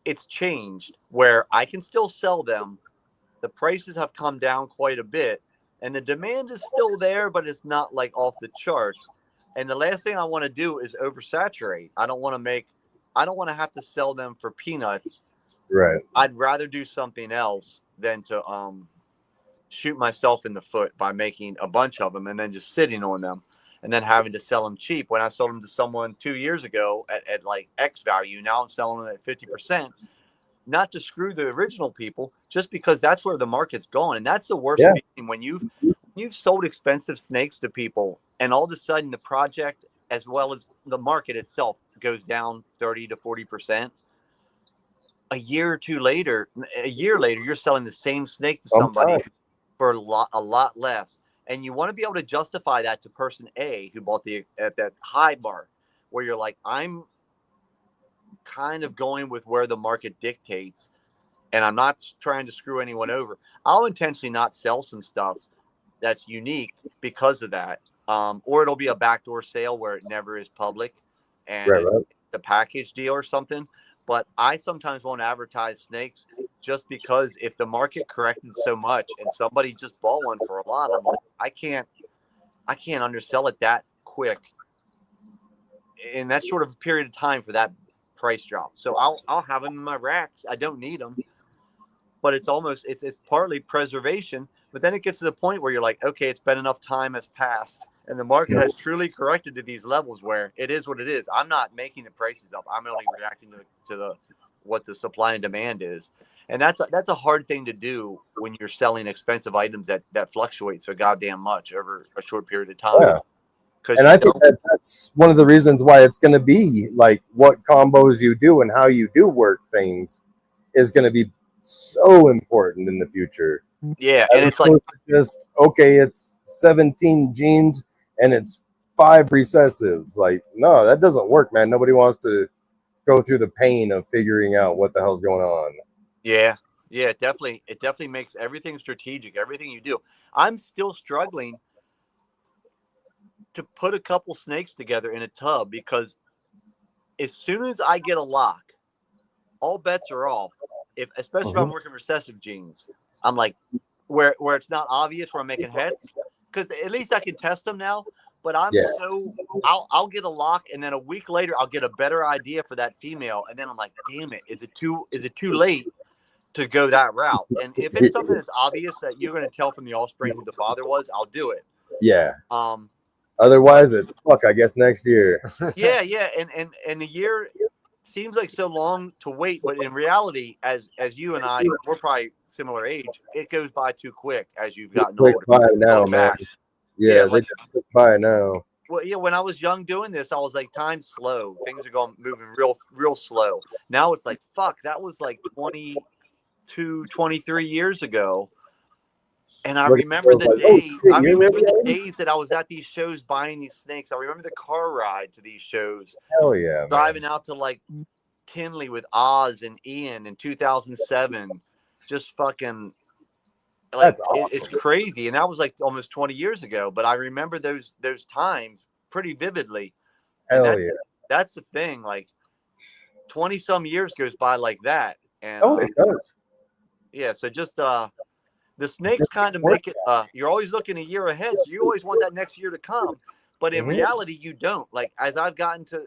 it's changed where I can still sell them. The prices have come down quite a bit, and the demand is still there, but it's not like off the charts. And the last thing I want to do is oversaturate. I don't want to have to sell them for peanuts. Right. I'd rather do something else than to shoot myself in the foot by making a bunch of them and then just sitting on them and then having to sell them cheap. When I sold them to someone 2 years ago at like X value, now I'm selling them at 50%. Not to screw the original people, just because that's where the market's going. And that's the worst thing when you've sold expensive snakes to people, and all of a sudden the project as well as the market itself goes down 30 to 40%. A year later, you're selling the same snake to somebody for a lot less. And you want to be able to justify that to person A who bought at that high bar, where you're like, I'm kind of going with where the market dictates, and I'm not trying to screw anyone over. I'll intentionally not sell some stuff that's unique because of that. Or it'll be a backdoor sale where it never is public, and it's a package deal or something. But I sometimes won't advertise snakes just because if the market corrected so much and somebody just bought one for a lot, I'm like, I can't undersell it that quick in that short of a period of time for that price drop. So I'll have them in my racks. I don't need them, but it's partly preservation. But then it gets to the point where you're like, okay, it's been enough time has passed, and the market has truly corrected to these levels where it is what it is. I'm not making the prices up. I'm only reacting to what the supply and demand is. And that's a hard thing to do when you're selling expensive items that fluctuate so goddamn much over a short period of time. Yeah. And I think that's one of the reasons why it's going to be like what combos you do and how you do work things is going to be so important in the future. Yeah, and it's like just okay, it's 17 genes and it's 5 recessives. Like, no, that doesn't work, man. Nobody wants to go through the pain of figuring out what the hell's going on. Yeah, it definitely makes everything strategic. Everything you do. I'm still struggling to put a couple snakes together in a tub because as soon as I get a lock, all bets are off. Especially if I'm working recessive genes, I'm like where it's not obvious where I'm making heads, because at least I can test them now. But I'll get a lock, and then a week later I'll get a better idea for that female, and then I'm like, damn it, is it too late to go that route? And if it's something that's obvious that you're going to tell from the offspring who the father was, I'll do it. Yeah. Otherwise, it's fuck. I guess next year. Yeah, and the year seems like so long to wait, but in reality, as you and I, we're probably similar age. It goes by too quick as you've gotten older. By now, man. Yeah, they just by now. Well, yeah, when I was young doing this, I was like, time's slow. Things are moving real slow. Now it's like, fuck, that was like 22, 23 years ago. And I remember the days that I was at these shows buying these snakes. I remember the car ride to these shows. Hell yeah, driving man. out to like Tinley with Oz and Ian in 2007. Just fucking like awesome. It's crazy. And that was like almost 20 years ago. But I remember those times pretty vividly. Hell yeah. That's the thing. Like 20 some years goes by like that. And it does. Yeah, so just the snakes kind of make it, you're always looking a year ahead. So you always want that next year to come. But in reality, you don't. Like, as I've gotten to,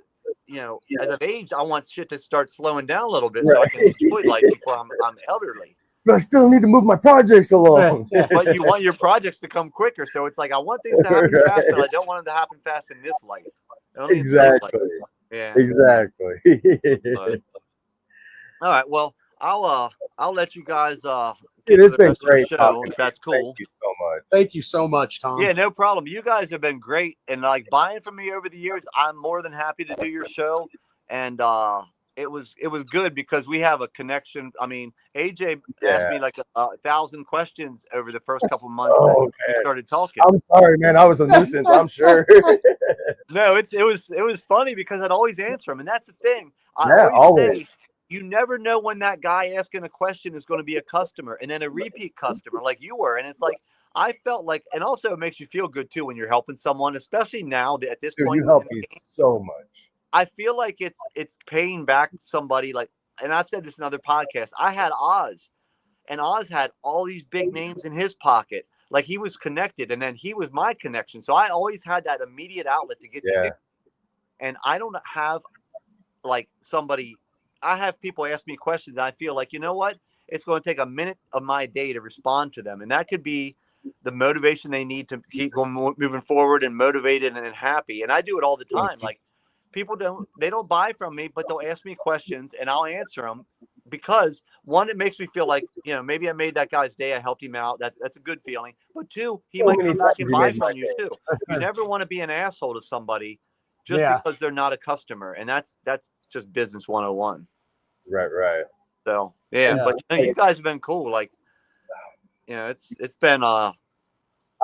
as I've aged, I want shit to start slowing down a little bit so I can enjoy life before I'm elderly. But I still need to move my projects along. But you want your projects to come quicker. So it's like, I want things to happen fast, but I don't want them to happen fast in this life. Exactly. Yeah. Exactly. But, all right. Well, I'll let you guys it's been great show, if that's cool. Thank you so much. Thank you so much, Tom. Yeah, no problem. You guys have been great, and like buying from me over the years, I'm more than happy to do your show. And it was good because we have a connection. I mean, AJ asked me like 1,000 questions over the first couple months that we started talking. I'm sorry, man. I was a nuisance, I'm sure. No, it was funny because I'd always answer them, and that's the thing. I always say, you never know when that guy asking a question is going to be a customer and then a repeat customer like you were. And it's like, I felt like, and also it makes you feel good too when you're helping someone, especially now that at this point. You help me so much. I feel like it's paying back somebody like, and I've said this in other podcasts. I had Oz, and Oz had all these big names in his pocket. Like he was connected, and then he was my connection. So I always had that immediate outlet to get these. And I don't have like somebody. I have people ask me questions. I feel like, you know what? It's going to take a minute of my day to respond to them. And that could be the motivation they need to keep moving forward and motivated and happy. And I do it all the time. Like people don't buy from me, but they'll ask me questions and I'll answer them because one, it makes me feel like, maybe I made that guy's day. I helped him out. That's a good feeling. But two, he might come back and buy from you too. You never want to be an asshole to somebody just because they're not a customer. And that's just business 101. Right. So but you guys have been cool. Like, it's been I'd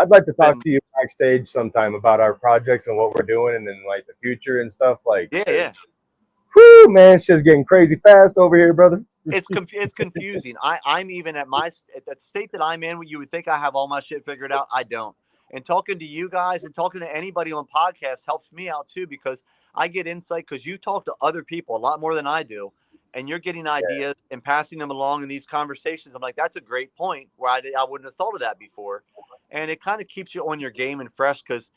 like to talk to you backstage sometime about our projects and what we're doing and then like the future and stuff. Like, whoo, man, it's just getting crazy fast over here, brother. It's confusing. I'm even at the state that I'm in, where you would think I have all my shit figured out. I don't. And talking to you guys and talking to anybody on podcasts helps me out too, because I get insight because you talk to other people a lot more than I do. And you're getting ideas and passing them along in these conversations. I'm like, that's a great point where I wouldn't have thought of that before. And it kind of keeps you on your game and fresh because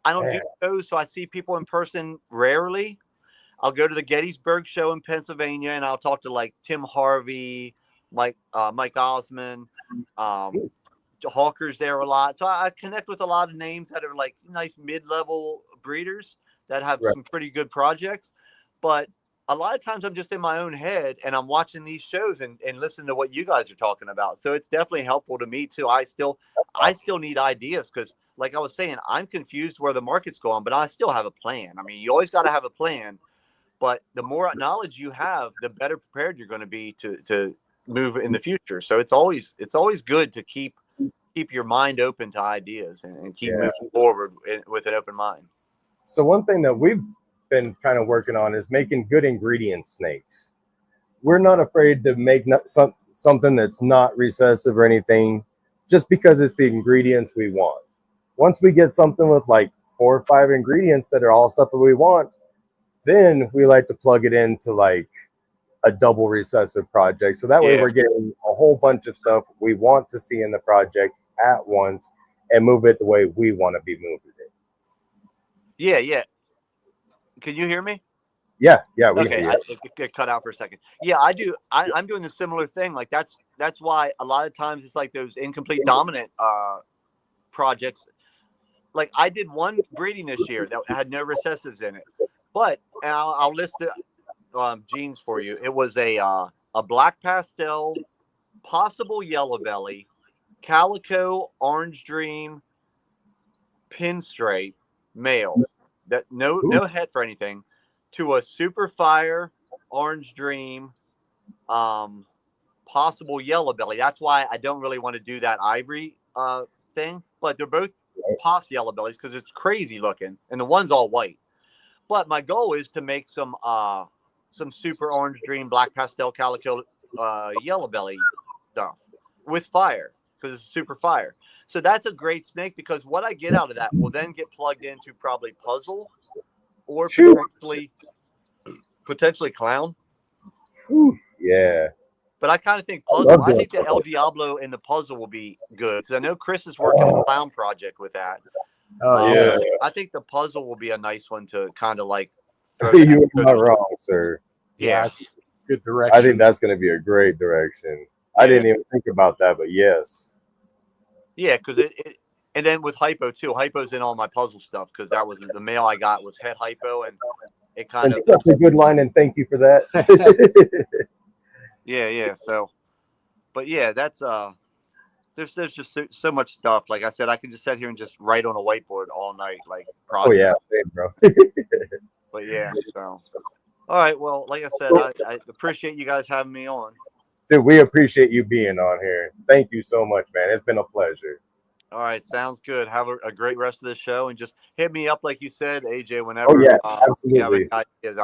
I don't do shows. So I see people in person rarely. I'll go to the Gettysburg show in Pennsylvania and I'll talk to like Tim Harvey, Mike Osmond, Hawker's there a lot. So I connect with a lot of names that are like nice mid-level breeders that have some pretty good projects. But a lot of times I'm just in my own head and I'm watching these shows and listening to what you guys are talking about. So it's definitely helpful to me too. I still need ideas because like I was saying, I'm confused where the market's going, but I still have a plan. I mean, you always got to have a plan, but the more knowledge you have, the better prepared you're going to be to move in the future. So it's always good to keep your mind open to ideas and keep moving forward with an open mind. So one thing that we've been kind of working on is making good ingredient snakes. We're not afraid to make something that's not recessive or anything, just because it's the ingredients we want. Once we get something with like 4 or 5 ingredients that are all stuff that we want, then we like to plug it into like a double recessive project. So that way we're getting a whole bunch of stuff we want to see in the project at once and move it the way we want to be moving it. Yeah, yeah. Can you hear me? Yeah, we okay. It cut out for a second. Yeah, I do. I'm doing a similar thing. Like that's why a lot of times it's like those incomplete dominant projects. Like I did one breeding this year that had no recessives in it, but and I'll list the genes for you. It was a black pastel, possible yellow belly, calico, orange dream, pinstripe male. That no head for anything, to a super fire, orange dream, possible yellow belly. That's why I don't really want to do that ivory thing. But they're both pos yellow bellies because it's crazy looking, and the one's all white. But my goal is to make some super orange dream, black pastel, calico, yellow belly stuff with fire because it's super fire. So that's a great snake because what I get out of that will then get plugged into probably puzzle or potentially clown. Yeah. But I kind of think puzzle. I think the El Diablo and the puzzle will be good because I know Chris is working a clown project with that. Oh yeah. I think the puzzle will be a nice one to kind of like. You are not wrong, sir. Yeah, it's a good direction. I think that's going to be a great direction. I didn't even think about that, but yes. Yeah, because it and then with hypo too. Hypo's in all my puzzle stuff because that was the mail I got was head hypo, and it kind of such a good line, and thank you for that. yeah. So, but yeah, that's there's just so much stuff. Like I said, I can just sit here and just write on a whiteboard all night, like projects. Oh yeah, same, bro. But yeah, so all right. Well, like I said, I appreciate you guys having me on. Dude, we appreciate you being on here. Thank you so much, man. It's been a pleasure. All right, sounds good. Have a great rest of the show, and just hit me up like you said, AJ. Whenever absolutely. you have any ideas,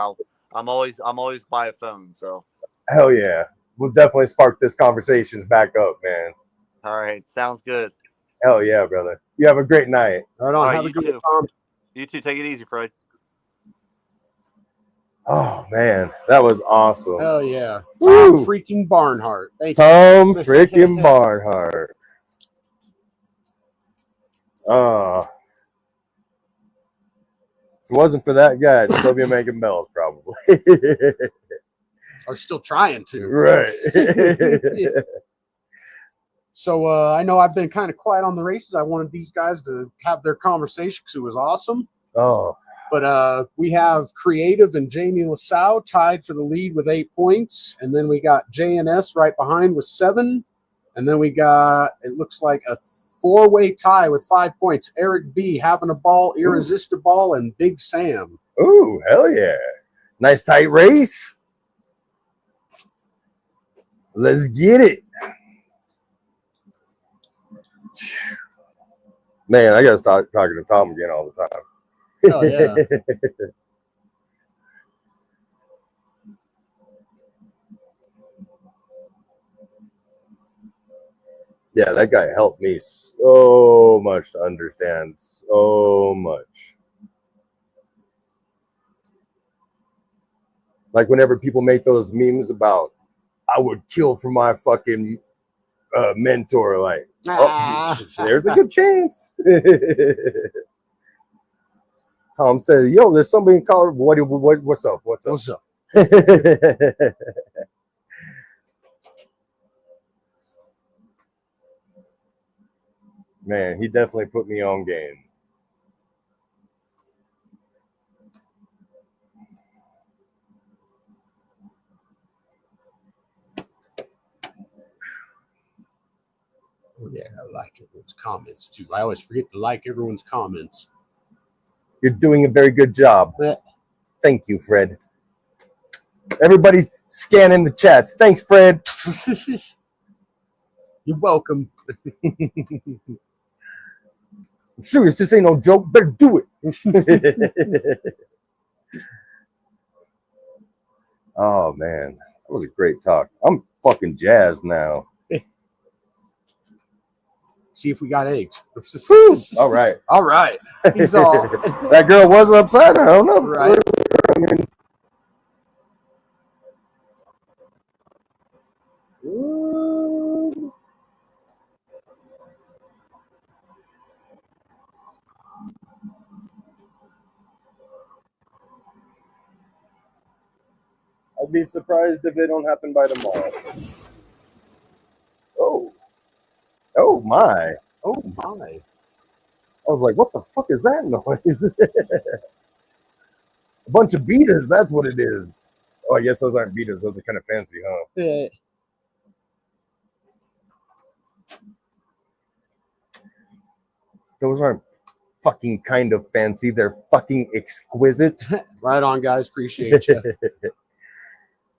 I'm always by a phone. So hell yeah, we'll definitely spark this conversations back up, man. All right, sounds good. Hell yeah, brother. You have a great night. Right on. All right, have a good too. one. You too. Take it easy, Fred. Oh man, that was awesome. Hell yeah. Tom freaking Barnhart. Thank you. Tom freaking Barnhart. If it wasn't for that guy, I'd still be making bells, probably. Or still trying to. Right. So I know I've been kind of quiet on the races. I wanted these guys to have their conversation because it was awesome. Oh. But we have Creative and Jamie Lasau tied for the lead with 8 points. And then we got JNS right behind with 7. And then we got, it looks like a 4-way tie with 5 points. Eric B having a ball, Irresistible, and Big Sam. Ooh, hell yeah. Nice tight race. Let's get it. Man, I gotta start talking to Tom again all the time. Oh yeah. Yeah, that guy helped me so much to understand so much. Like whenever people make those memes about, I would kill for my fucking mentor, like, there's a good chance. Tom says, yo, there's somebody in Colorado. What's up? What's up? Man, he definitely put me on game. Oh, yeah, I like everyone's comments, too. I always forget to like everyone's comments. You're doing a very good job. Thank you, Fred. Everybody's scanning the chats. Thanks, Fred. You're welcome. I'm serious. This ain't no joke. Better do it. Oh, man. That was a great talk. I'm fucking jazzed now. See if we got eggs. All right. All right. He's all. That girl was upset. I don't know. Right. I'd be surprised if it don't happen by tomorrow. Oh. Oh, my. Oh, my. I was like, what the fuck is that noise? A bunch of beaters, that's what it is. Oh, I guess those aren't beaters. Those are kind of fancy, huh? Yeah. Those aren't fucking kind of fancy. They're fucking exquisite. Right on, guys. Appreciate you.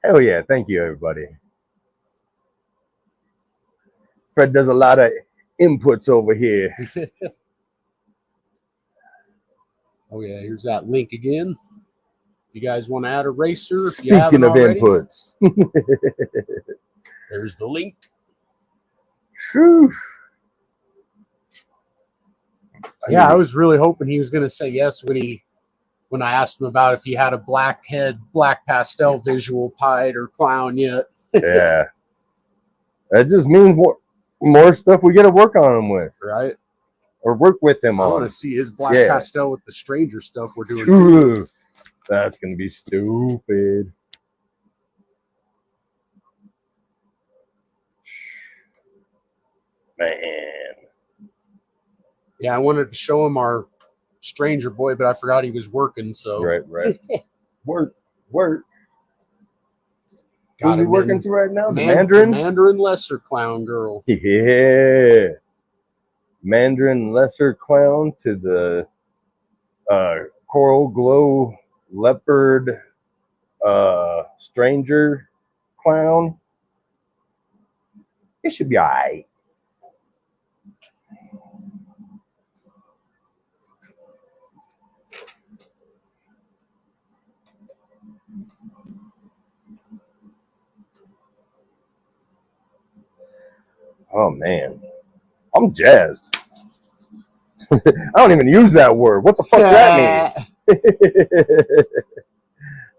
Hell yeah. Thank you, everybody. Fred does a lot of inputs over here. Oh, yeah. Here's that link again. If you guys want to add a racer. Speaking of already, inputs. There's the link. Whew. Yeah, I was really hoping he was going to say yes when I asked him about if he had a black pastel visual pied or clown yet. Yeah. That just means more stuff we get to work on him with. Right. Or work with him on. I want to see his black pastel with the stranger stuff we're doing. Ooh, that's going to be stupid. Man. Yeah, I wanted to show him our stranger boy, but I forgot he was working. So right. work. Who's he working to right now? The Mandarin? Mandarin Lesser Clown Girl. Yeah. Mandarin Lesser Clown to the Coral Glow Leopard Stranger Clown. It should be all right. Oh, man. I'm jazzed. I don't even use that word. What the fuck does that mean?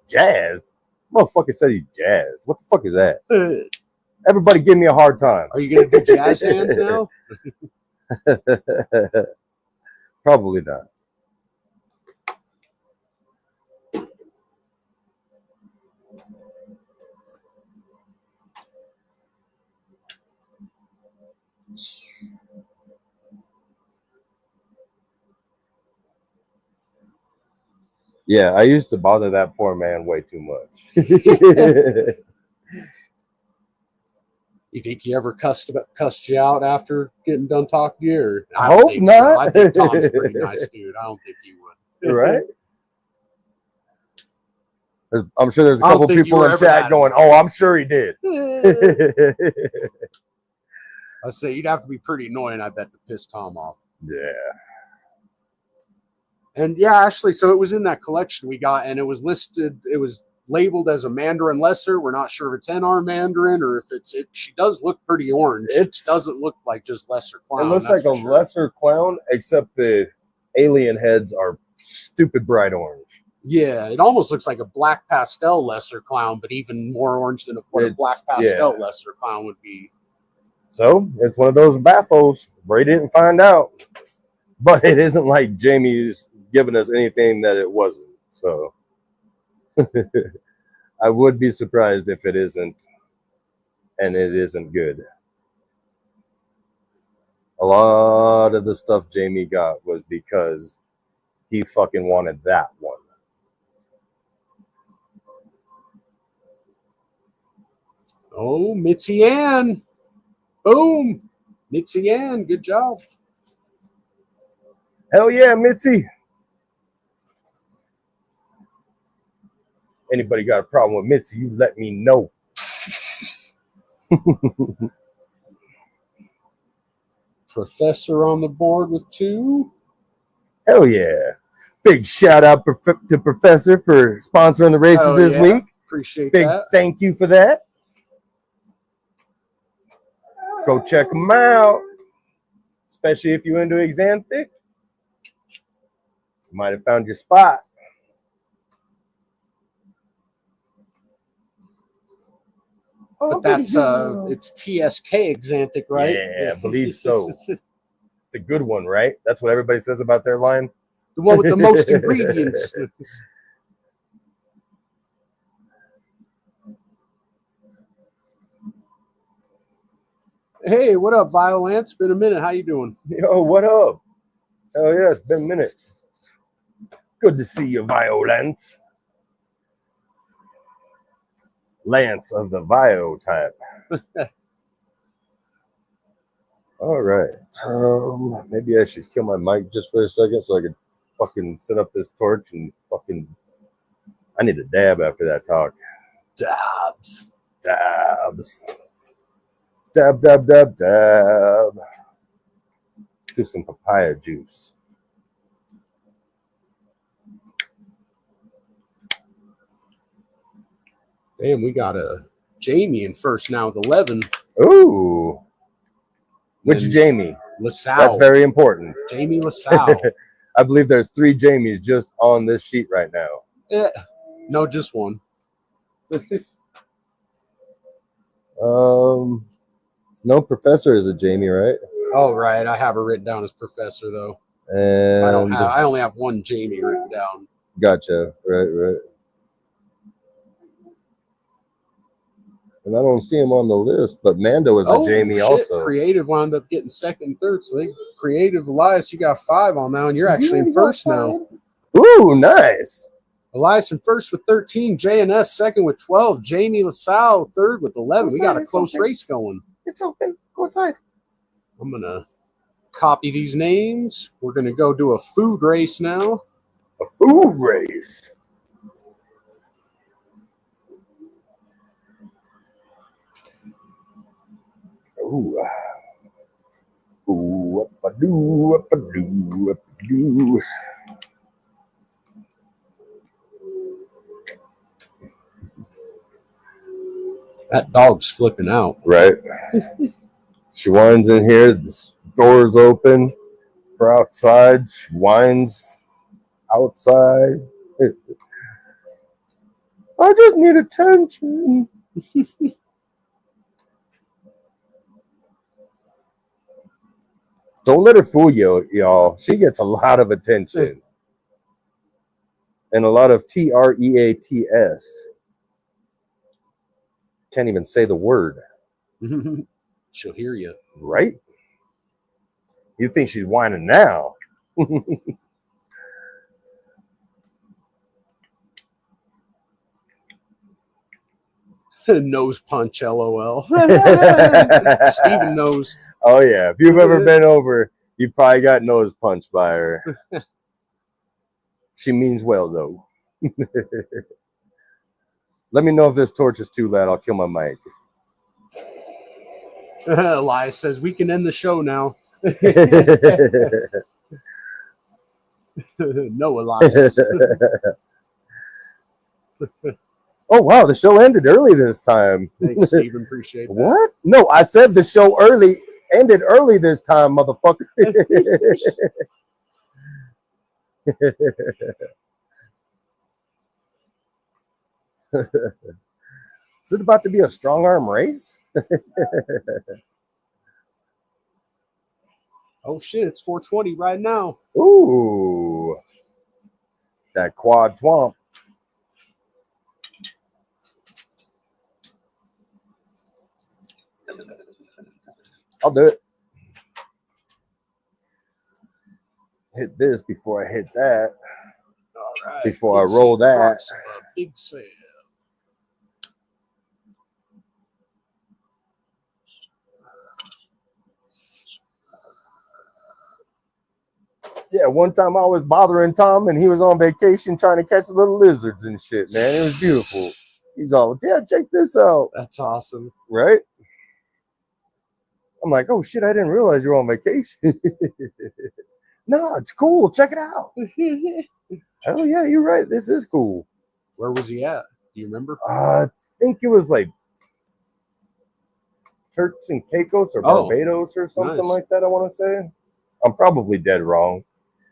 Jazzed? Motherfucker said he's jazzed. What the fuck is that? Everybody give me a hard time. Are you going to do jazz hands now? Probably not. Yeah, I used to bother that poor man way too much. You think he ever cussed you out after getting done talking to you? Or I hope not. So. I think Tom's a pretty nice dude. I don't think he would. Right? I'm sure there's a couple people in chat going, "Oh, I'm sure he did." I say you'd have to be pretty annoying, I bet, to piss Tom off. Yeah. And yeah, actually, so it was in that collection we got, and it was listed. It was labeled as a Mandarin Lesser. We're not sure if it's NR Mandarin or if she does look pretty orange. It doesn't look like just Lesser Clown. It looks like a Lesser Clown, except the alien heads are stupid bright orange. Yeah, it almost looks like a black pastel Lesser Clown, but even more orange than what a black pastel Lesser Clown would be. So it's one of those baffos. Ray didn't find out, but it isn't like Jamie's giving us anything that it wasn't. So I would be surprised if it isn't, and it isn't good. A lot of the stuff Jamie got was because he fucking wanted that one. Oh, Mitzi Ann. Boom. Mitzi Ann, good job. Hell yeah, Mitzi. Anybody got a problem with Mitzi, you let me know. Professor on the board with 2. Hell yeah. Big shout out to Professor for sponsoring the races this week. Appreciate Big that. thank you for that. Go check them out. Especially if you're into Xanthic. You might have found your spot. But that's it's TSK Xanthic, right? Yeah, I believe so. The good one, right? That's what everybody says about their line. The one with the most ingredients. Hey, what up, Violent? It's been a minute. How you doing? Yo, what up? Oh yeah, it's been a minute. Good to see you, Violent. Lance of the Vio type. All right. Maybe I should kill my mic just for a second so I could fucking set up this torch and fucking. I need a dab after that talk. Dabs. Dabs. Dab, dab, dab, dab. Do some papaya juice. Damn, we got a Jamie in first now with 11. Ooh. Which and Jamie? LaSalle. That's very important. Jamie LaSalle. I believe there's 3 Jamies just on this sheet right now. No, just one. No, Professor is a Jamie, right? Oh, right. I have her written down as Professor, though. And I only have one Jamie written down. Gotcha. Right. And I don't see him on the list, but Mando is a Jamie also. Creative wound up getting second and third. So Creative Elias, you got 5 on now, and you're actually in first now. Ooh, nice. Elias in first with 13, JNS second with 12, Jamie LaSalle third with 11. We got a close race going. It's open. Go inside. I'm going to copy these names. We're going to go do a food race now. A food race. Ooh. Ooh, up-a-doo, up-a-doo, up-a-doo. That dog's flipping out. Right. She whines in here. The door's open for outside. She whines outside. I just need attention. Don't let her fool you, y'all. She gets a lot of attention. And a lot of TREATS. Can't even say the word. She'll hear you. Right? You think she's whining now. Nose punch, LOL. Steven knows. Oh, yeah. If you've ever been over, you probably got nose punched by her. She means well, though. Let me know if this torch is too loud. I'll kill my mic. Elias says we can end the show now. No, Elias. Oh, wow. The show ended early this time. Thanks, Steven. Appreciate that. What? No, I said the show ended early this time, motherfucker. Is it about to be a strong arm race? Oh shit, it's 4:20 right now. Ooh. That quad twomp. I'll do it. Hit this before I hit that. All right. Before I roll that. Big sale. Yeah, one time I was bothering Tom and he was on vacation trying to catch little lizards and shit, man. It was beautiful. He's all, yeah, check this out. That's awesome. Right? I'm like, oh shit, I didn't realize you were on vacation. No, it's cool. Check it out. Hell yeah, you're right. This is cool. Where was he at? Do you remember? I think it was like Turks and Caicos or Barbados or something like that, I want to say. I'm probably dead wrong.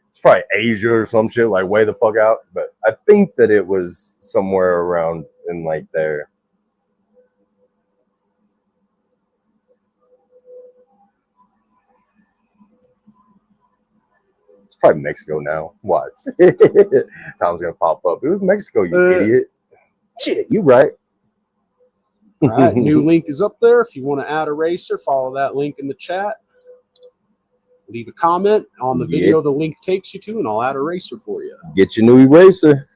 It's probably Asia or some shit, like way the fuck out. But I think that it was somewhere around in like there. It's probably Mexico now. Watch. Tom's gonna pop up. It was Mexico, you idiot. Shit, you right. All right, new link is up there. If you want to add a racer, follow that link in the chat. Leave a comment on the video the link takes you to, and I'll add a racer for you. Get your new eraser.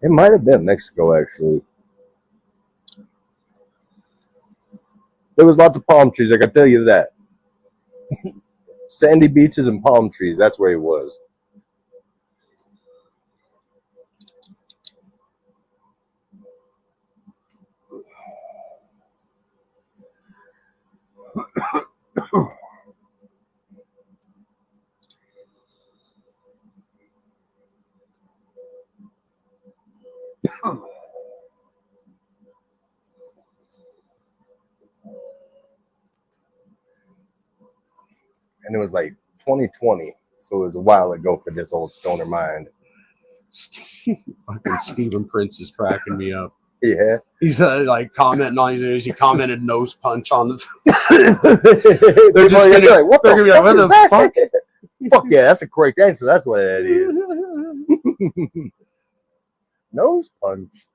It might have been Mexico, actually. There was lots of palm trees, I can tell you that. Sandy beaches and palm trees, that's where he was. And it was like 2020, so it was a while ago for this old stoner mind. Fucking Stephen Prince is cracking me up. Yeah, he's like commenting on his. He commented nose punch on the. They're just gonna be like, what the fuck? Fuck yeah, that's a correct answer. That's what that is. Nose punch.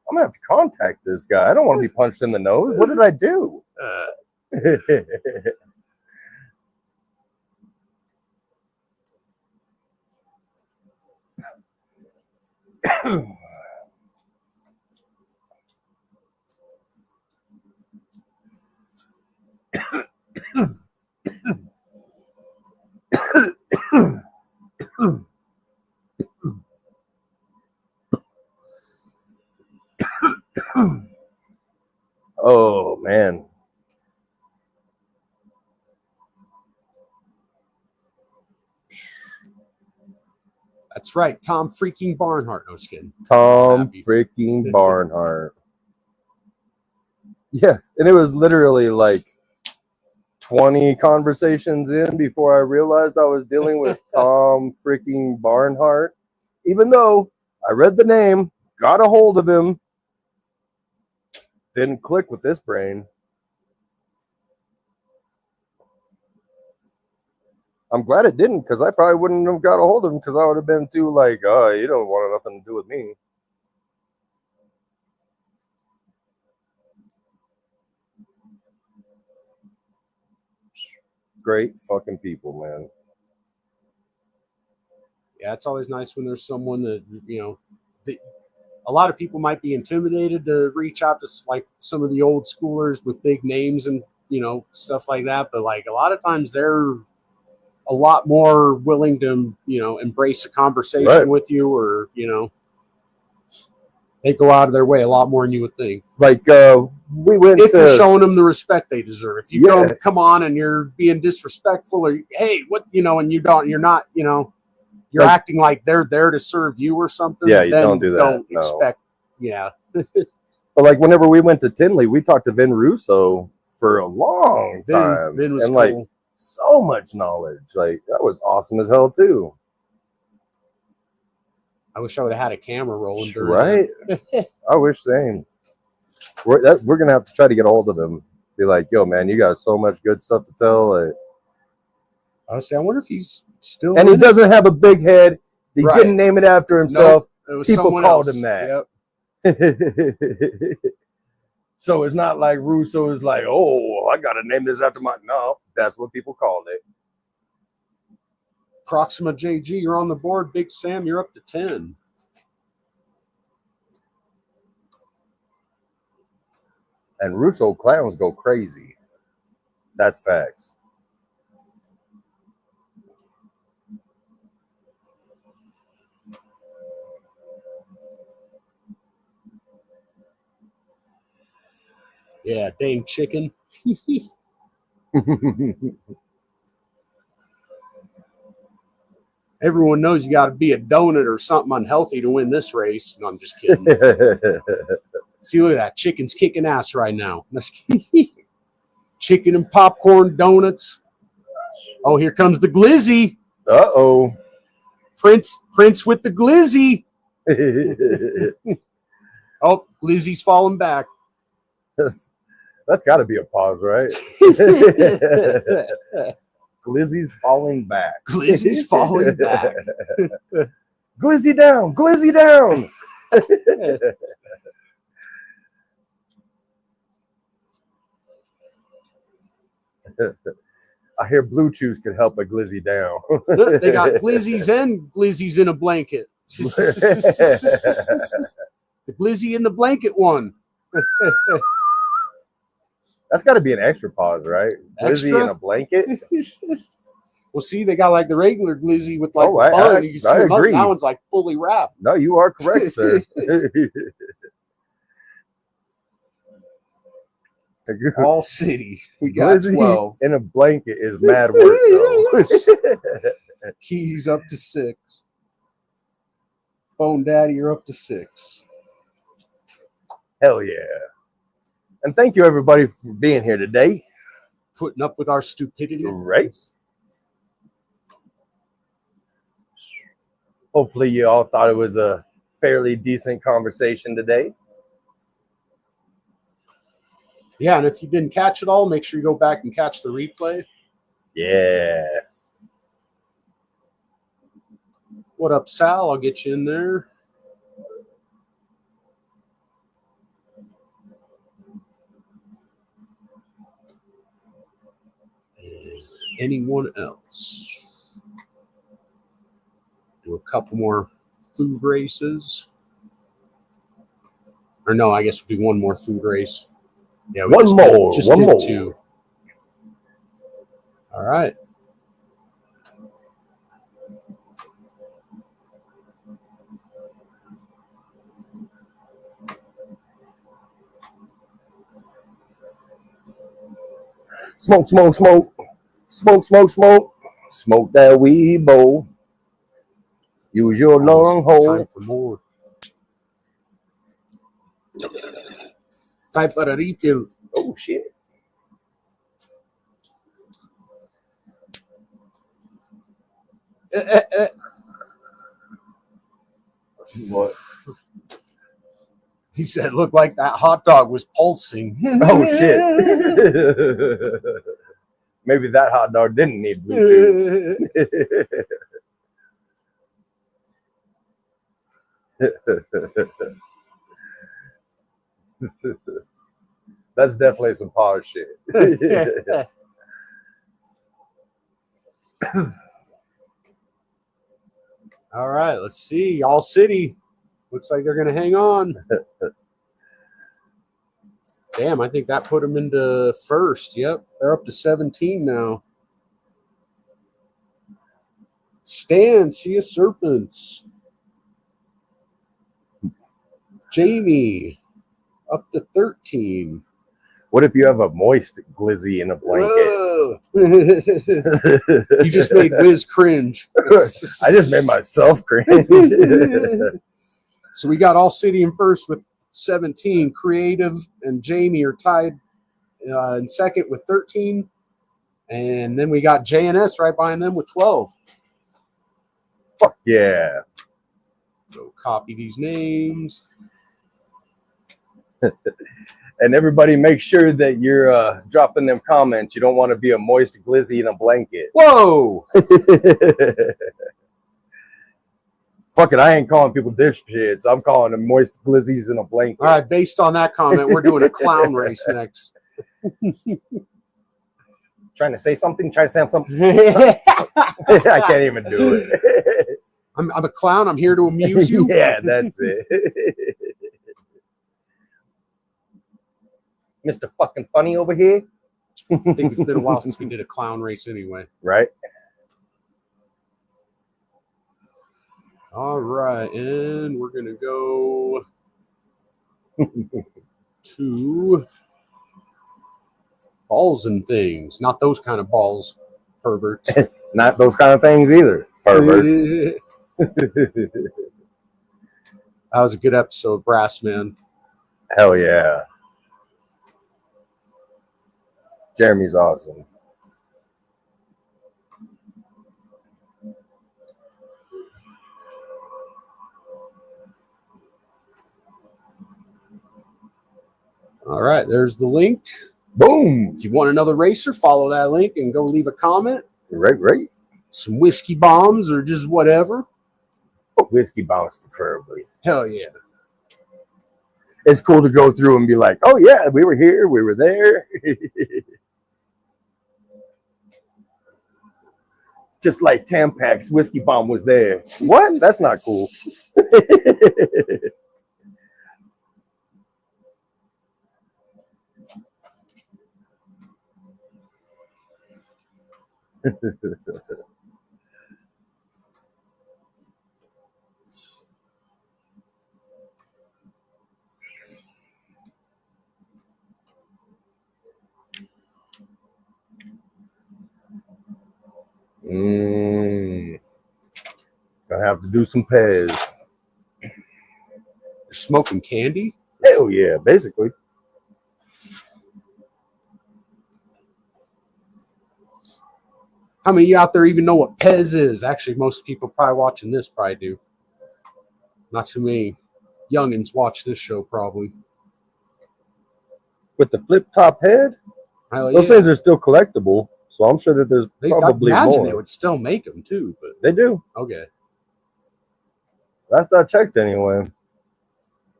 I'm gonna have to contact this guy. I don't want to be punched in the nose. What did I do? Oh man. That's right, Tom freaking Barnhart. No, just kidding. Tom freaking Barnhart. Yeah, and it was literally like 20 conversations in before I realized I was dealing with Tom freaking Barnhart. Even though I read the name, got a hold of him, didn't click with this brain. I'm glad it didn't, because I probably wouldn't have got a hold of him, because I would have been too like, oh, you don't want nothing to do with me. Great fucking people, man. Yeah, it's always nice when there's someone that, you know, a lot of people might be intimidated to reach out to like some of the old schoolers with big names and, you know, stuff like that. But like a lot of times they're a lot more willing to, you know, embrace a conversation with you, or, you know, they go out of their way a lot more than you would think. Like we went if you're showing them the respect they deserve. If you come on and you're being disrespectful, or hey, what, you know, and you're not, you know, you're acting like they're there to serve you or something. Yeah, you don't do that. Don't expect. Yeah. But like whenever we went to Tinley, we talked to Vin Russo for a long time. Vin was and cool. Like so much knowledge. Like that was awesome as hell too. I wish I would have had a camera rolling. Right? I wish same. We're gonna have to try to get a hold of him. Be like, yo, man, you got so much good stuff to tell. Like, I wonder if he's still. And he doesn't have a big head. He didn't name it after himself. Nope, people called him that. Yep. So it's not like Russo is like, oh, I gotta name this after my. No, that's what people called it. Proxima JG, you're on the board. Big Sam, you're up to 10. And Russo clowns go crazy. That's facts. Yeah, dang chicken. Everyone knows you got to be a donut or something unhealthy to win this race. No, I'm just kidding. See, look at that. Chicken's kicking ass right now. Chicken and popcorn donuts. Oh, here comes the glizzy. Uh-oh. Prince with the glizzy. Oh, glizzy's falling back. That's got to be a pause, right? Glizzy's falling back. Glizzy's falling back. Glizzy down. Glizzy down. I hear Blue Chews could help a glizzy down. Look, they got glizzies and glizzies in a blanket. The glizzy in the blanket one. That's got to be an extra pause, right? Glizzy Extra? in a blanket. Well, see, they got like the regular glizzy with like I bun. You can see agree. that one's like fully wrapped. No, you are correct, sir. All city. We got Glizzy 12. in a blanket is mad work, though. Keys up to 6. Phone Daddy, you're up to 6. Hell yeah. And thank you, everybody, for being here today. Putting up with our stupidity. Right. Hopefully you all thought it was a fairly decent conversation today. Yeah, and if you didn't catch it all, make sure you go back and catch the replay. Yeah. What up, Sal? I'll get you in there. Anyone else? Do a couple more food races. Or no, I guess we'll do one more food race. Yeah, we one more. did 2. All right. Smoke, smoke, smoke. Smoke, smoke, smoke. Smoke that weed bowl. Use your long hole. Time for more. Time for a refill. Oh, shit. What? He said, looked like that hot dog was pulsing. Oh, shit. Maybe that hot dog didn't need Bluetooth. That's definitely some pause shit. All right, let's see. All City. Looks like they're going to hang on. Damn, I think that put them into first. Yep, they're up to 17 now. Stan, Sea of Serpents. Jamie, up to 13. What if you have a moist glizzy in a blanket? You just made Wiz cringe. I just made myself cringe. So we got All City in first with 17. Creative and Jamie are tied in second with 13. And then we got JNS right behind them with 12. Fuck yeah. So copy these names. And everybody make sure that you're dropping them comments. You don't want to be a moist glizzy in a blanket. Whoa! Fuck it, I ain't calling people dipshits. I'm calling them moist glizzies in a blanket. All right, based on that comment, we're doing a clown race next. trying to say something. I can't even do it. I'm a clown. I'm here to amuse you. Yeah, that's it. Mr. Fucking Funny over here. I think it's been a while since we did a clown race anyway. Right. All right, and we're going to go to balls and things. Not those kind of balls, perverts. Not those kind of things either, perverts. That was a good episode, Brass Man. Hell yeah. Jeremy's awesome. All right, there's the link. Boom. If you want another racer, follow that link and go leave a comment. Right. Some whiskey bombs or just whatever. Whiskey bombs, preferably. Hell yeah. It's cool to go through and be like, oh, yeah, we were here. We were there. Just like Tampax, Whiskey Bomb was there. What? That's not cool. Gonna have to do some Pez. You're smoking candy? Hell yeah, basically. How many of you out there even know what Pez is? Actually, most people probably watching this probably do. Not too many youngins watch this show probably. With the flip top head? Those things are still collectible, so I'm sure that there's probably I imagine more. they would still make them too, but they do. Okay. Last I checked anyway.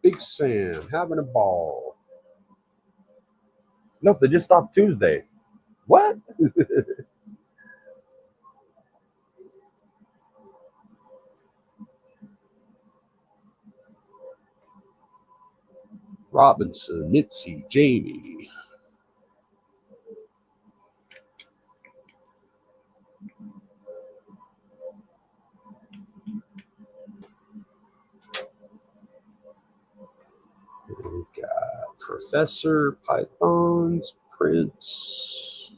Big Sam having a ball. Nope, they just stopped Tuesday. What? Robinson, Mitzi, Jamie. We got Professor, Pythons, Prince.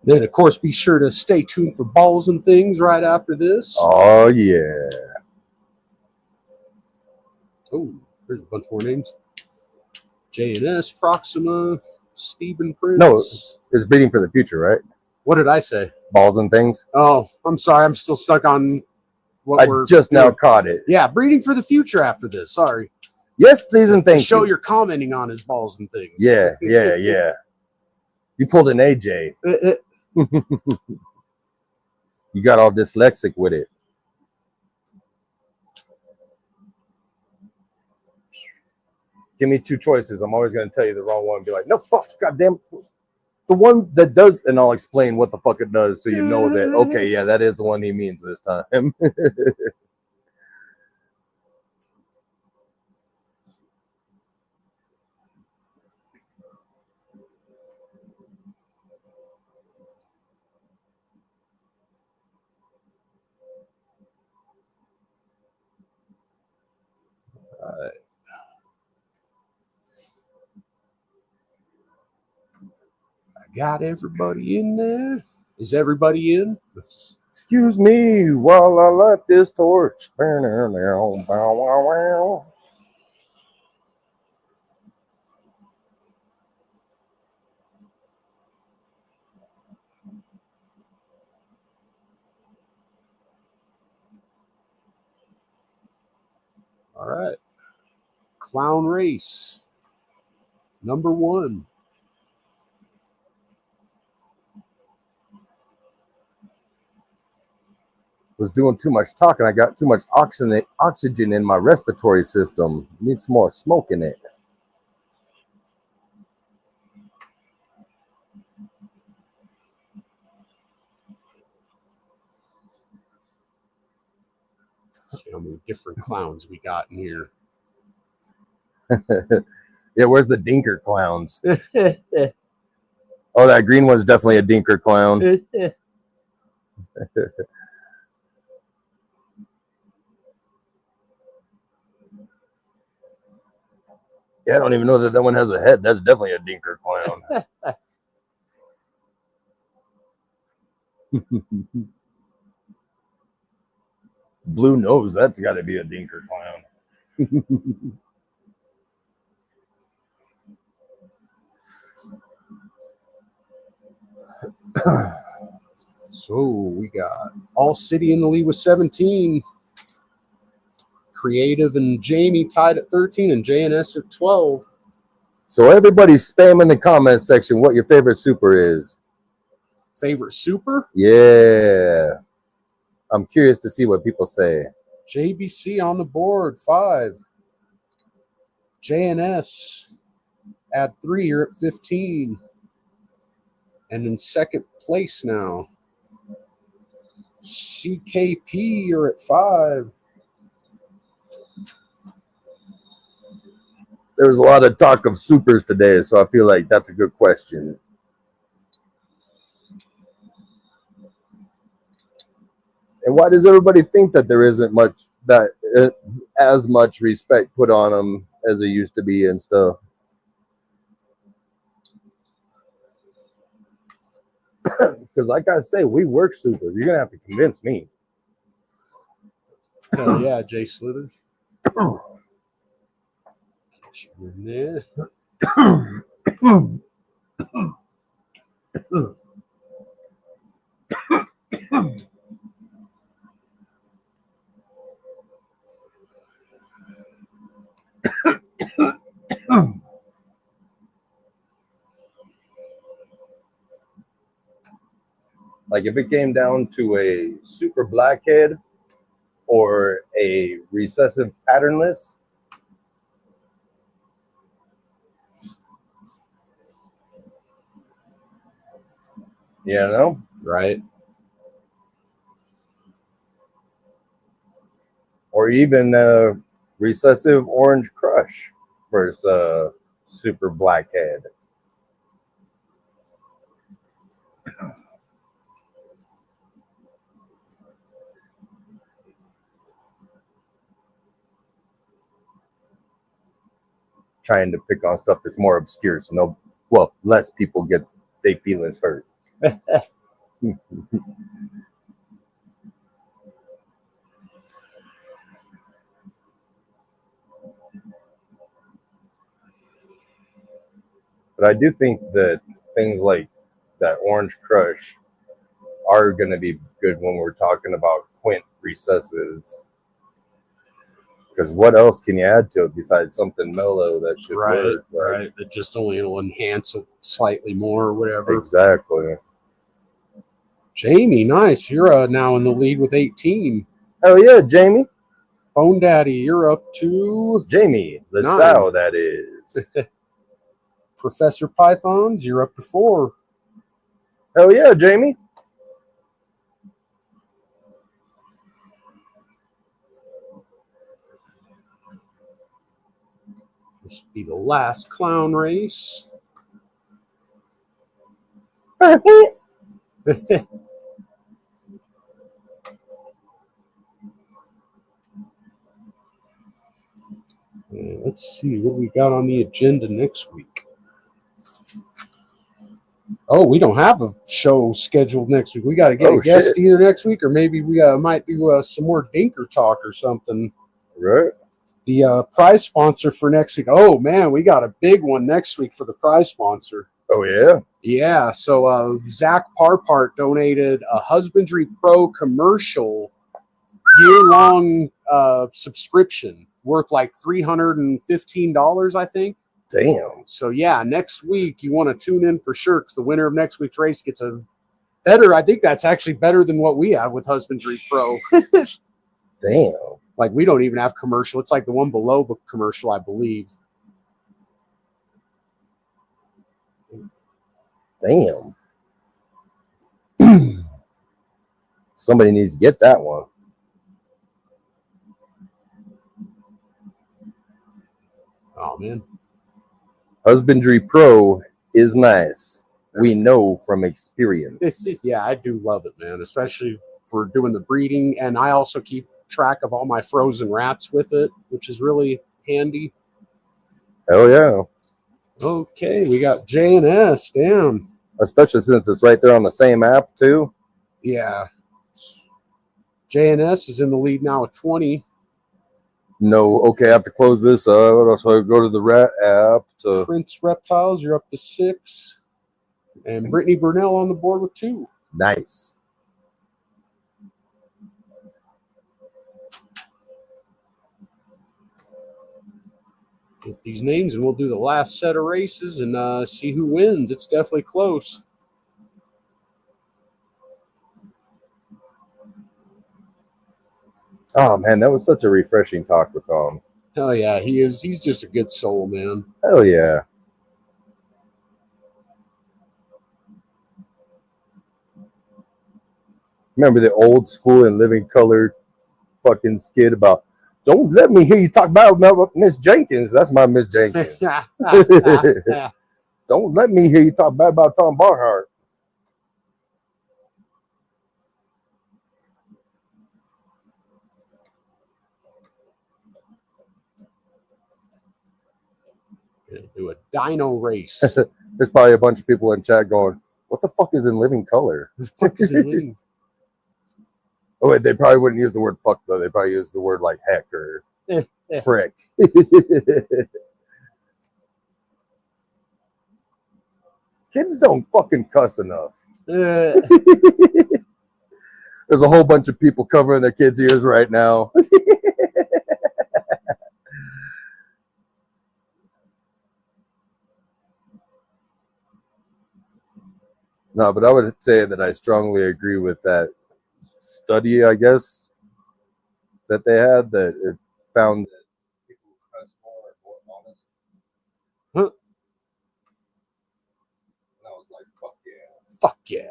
Then, of course, be sure to stay tuned for balls and things right after this. Oh, yeah. Oh, there's a bunch more names. J&S, Proxima, Stephen Prince. No, it's Breeding for the Future, right? What did I say? Balls and things. Oh, I'm sorry. I'm still stuck on what I we're just now caught it. Yeah, Breeding for the Future after this. Sorry. Yes, please, and thank you. The show you're commenting on is balls and things. Yeah. You pulled an AJ. You got all dyslexic with it. Give me two choices. I'm always going to tell you the wrong one and be like, no, fuck, goddamn. The one that does, and I'll explain what the fuck it does so you know that, okay, yeah, that is the one he means this time. I got everybody in there. Is everybody in? Excuse me while I light this torch. All right. Clown race. Number 1. Was doing too much talking. I got too much oxygen in my respiratory system. Need some more smoke in it. See how many different clowns we got in here. Yeah, where's the dinker clowns? Oh, that green one's definitely a dinker clown. Yeah, I don't even know that one has a head. That's definitely a dinker clown. Blue nose, that's got to be a dinker clown. So we got All City in the lead with 17. Creative and Jamie tied at 13 and JNS at 12. So everybody's spamming the comment section what your favorite super is. Favorite super? Yeah. I'm curious to see what people say. JBC on the board, 5. JNS at 3, you're at 15. And in second place now. CKP, you're at 5. There was a lot of talk of supers today, so I feel like that's a good question. And why does everybody think that there isn't as much respect put on them as there used to be and stuff? Because like I say, we work supers. You're going to have to convince me. Hell yeah, Jay Slithers. Get you in there. Like if it came down to a super blackhead or a recessive patternless, you know, right? Or even a recessive orange crush versus a super blackhead. Trying to pick on stuff that's more obscure, so less people get their feelings hurt. But I do think that things like that orange crush are going to be good when we're talking about quint recessives. Because what else can you add to it besides something mellow that should work? Right. That just only will enhance it slightly more or whatever. Exactly. Jamie, nice. You're now in the lead with 18. Oh yeah, Jamie. Phone Daddy, you're up to Jamie LaSalle, that is. Professor Pythons, you're up to 4. Oh yeah, Jamie. This will be the last clown race. Let's see what we got on the agenda next week. Oh, we don't have a show scheduled next week. We got to get a guest either next week, or maybe we might do some more Dinker talk or something. Right. The prize sponsor for next week. Oh man, we got a big one next week for the prize sponsor. Oh yeah. Yeah. So Zach Parpart donated a Husbandry Pro commercial year-long subscription worth like $315, I think. Damn. So yeah, next week you want to tune in for sure, because the winner of next week's race gets a better. I think that's actually better than what we have with Husbandry Pro. Damn. Like, we don't even have commercial. It's like the one below the commercial, I believe. Damn. Somebody needs to get that one. Oh, man. Husbandry Pro is nice. We know from experience. Yeah, I do love it, man, especially for doing the breeding. And I also keep track of all my frozen rats with it, which is really handy. Hell yeah. Okay, we got J&S. Damn. Especially since it's right there on the same app, too. Yeah. J&S is in the lead now at 20. No, okay, I have to close this up. So I go to the rat app. To Prince Reptiles, you're up to 6. And Brittany Burnell on the board with 2. Nice. Get these names, and we'll do the last set of races and see who wins. It's definitely close. Oh, man, that was such a refreshing talk with Tom. Hell yeah, he is. He's just a good soul, man. Hell yeah. Remember the old school and living color fucking skit about, don't let me hear you talk about Miss Jenkins. That's my Miss Jenkins. Don't let me hear you talk bad about Tom Barnhart. Gonna do a dino race. There's probably a bunch of people in chat going, what the fuck is in living color? What the fuck is in living? Oh, wait, they probably wouldn't use the word fuck, though. They probably use the word like heck or frick. Kids don't fucking cuss enough. There's a whole bunch of people covering their kids' ears right now. No, but I would say that I strongly agree with that study, I guess, that they had, that it found that people who cuss more are more honest. Huh. And I was like, fuck yeah. Fuck yeah.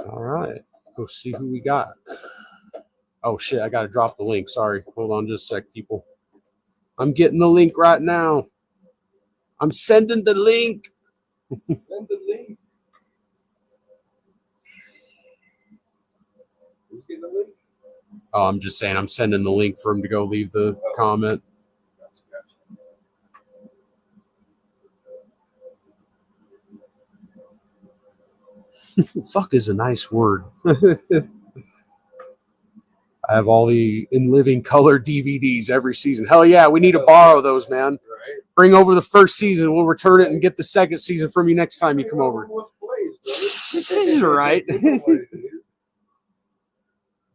All right, go see who we got. Oh shit, I gotta drop the link. Sorry, hold on just a sec, people. I'm getting the link right now. I'm sending the link. Send the link. Who's getting the link? Oh, I'm just saying I'm sending the link for him to go leave the comment. Fuck is a nice word. I have all the in living color DVDs every season. Hell yeah, we need to borrow those, man. Right. Bring over the first season. We'll return it and get the second season from you next time you come over. This is right.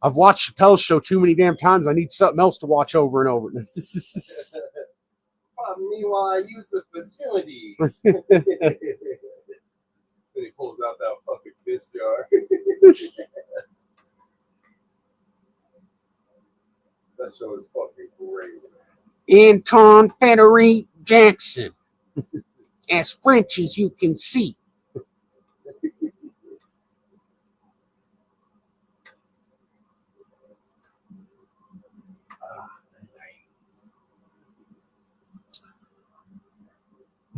I've watched Chappelle's show too many damn times. I need something else to watch over and over. Meanwhile, I use the facility. Then he pulls out that fucking piss jar. That show is fucking great. Anton Frederick Jackson. As French as you can see.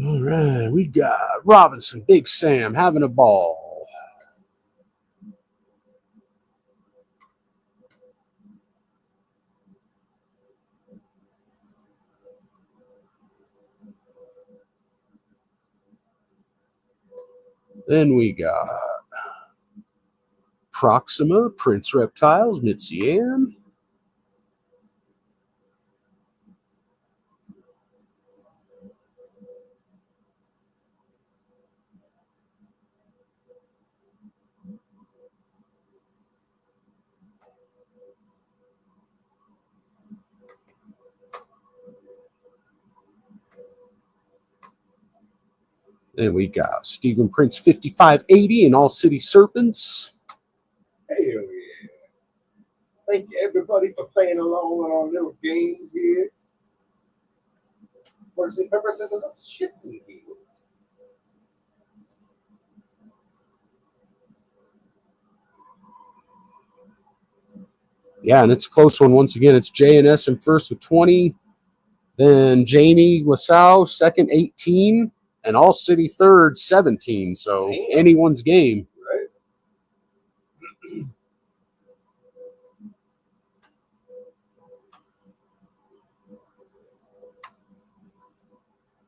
All right, we got Robinson, Big Sam having a ball. Then we got Proxima, Prince Reptiles, Mitzi Ann. Then we got Stephen Prince 5580 and All City Serpents. Hell yeah. Thank you, everybody, for playing along with our little games here. First thing Pepper says, there's some shits in here. Yeah, and it's a close one once again. It's J&S in first with 20. Then Jamie LaSalle, second, 18. And All City third, 17. So anyone's game. Right.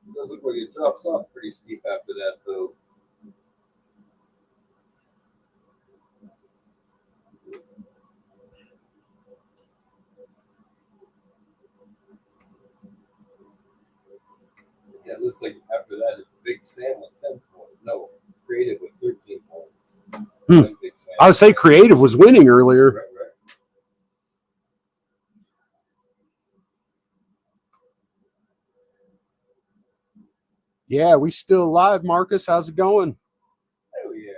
It does look like it drops off pretty steep after that, though. Yeah, it looks like after that, it's Big Sam with 10 points. No, Creative with 13 points. Big Sam. I would say Creative was winning earlier. Right. Yeah, we still live, Marcus. How's it going? Hell yeah.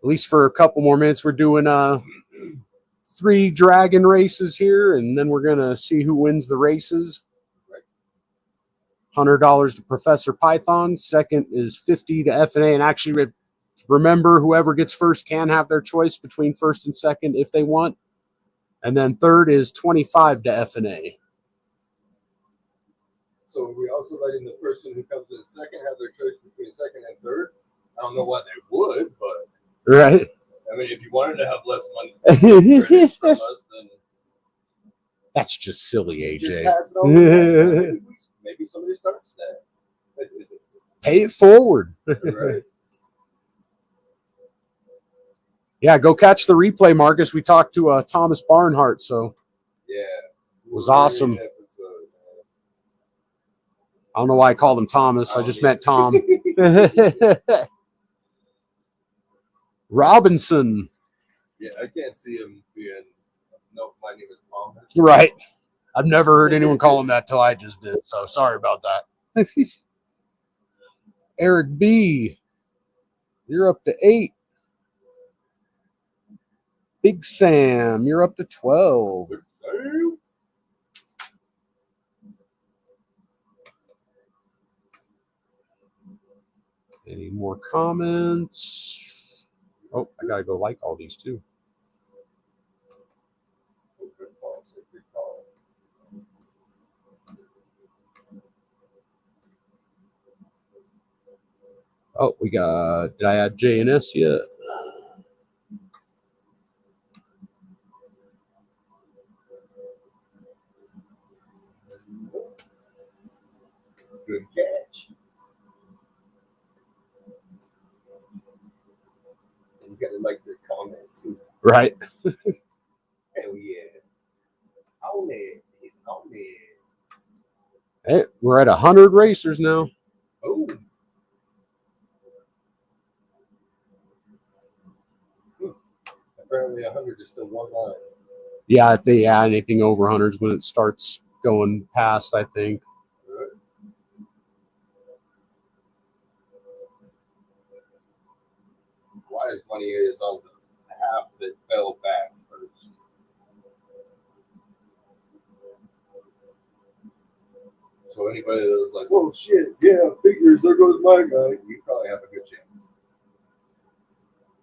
At least for a couple more minutes. We're doing 3 dragon races here, and then we're gonna see who wins the races. $100 to Professor Python. Second is 50 to FnA. And actually, remember, whoever gets first can have their choice between first and second if they want. And then third is 25 to FnA. So are we also letting the person who comes in second have their choice between second and third? I don't know why they would, but right. I mean, if you wanted to have less money from us, then that's just silly, AJ. Just pass it on. Maybe somebody starts that. Pay it forward. Right. Yeah, go catch the replay, Marcus. We talked to Thomas Barnhart, so yeah, it was awesome. I don't know why I called him Thomas. I just meant Tom. Robinson. Yeah, I can't see him being, no, my name is Thomas. Right. I've never heard anyone call him that till I just did, so sorry about that. Eric B., you're up to 8. Big Sam, you're up to 12. Any more comments? Oh, I gotta go like all these too. Oh, we got, did I add J&S yet? Good catch. You gotta like the comment too. Right. Hell yeah. On it. He's on it. Hey, we're at 100 racers now. Oh. Apparently 100 is still one line. Yeah, if they add anything over 100s when it starts going past, I think. Wise money is on the half that fell back first. So anybody that was like, "Oh shit, yeah, figures, there goes my guy," you probably have a good chance.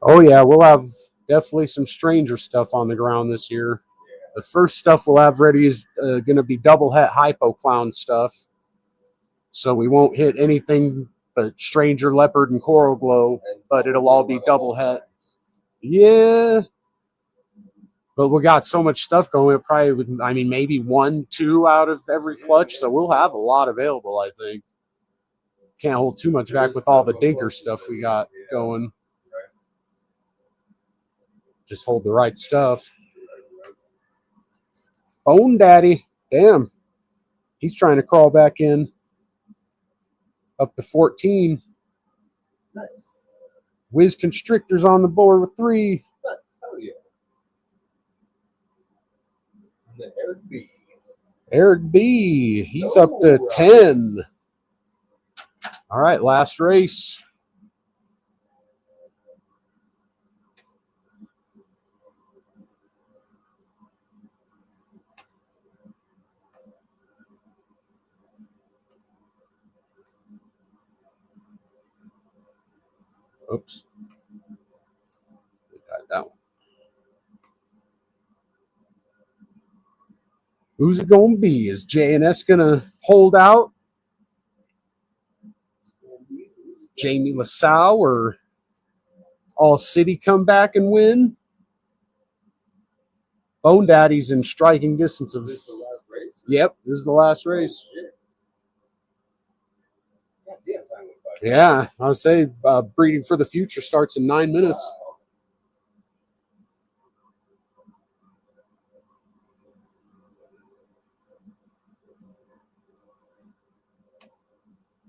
Oh yeah, we'll have definitely some stranger stuff on the ground this year. Yeah. The first stuff we'll have ready is going to be double het hypo clown stuff. So we won't hit anything but stranger, leopard, and coral glow, but it'll all be double het. Yeah. But we got so much stuff going, it probably would, I mean, maybe 1, 2 out of every clutch. So we'll have a lot available, I think. Can't hold too much back with all the dinker stuff we got going. Just hold the right stuff. Bone Daddy. Damn. He's trying to crawl back in. Up to 14. Nice. Wiz Constrictor's on the board with 3. Nice. Oh, yeah. And Eric B. Eric B. He's up to 10. All right, last race. Oops. We got that one. Who's it going to be? Is JNS going to hold out? Jamie LaSalle or All City come back and win? Bone Daddy's in striking distance of. Is this the last race? Yep, this is the last race. Oh, damn, time went by. Yeah, I would say breeding for the future starts in 9 minutes. Wow.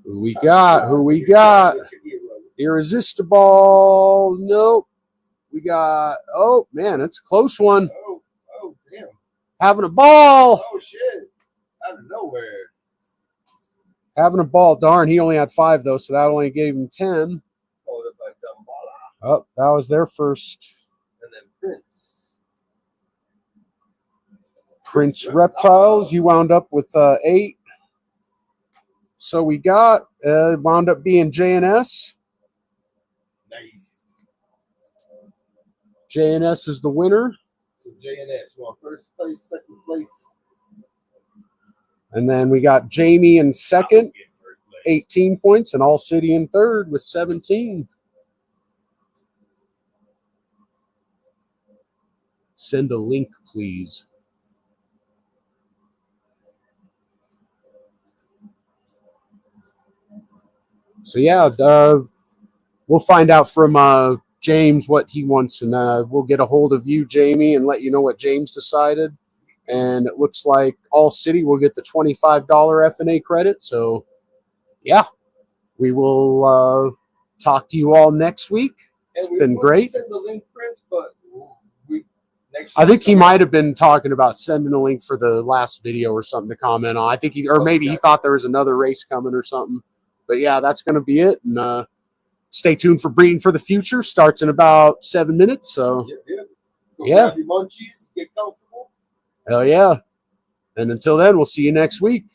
Who we got? Who we got? Irresistible. Nope. We got, oh, man, that's a close one. Oh, damn. Having a ball. Oh, shit. Out of nowhere. Having a ball. Darn, he only had 5, though, so that only gave him 10. Followed up by Dumbala. Oh, that was their first. And then Prince. Prince Reptiles. You wound up with 8. So we got, wound up being JNS. Nice. JNS is the winner. So JNS won first place, second place. And then we got Jamie in second, First place. 18 points, and All City in third with 17. Send a link, please. So yeah, we'll find out from James what he wants, and we'll get a hold of you, Jamie, and let you know what James decided. And it looks like All City will get the $25 FnA credit. So yeah, we will talk to you all next week. It's been great. Send the link, Prince, but I think he might have been talking about sending a link for the last video or something to comment on. I think maybe he thought there was another race coming or something. But yeah, that's going to be it. And stay tuned for Breeding for the Future. Starts in about 7 minutes. So yeah. Grab your munchies, get comfortable. Hell yeah. And until then, we'll see you next week.